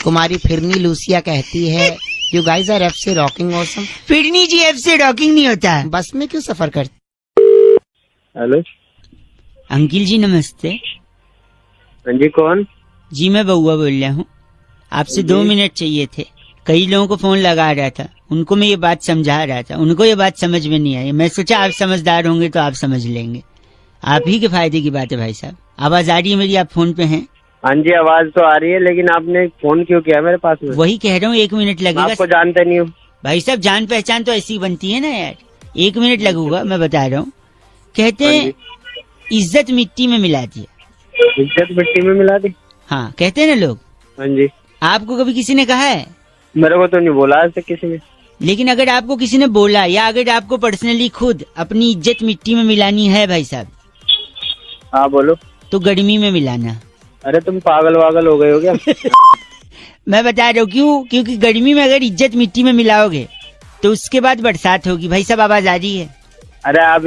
कुमारी फिरनी लूसिया कहती है, you guys are FC rocking awesome. Phirni ji FC rocking नहीं होता, बस में क्यों सफर करते? हेलो अंकिल जी नमस्ते। हाँ जी, कौन? जी मैं बउआ बोल रहा हूँ, आपसे 2 मिनट चाहिए थे। कई लोगों को फोन लगा रहा था, उनको मैं ये बात समझा रहा था, उनको ये बात समझ में नहीं आई। मैं सोचा आप समझदार होंगे तो आप समझ लेंगे। आप ही के फायदे की बात है भाई साहब। आवाज आ रही है मेरी? आप फोन पे हैं? हाँ जी, आवाज तो आ रही है, लेकिन आपने फोन क्यों किया मेरे पास में? वही कह रहा हूँ, 1 मिनट लगेगा। आपको जानते नहीं हूँ भाई साहब, जान पहचान तो ऐसी बनती है ना यार। 1 मिनट लगूगा, मैं बता रहा हूँ। कहते हैं इज्जत मिट्टी में मिला दी। इज्जत मिट्टी में मिला दी? हाँ, कहते हैं ना लोग। हाँ जी। आपको कभी किसी ने कहा है? मेरे को तो नहीं बोला आज तक किसी ने। लेकिन अगर आपको किसी ने बोला, या अगर आपको पर्सनली खुद अपनी इज्जत मिट्टी में मिलानी है भाई साहब, हाँ बोलो। तो गर्मी में मिलाना। अरे तुम पागल वागल हो गए हो क्या? मैं बता रहा हूँ क्यों, क्योंकि गर्मी में अगर इज्जत मिट्टी में मिलाओगे तो उसके बाद बरसात होगी। भाई साहब आवाज आ रही है? अरे आप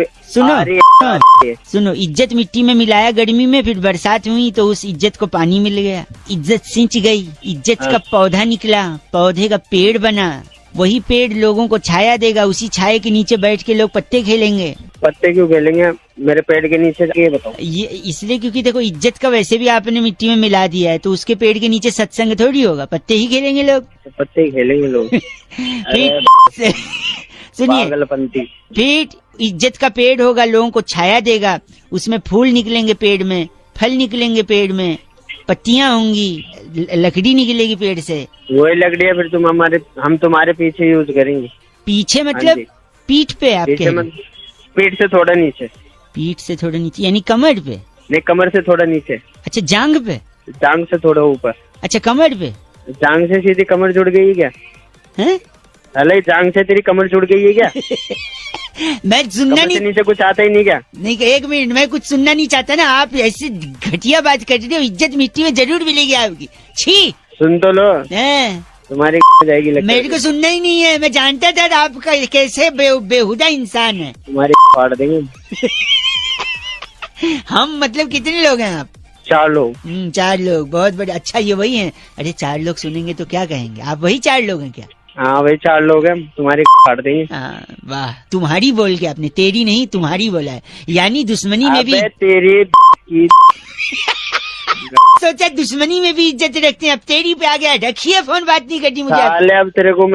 सुनो, इज्जत मिट्टी में मिलाया गर्मी में, फिर बरसात हुई तो उस इज्जत को पानी मिल गया, इज्जत सिंच गई, इज्जत का पौधा निकला, पौधे का पेड़ बना, वही पेड़ लोगों को छाया देगा, उसी छाये के नीचे बैठ के लोग पत्ते खेलेंगे। पत्ते क्यों खेलेंगे मेरे पेड़ के नीचे? ये बताओ। ये इसलिए क्योंकि देखो, इज्जत का वैसे भी आपने मिट्टी में मिला दिया है, तो उसके पेड़ के नीचे सत्संग थोड़ी होगा, पत्ते ही खेलेंगे लोग। पत्ते ही खेलेंगे लोग। सुनिए, फिर इज्जत का पेड़ होगा, लोगों को छाया देगा, उसमें फूल निकलेंगे पेड़ में, फल निकलेंगे पेड़ में, पत्तियां होंगी, लकड़ी निकलेगी पेड़ से। वही लकड़ियाँ फिर हम तुम्हारे पीछे यूज करेंगे। पीछे मतलब पीठ पे? आपके पीठ से थोड़ा नीचे। पीठ से थोड़ा नीचे यानी कमर पे? नहीं, कमर से थोड़ा नीचे। अच्छा, जांग पे? जांग से थोड़ा ऊपर। अच्छा, कमर पे? जांग से सीधी कमर जुड़ गई है क्या? हैं? अरे जांग से तेरी कमर जुड़ गई है क्या? मैं सुनना नहीं, नीचे कुछ आता ही नहीं क्या? नहीं, 1 मिनट, मैं कुछ सुनना नहीं चाहता ना। आप ऐसे घटिया बात कर रहे हो। इज्जत मिट्टी में जरूर मिलेगी आपकी। छी, सुन तो लो, तुम्हारी जाएगी लगता। मेरे को सुनना ही नहीं है। मैं जानता था आपका कैसे बेहुदा इंसान है। तुम्हारी फाड़ देंगे। हम मतलब कितने लोग हैं आप? 4 लोग। 4 लोग, बहुत बड़े। अच्छा, ये वही हैं? अरे 4 लोग सुनेंगे तो क्या कहेंगे? आप वही 4 लोग हैं क्या? हाँ, वही 4 लोग हैं, तुम्हारी फाड़ देंगे। वाह, तुम्हारी बोल के आपने, तेरी नहीं तुम्हारी बोला है, यानी दुश्मनी में भी तेरी सोचा दुश्मनी में भी इज्जत रखते हैं। अब तेरी पे आ गया। रखिए फोन, बात नहीं करनी मुझे। अब तेरे को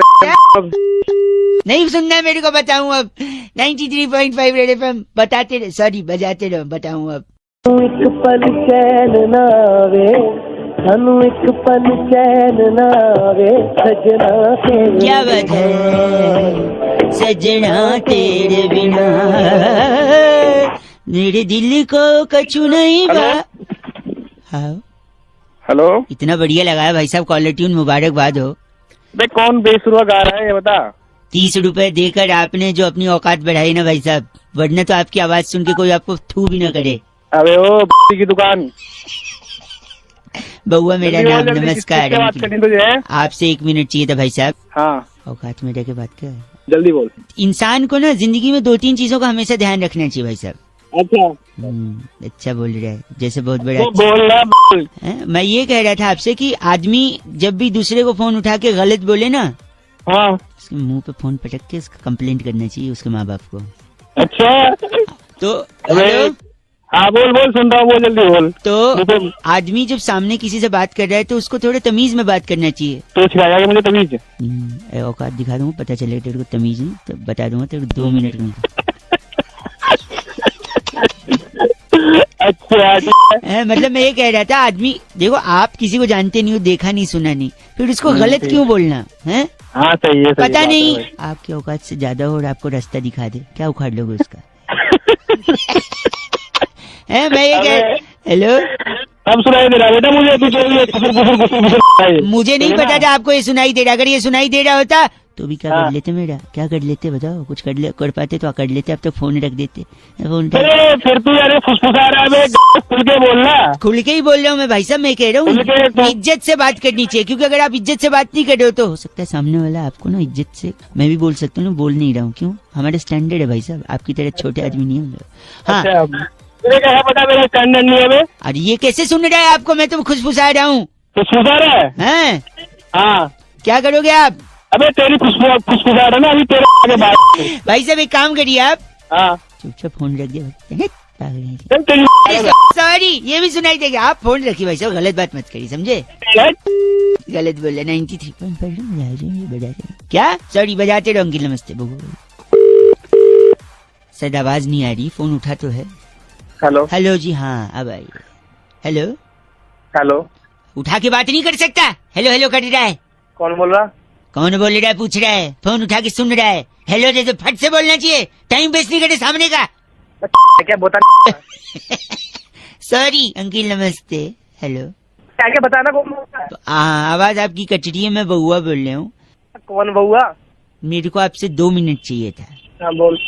नहीं सुनना है मेरे को, बताऊं अब। 93.5 रेड FM बताते रहे, सॉरी बजाते रहो, बताऊं अब। एक पल चैन ना आवे, सानू एक पल चैन ना आवे, सजना तेरे। क्या बात है, सजना तेरे बिना मेरे दिल को कछु नहीं बा। हेलो, इतना बढ़िया लगा है भाई साहब, कॉलर ट्यून, मुबारकबाद हो। बे कौन बेसुरा गा रहा है ये बता। 30 रुपए देकर आपने जो अपनी औकात बढ़ाई ना भाई साहब, वरना तो आपकी आवाज सुन के कोई आपको थू भी ना करे। अबे ओ की दुकान। बउआ मेरा नाम, नमस्कार। आपसे 1 मिनट चाहिए था भाई साहब। हाँ, औकात में रह के बात कर, जल्दी बोल। इंसान को ना जिंदगी में 2-3 चीजों का हमेशा ध्यान रखना चाहिए भाई साहब। अच्छा, अच्छा बोल रहा है, जैसे बहुत बड़ा। बोल। मैं ये कह रहा था आपसे कि आदमी जब भी दूसरे को फोन उठा के गलत बोले ना, हाँ, उसके मुंह पे फोन पटक के उसका कंप्लेंट करना चाहिए उसके माँ बाप को। अच्छा, तो हाँ बोल, सुन रहा हूँ, बोल जल्दी बोल। तो आदमी जब सामने किसी से बात कर रहा है तो उसको थोड़ा तमीज में बात करना चाहिए। तो सिखाया मुझे तमीज? औकात दिखा दूंगा, पता चलेगा तेरे को तमीज नहीं, तो बता दूंगा तेरे को 2 मिनट में। अच्छा, मतलब मैं ये कह रहा था, आदमी देखो, आप किसी को जानते नहीं हो, देखा नहीं, सुना नहीं, फिर उसको गलत क्यों बोलना है? हाँ सही है, पता नहीं आपकी औकात से ज्यादा हो और आपको रास्ता दिखा दे, क्या उखाड़ लोगे उसका? मैं ये कह, हेलो, अब सुनाई दे रहा बेटा मुझे? मुझे नहीं पता था आपको ये सुनाई दे रहा। अगर ये सुनाई दे रहा होता तो भी क्या कर लेते मेरा, क्या कर लेते बताओ, कुछ कर पाते तो कर लेते, अब तो फोन रख देते। फोन फिर तू यार फुसफुसा रहा है, खुल के बोलना। खुल के ही बोल रहा हूँ मैं भाई साहब, मैं कह रहा हूँ इज्जत से बात करनी चाहिए, क्योंकि अगर आप इज्जत से बात नहीं कर रहे हो तो हो सकता है सामने वाला आपको ना इज्जत से, मैं भी बोल सकता हूँ, बोल नहीं रहा हूँ, क्यों, हमारा स्टैंडर्ड है भाई साहब, आपकी तरह छोटे आदमी नहीं है। हाँ कैसा पता मेरा स्टैंडर्ड नहीं है? अरे ये कैसे सुन रहा है आपको, मैं तो खुशफुसा रहा हूँ। फुसफुसा रहा है? हाँ, क्या करोगे आप? अबे तेरी फुसफुसा रहा ना अभी तेरे आगे बात। भाई साहब एक काम करिए आप, चुपचाप फोन रख दिया। सॉरी, ये भी सुनाई देगा, आप फोन रखिए भाई साहब, गलत बात मत करिए, समझे? गलत बोल रहे। 93.5 क्या? सॉरी, बजाते रहो अंकिल। नमस्ते सर, आवाज नहीं आ रही, फोन उठा तो है। हेलो हेलो जी, हाँ अब आई। हेलो हेलो, उठा के बात नहीं कर सकता? हेलो हेलो कर रहा है। कौन बोल रहा? कौन बोल रहा है पूछ रहा है, फोन उठा के सुन रहा है। हेलो जैसे फट से बोलना चाहिए, टाइम वेस्ट नहीं करे सामने का। क्या बता? सॉरी अंकिल, नमस्ते। हेलो, क्या बताना? कौन? आवाज आपकी कट रही है, मैं बउआ बोल रहा हूँ। कौन बउआ? मेरे को आपसे 2 मिनट चाहिए था। हाँ बोल।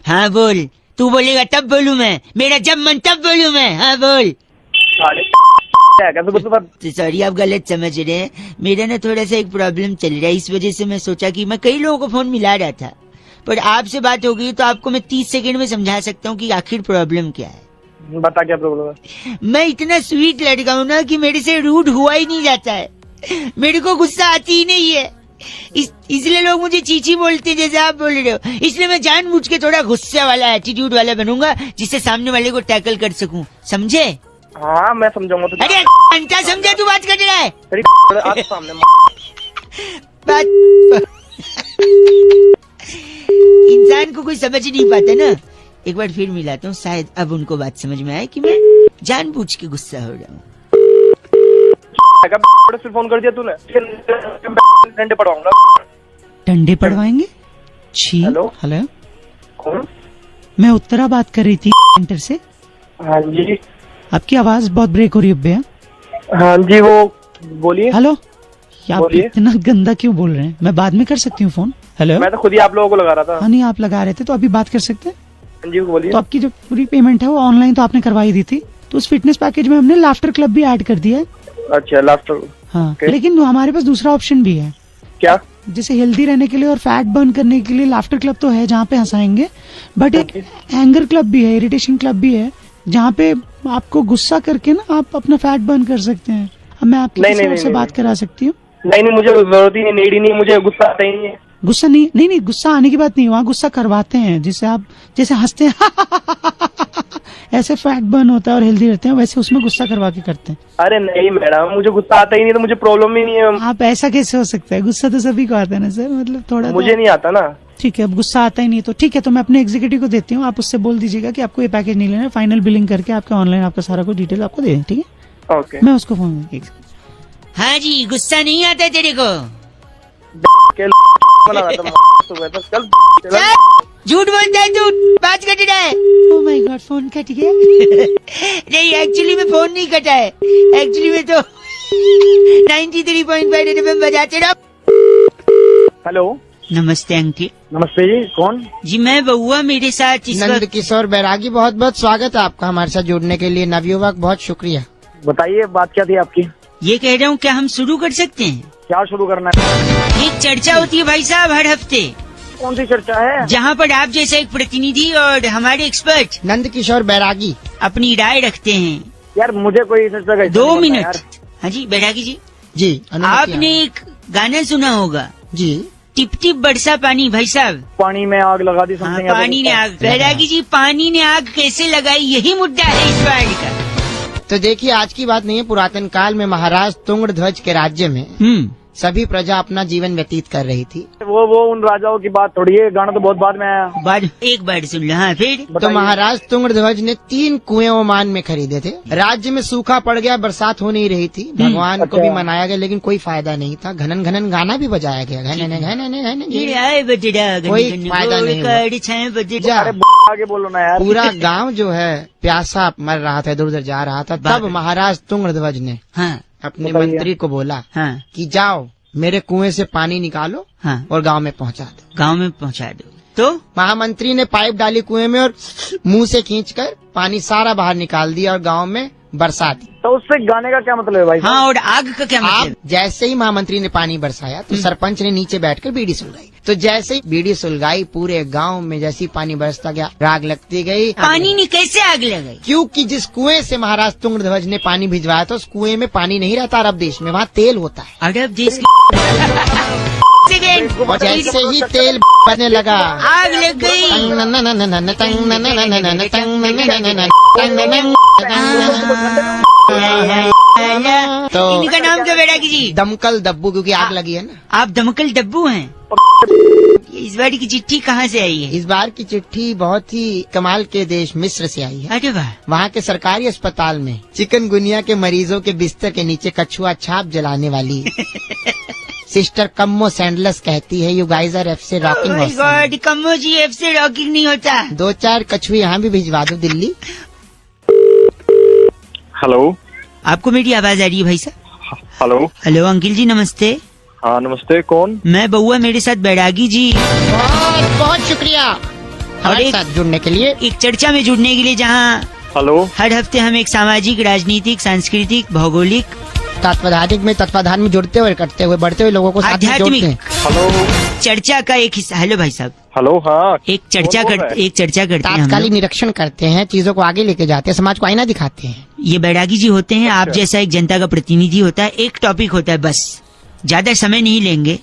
हाँ बोल, तू बोलेगा तब बोलूं मैं, मेरा जब मन तब बोलूं मैं। हाँ बोल। सॉरी, आप गलत समझ रहे हैं, मेरा ना थोड़ा सा एक प्रॉब्लम चल रहा है, इस वजह से मैं सोचा कि मैं कई लोगों को फोन मिला रहा था, पर आपसे बात हो गई तो आपको मैं 30 सेकंड में समझा सकता हूँ कि आखिर प्रॉब्लम क्या है। बता क्या प्रॉब्लम है? मैं इतना स्वीट लड़का हूँ ना कि मेरे से रूड हुआ ही नहीं जाता है, मेरे को गुस्सा आती ही नहीं है, इसलिए लोग मुझे चीची बोलते हैं जैसे आप बोल रहे हो। इसलिए मैं जानबूझ के थोड़ा गुस्से वाला, एटीट्यूड वाला बनूंगा, जिससे सामने वाले को टैकल कर सकूं, समझे? हाँ मैं समझाऊंगा। तो अरे घंटा समझा तू बात कर रहा है? सामने इंसान को कोई समझ नहीं पाता ना। एक बार फिर मिलाता हूँ, शायद अब उनको बात समझ में आए कि मैं जानबूझ के गुस्सा हो रहा हूँ। फोन कर दिया तूने, डंडे पड़वाऊंगा। डंडे पड़वाएंगे? छी। हेलो हेलो, कौन? मैं उत्तरा बात कर रही थी सेंटर से। हाँ जी। आपकी आवाज बहुत ब्रेक हो रही है भैया। हाँ जी, वो बोलिए। हेलो, आप इतना गंदा क्यों बोल रहे हैं? मैं बाद में कर सकती हूँ फोन। हेलो, मैं तो खुद ही आप लोगों को लगा रहा था। हाँ नहीं, आप लगा रहे थे तो अभी बात कर सकते हैं। जी बोलिए। तो आपकी जो पूरी पेमेंट है वो ऑनलाइन तो आपने करवाई दी थी, तो उस फिटनेस पैकेज में हमने लाफ्टर क्लब भी ऐड कर दिया है। अच्छा, लाफ्टर। हाँ, लेकिन हमारे पास दूसरा ऑप्शन भी है। क्या? जैसे हेल्दी रहने के लिए और फैट बर्न करने के लिए लाफ्टर क्लब तो है जहाँ पे हंसाएंगे, बट एक एंगर क्लब भी है, इरिटेशन क्लब भी है, जहाँ पे आपको गुस्सा करके ना आप अपना फैट बर्न कर सकते हैं। अब मैं आपकी किसी और से बात करा सकती हूँ? नहीं, मुझे जरूरत ही नहीं, मुझे गुस्सा आता ही नहीं है। गुस्सा नहीं, गुस्सा आने की बात नहीं, वहाँ गुस्सा करवाते हैं, जिससे आप जैसे हंसते हैं ऐसे फैट बर्न होता है और हेल्दी रहते हैं, वैसे उसमें गुस्सा करवा के करते हैं। अरे नहीं मैडम, मुझे गुस्सा आता ही नहीं, तो मुझे प्रॉब्लम ही नहीं है। आप ऐसा कैसे हो सकता है? गुस्सा तो सभी को आता है ना सर, मतलब थोड़ा मुझे नहीं आता ना। ठीक है, अब गुस्सा आता ही नहीं तो ठीक है, तो मैं अपने एग्जीक्यूटिव को देती हूँ, आप उससे बोल दीजिएगा कि आपको ये पैकेज नहीं लेना है, फाइनल बिलिंग करके आपका ऑनलाइन आपका सारा कुछ डिटेल आपको दे दें, ठीक है? ओके, मैं उसको फोन। हाँ जी, गुस्सा नहीं आता तेरे को? झूठ बोलता है तू, बात कट रहा है। Oh my God, phone cut गया। नहीं, एक्चुअली में फोन नहीं कटा है, एक्चुअली में तो 93.5 एफएम बजाते रहो। हेलो, नमस्ते अंकिल। नमस्ते जी, कौन? जी मैं बउआ, मेरे साथ नंद किशोर बैरागी, बहुत बहुत स्वागत है आपका हमारे साथ जुड़ने के लिए। नवयुवक, बहुत शुक्रिया। बताइए, बात क्या थी आपकी? ये कह रहा हूँ, क्या हम शुरू कर सकते हैं? क्या शुरू करना है? एक चर्चा होती है भाई साहब हर हफ्ते। कौन सी चर्चा है? जहाँ पर आप जैसे एक प्रतिनिधि और हमारे एक्सपर्ट नंद किशोर बैरागी अपनी राय रखते हैं। यार मुझे कोई चर्चा 2 मिनट। हाँ जी बैरागी जी। जी, आपने एक गाना सुना होगा जी, टिप टिप बरसा पानी। भाई साहब, पानी में आग लगा दी। हाँ, पानी ने आग। बैरागी जी, पानी ने आग कैसे लगाई, यही मुद्दा है इस बार का। तो देखिए, आज की बात नहीं है, पुरातन काल में महाराज तुंगध्वज के राज्य में सभी प्रजा अपना जीवन व्यतीत कर रही थी। वो उन राजाओं की बात थोड़ी है, गाना तो बहुत बाद में आया। एक बार सुन लो। हाँ फिर? तो महाराज तुंगध्वज ने 3 कुएं ओमान में खरीदे थे। राज्य में सूखा पड़ गया, बरसात हो नहीं रही थी, भगवान को भी मनाया गया, लेकिन कोई फायदा नहीं था। घनन घनन गाना भी बजाया गया, कोई फायदा नहीं हुआ। आगे बोलो ना यार। पूरा गाँव जो है प्यासा मर रहा था, इधर उधर जा रहा था। तब महाराज तुंगध्वज ने अपने मंत्री को बोला कि जाओ मेरे कुएं से पानी निकालो हाँ। और गांव में पहुंचा दो। गांव में पहुंचा दो। तो महामंत्री ने पाइप डाली कुएं में और मुंह से खींचकर पानी सारा बाहर निकाल दिया और गांव में बरसा दी। तो उससे गाने का क्या मतलब है भाई? हाँ, और आग का क्या मतलब? जैसे ही महामंत्री ने पानी बरसाया तो सरपंच ने नीचे बैठकर बीड़ी सुलगाई। तो जैसे ही बीड़ी सुलगाई पूरे गांव में जैसे ही पानी बरसता गया आग लगती गई। पानी ने कैसे आग लगाई? क्योंकि जिस कुएं से महाराज तुंगध्वज ने पानी भिजवाया था उस कुएं में पानी नहीं रहता अरब देश में, वहाँ तेल होता है। अरब देश जैसे ही तेल बनने लगा आग लग गई। तो इनका नाम क्या बैरागी जी? दमकल डब्बू, क्योंकि आग लगी है ना। आप दमकल डब्बू हैं? इस बार की चिट्ठी कहाँ से आई है? इस बार की चिट्ठी बहुत ही कमाल के देश मिस्र से आई है। अरे वाह। वहाँ के सरकारी अस्पताल में चिकनगुनिया के मरीजों के बिस्तर के नीचे कछुआ छाप जलाने वाली सिस्टर कम्मो सैंडलस कहती है, यू गाइज आर एफ से रॉकिंग। ओह गॉड, कम्मो जी एफ से रॉकिंग नहीं होता। 2-4 कछुए यहाँ भी भिजवा दो दिल्ली। हेलो, आपको मेरी आवाज आ रही है भाई साहब? हेलो। हेलो अंकिल जी, नमस्ते। हाँ नमस्ते, कौन? मैं बउआ, मेरे साथ बैरागी जी। बहुत बहुत शुक्रिया हमारे साथ जुड़ने के लिए, एक चर्चा में जुड़ने के लिए, जहाँ हेलो हर हफ्ते हम एक सामाजिक, राजनीतिक, सांस्कृतिक, भौगोलिक, तत्वाधान में जुड़ते हुए, करते हुए, बढ़ते हुए लोगों को साथ में जोड़ते हैं। हेलो, चर्चा का एक हिस्सा। हेलो भाई साहब। हेलो। हाँ, एक चर्चा करते हैं, तात्कालिक निरीक्षण करते हैं, चीजों को आगे लेके जाते हैं, समाज को आईना दिखाते हैं। ये बैरागी जी होते हैं। आप जैसा एक जनता का प्रतिनिधि होता है। एक टॉपिक होता है, बस ज्यादा समय नहीं लेंगे।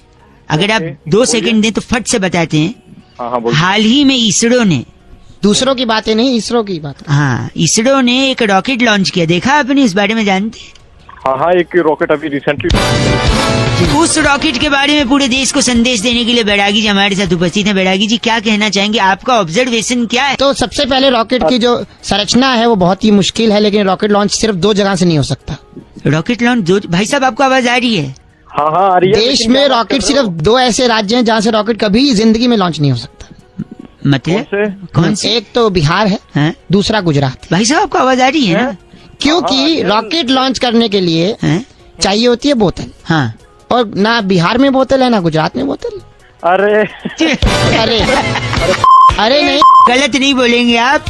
अगर आप 2 सेकंड दें तो फट से बताते हैं। हाँ, हाल ही में इसरो ने, दूसरों की बातें नहीं, इसरो की बात। हाँ, इसरो ने एक रॉकेट लॉन्च किया। देखा आपने? इस बारे में जानते? हाँ, एक रॉकेट अभी रिसेंटली। उस रॉकेट के बारे में पूरे देश को संदेश देने के लिए बैरागी जी हमारे साथ उपस्थित हैं। बैरागी जी, क्या कहना चाहेंगे? आपका ऑब्जर्वेशन क्या है? तो सबसे पहले रॉकेट की जो संरचना है वो बहुत ही मुश्किल है, लेकिन रॉकेट लॉन्च सिर्फ 2 जगह से नहीं हो सकता। Rocket launch 2? भाई साहब, आपको आवाज आ रही है? हाँ आ रही है। देश में रॉकेट सिर्फ 2 ऐसे राज्य हैं जहाँ से रॉकेट कभी जिंदगी में लॉन्च नहीं हो सकता। मतलब कौन से? एक तो बिहार है, दूसरा गुजरात। भाई साहब, आपको आवाज आ रही है ना? क्योंकि रॉकेट लॉन्च करने के लिए चाहिए होती है बोतल। हाँ, और ना बिहार में बोतल है ना गुजरात में बोतल। अरे अरे नहीं, गलत नहीं बोलेंगे आप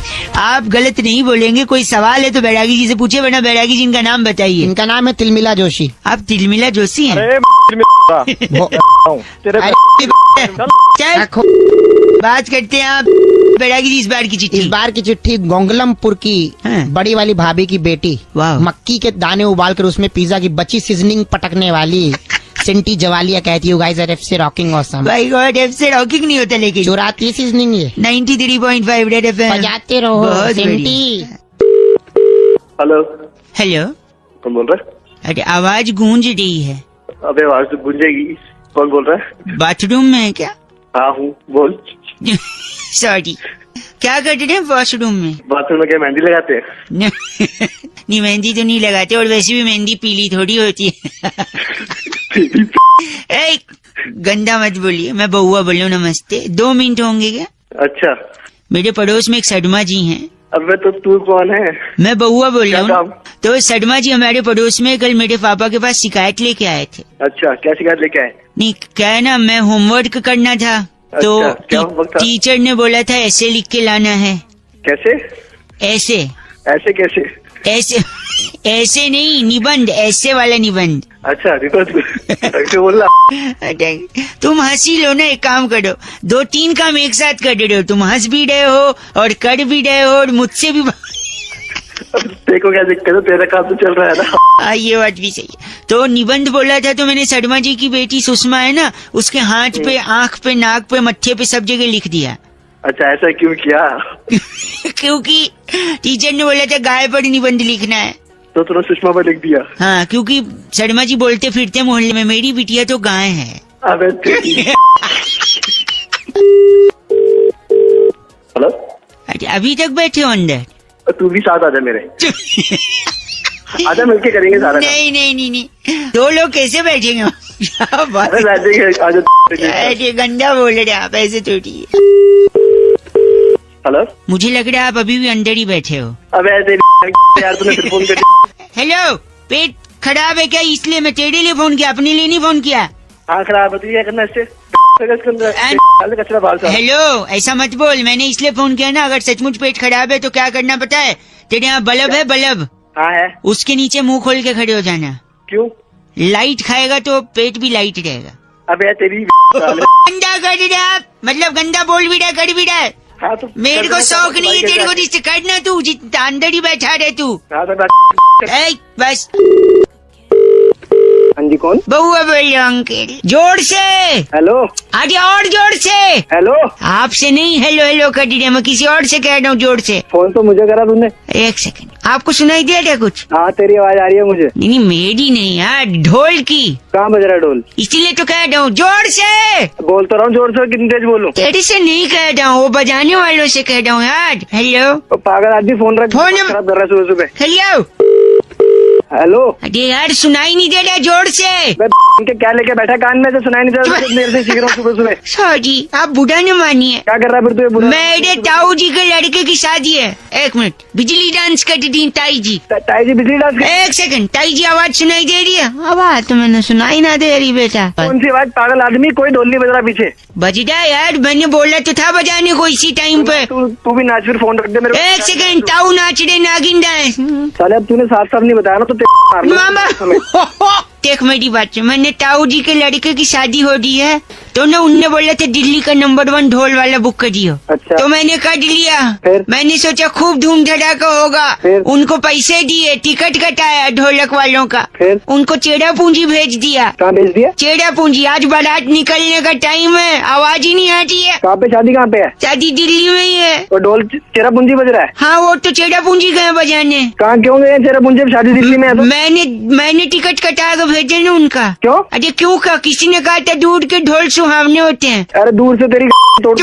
गलत नहीं बोलेंगे। कोई सवाल है तो बैरागी जी से पूछे, वरना बैरागी जी इनका नाम बताइए। इनका नाम है तिलमिला जोशी। आप तिलमिला जोशी हैं? बात करते हैं आप बैरागी जी। इस बार की चिट्ठी गोंगलमपुर की बड़ी वाली भाभी की बेटी मक्की के दाने उबालकर उसमें पिज्जा की बची सीजनिंग पटकने वाली सिंटी जवालिया कहती है, गाइस आर एफ से रॉकिंग ऑसम। भाई गॉड, एफ से रॉकिंग नहीं होता, लेकिन चुराती है सीजनिंग। ये 93.5 रेड एफएम बजाते रहो सिंटी। हेलो। हेलो, कौन बोल रहा है? अरे आवाज गूंज रही है। अबे आवाज तो गूंजेगी। कौन बोल रहा है? बाथरूम में है क्या? हाँ हूँ, बोल। सॉरी, क्या कर रहे हैं वॉशरूम में? बाथरूम में क्या मेहंदी लगाते हैं? नहीं, मेहंदी तो नहीं लगाते, और वैसे भी मेहंदी पीली थोड़ी होती है। ए, गंदा मत बोलिए, मैं बउआ बोल रहा हूँ। नमस्ते, 2 मिनट होंगे क्या? अच्छा। मेरे पड़ोस में एक सडमा जी हैं। अबे तो तू कौन है? मैं बउआ बोल रहा हूँ। तो सडमा जी हमारे पड़ोस में कल मेरे पापा के पास शिकायत लेके आए थे। अच्छा, क्या शिकायत लेके आए? नहीं, क्या है ना, मैं होमवर्क करना था। तो टीचर ने बोला था ऐसे लिख के लाना है। कैसे? ऐसे। ऐसे कैसे? ऐसे नहीं, निबंध, ऐसे वाला निबंध। अच्छा, ऐसे बोल रहा। तुम हंसी लो ना, एक काम करो, 2-3 काम एक साथ कर रहे हो। तुम हंस भी रहे हो और कर भी रहे हो, और मुझसे भी। देखो क्या दिक्कत है, तेरा काम तो चल रहा है ना। ये बात भी सही है। तो निबंध बोला था, तो मैंने शर्मा जी की बेटी सुषमा है ना, उसके हाथ पे, आंख पे, नाक पे, मत्थे पे, सब जगह लिख दिया। अच्छा, ऐसा क्यों किया? क्योंकि टीचर ने बोला था गाय पर निबंध लिखना है, तो तुमने सुषमा पर लिख दिया। हाँ, क्योंकि शर्मा जी बोलते फिरते मोहल्ले में, मेरी बिटिया तो गाय है। अबे हेलो। अभी तक बैठे हो अंदर? तू भी साथ आजा मेरे। आजा, मिलके करेंगे सारा। नहीं, 2 लोग कैसे बैठेंगे? बैठेंगे। गंदा बोल रहे आप, ऐसे थोड़ी। हेलो। मुझे लग रहा है आप अभी भी अंदर ही बैठे हो। अबे यार, तूने फिर फोन कर। हेलो, पेट खराब है क्या? इसलिए मैं तेरे लिए फोन किया, अपने लिए नहीं फोन किया। हाँ खराब होती है, करना इससे कचरा बाल साहब। हेलो, ऐसा मत बोल, मैंने इसलिए फोन किया ना, अगर सचमुच पेट खराब है तो क्या करना पता है? तेरे यहाँ बल्ब है, बल्ब? हाँ है। उसके नीचे मुंह खोल के खड़े हो जाना। क्यों? लाइट खाएगा तो पेट भी लाइट रहेगा। अबे तेरी गंदा कर रहा, मतलब गंदा बोल भी रहा, कर भी रहा। हाँ तो मेरे को शौक नहीं है तेरे को जिससे करना, तू जितना अंदर ही बैठा रहे तू। बस। हाँ जी, कौन? बउआ बोल रहा अंकल, जोर से। हेलो। आगे और जोर से। हेलो। आपसे नहीं हेलो हेलो कर रही है, मैं किसी और से कह रहा हूँ जोर से। फोन तो मुझे करा तूने। एक सेकंड, आपको सुनाई दिया था कुछ? हाँ तेरी आवाज आ रही है मुझे। नहीं मेरी नहीं यार, ढोल की। कहाँ बज रहा है ढोल? इसीलिए तो कह रहा हूँ जोर से। बोल तो रहा हूँ जोर से, कितनी तेज बोलूं? तेरे से नहीं कह रहा हूँ, वो बजाने वालों से कह रहा हूँ यार। हेलो। पागल आदमी फोन रख, फोन खराब कर रहा है सुबह सुबह। हेलो। हेलो। अरे यार सुनाई नहीं दे रहा, जोर से। इनके क्या लेके बैठा कान में, तो सुनाई नहीं दे रहा, देर से सीख रहा हूँ सुबह सुबह। सॉरी, आप बुढ़ा न मानिए। क्या कर रहा है फिर तू? मेरे ताऊ जी के लड़के की शादी है। एक मिनट, बिजली डांस करती थी ताई जी। ताई जी बिजली डांस? एक सेकंड, ताई जी आवाज सुनाई दे रही है? आवाज तो मैंने सुनाई ना दे रही बेटा। कौन सी आवाज? पागल आदमी, कोई ढोल नहीं बज रहा पीछे। बज रहा यार, मैंने बोला तो था बजाने को इसी टाइम पे। तू भी नाच, फिर फोन रख दे मेरे। एक सेकंड, ताऊ नाच रहे नागिन डांस। साले अब तूने साफ साफ नहीं बताया ना तो मामा देख मेरी बात से, मैंने ताऊ जी के लड़के की शादी हो रही है तो ना उनने बोला था दिल्ली का नंबर 1 ढोल वाला बुक कर दियो। अच्छा। तो मैंने कर लिया। मैंने सोचा खूब धूम धड़ाका होगा। उनको पैसे दिए, टिकट कटाया ढोलक वालों का। उनको चेड़ा पूंजी भेज दिया। कहाँ भेज दिया? चेड़ा पूंजी। आज बारात निकलने का टाइम है, आवाज ही नहीं आती है। कहाँ पे शादी? कहाँ पे है शादी? दिल्ली में ही है। और ढोल चेड़ा पूंजी बज रहा है? हाँ, वो तो चेड़ा पूंजी गए बजाने। कहाँ क्यों गए चेड़ा पूंजी? शादी दिल्ली में है तो? मैंने टिकट कटा कर भेजे ना उनका। क्यों? अरे क्यों का, किसी ने कहा था दूर के ढोल सुहावने होते हैं। अरे दूर से तेरी तोड़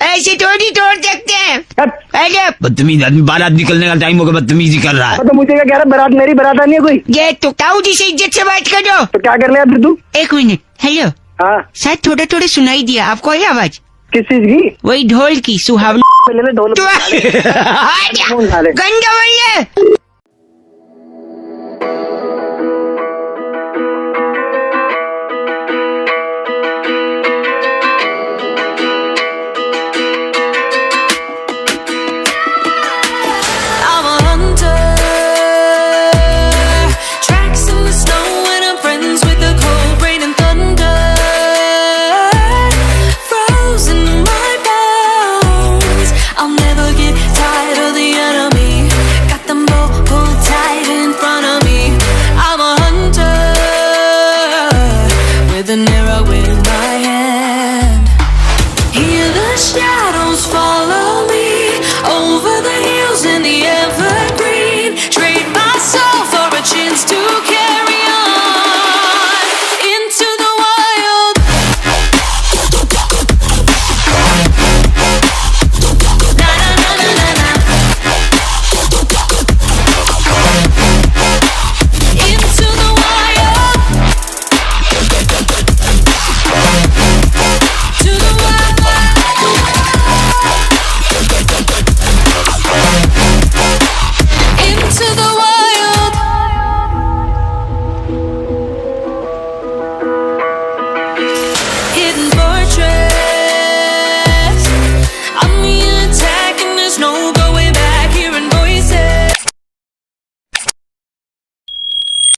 ऐसे थोड़ी तोड़ सकते हैं। अरे बदतमीज आदमी, बारात निकलने का टाइम होगा, बदतमीजी कर रहा है। तो मुझे क्या कह रहा है? बारात मेरी बारात नहीं है कोई। ये तो ताऊ जी से इज्जत से बात करो। तो क्या कर लिया फिर तू? एक मिनट। हेलो। हाँ शायद थोड़ा थोड़ा सुनाई दिया आपको है आवाज? किस चीज की? वही ढोल की, सुहावनी ढोल। गंदा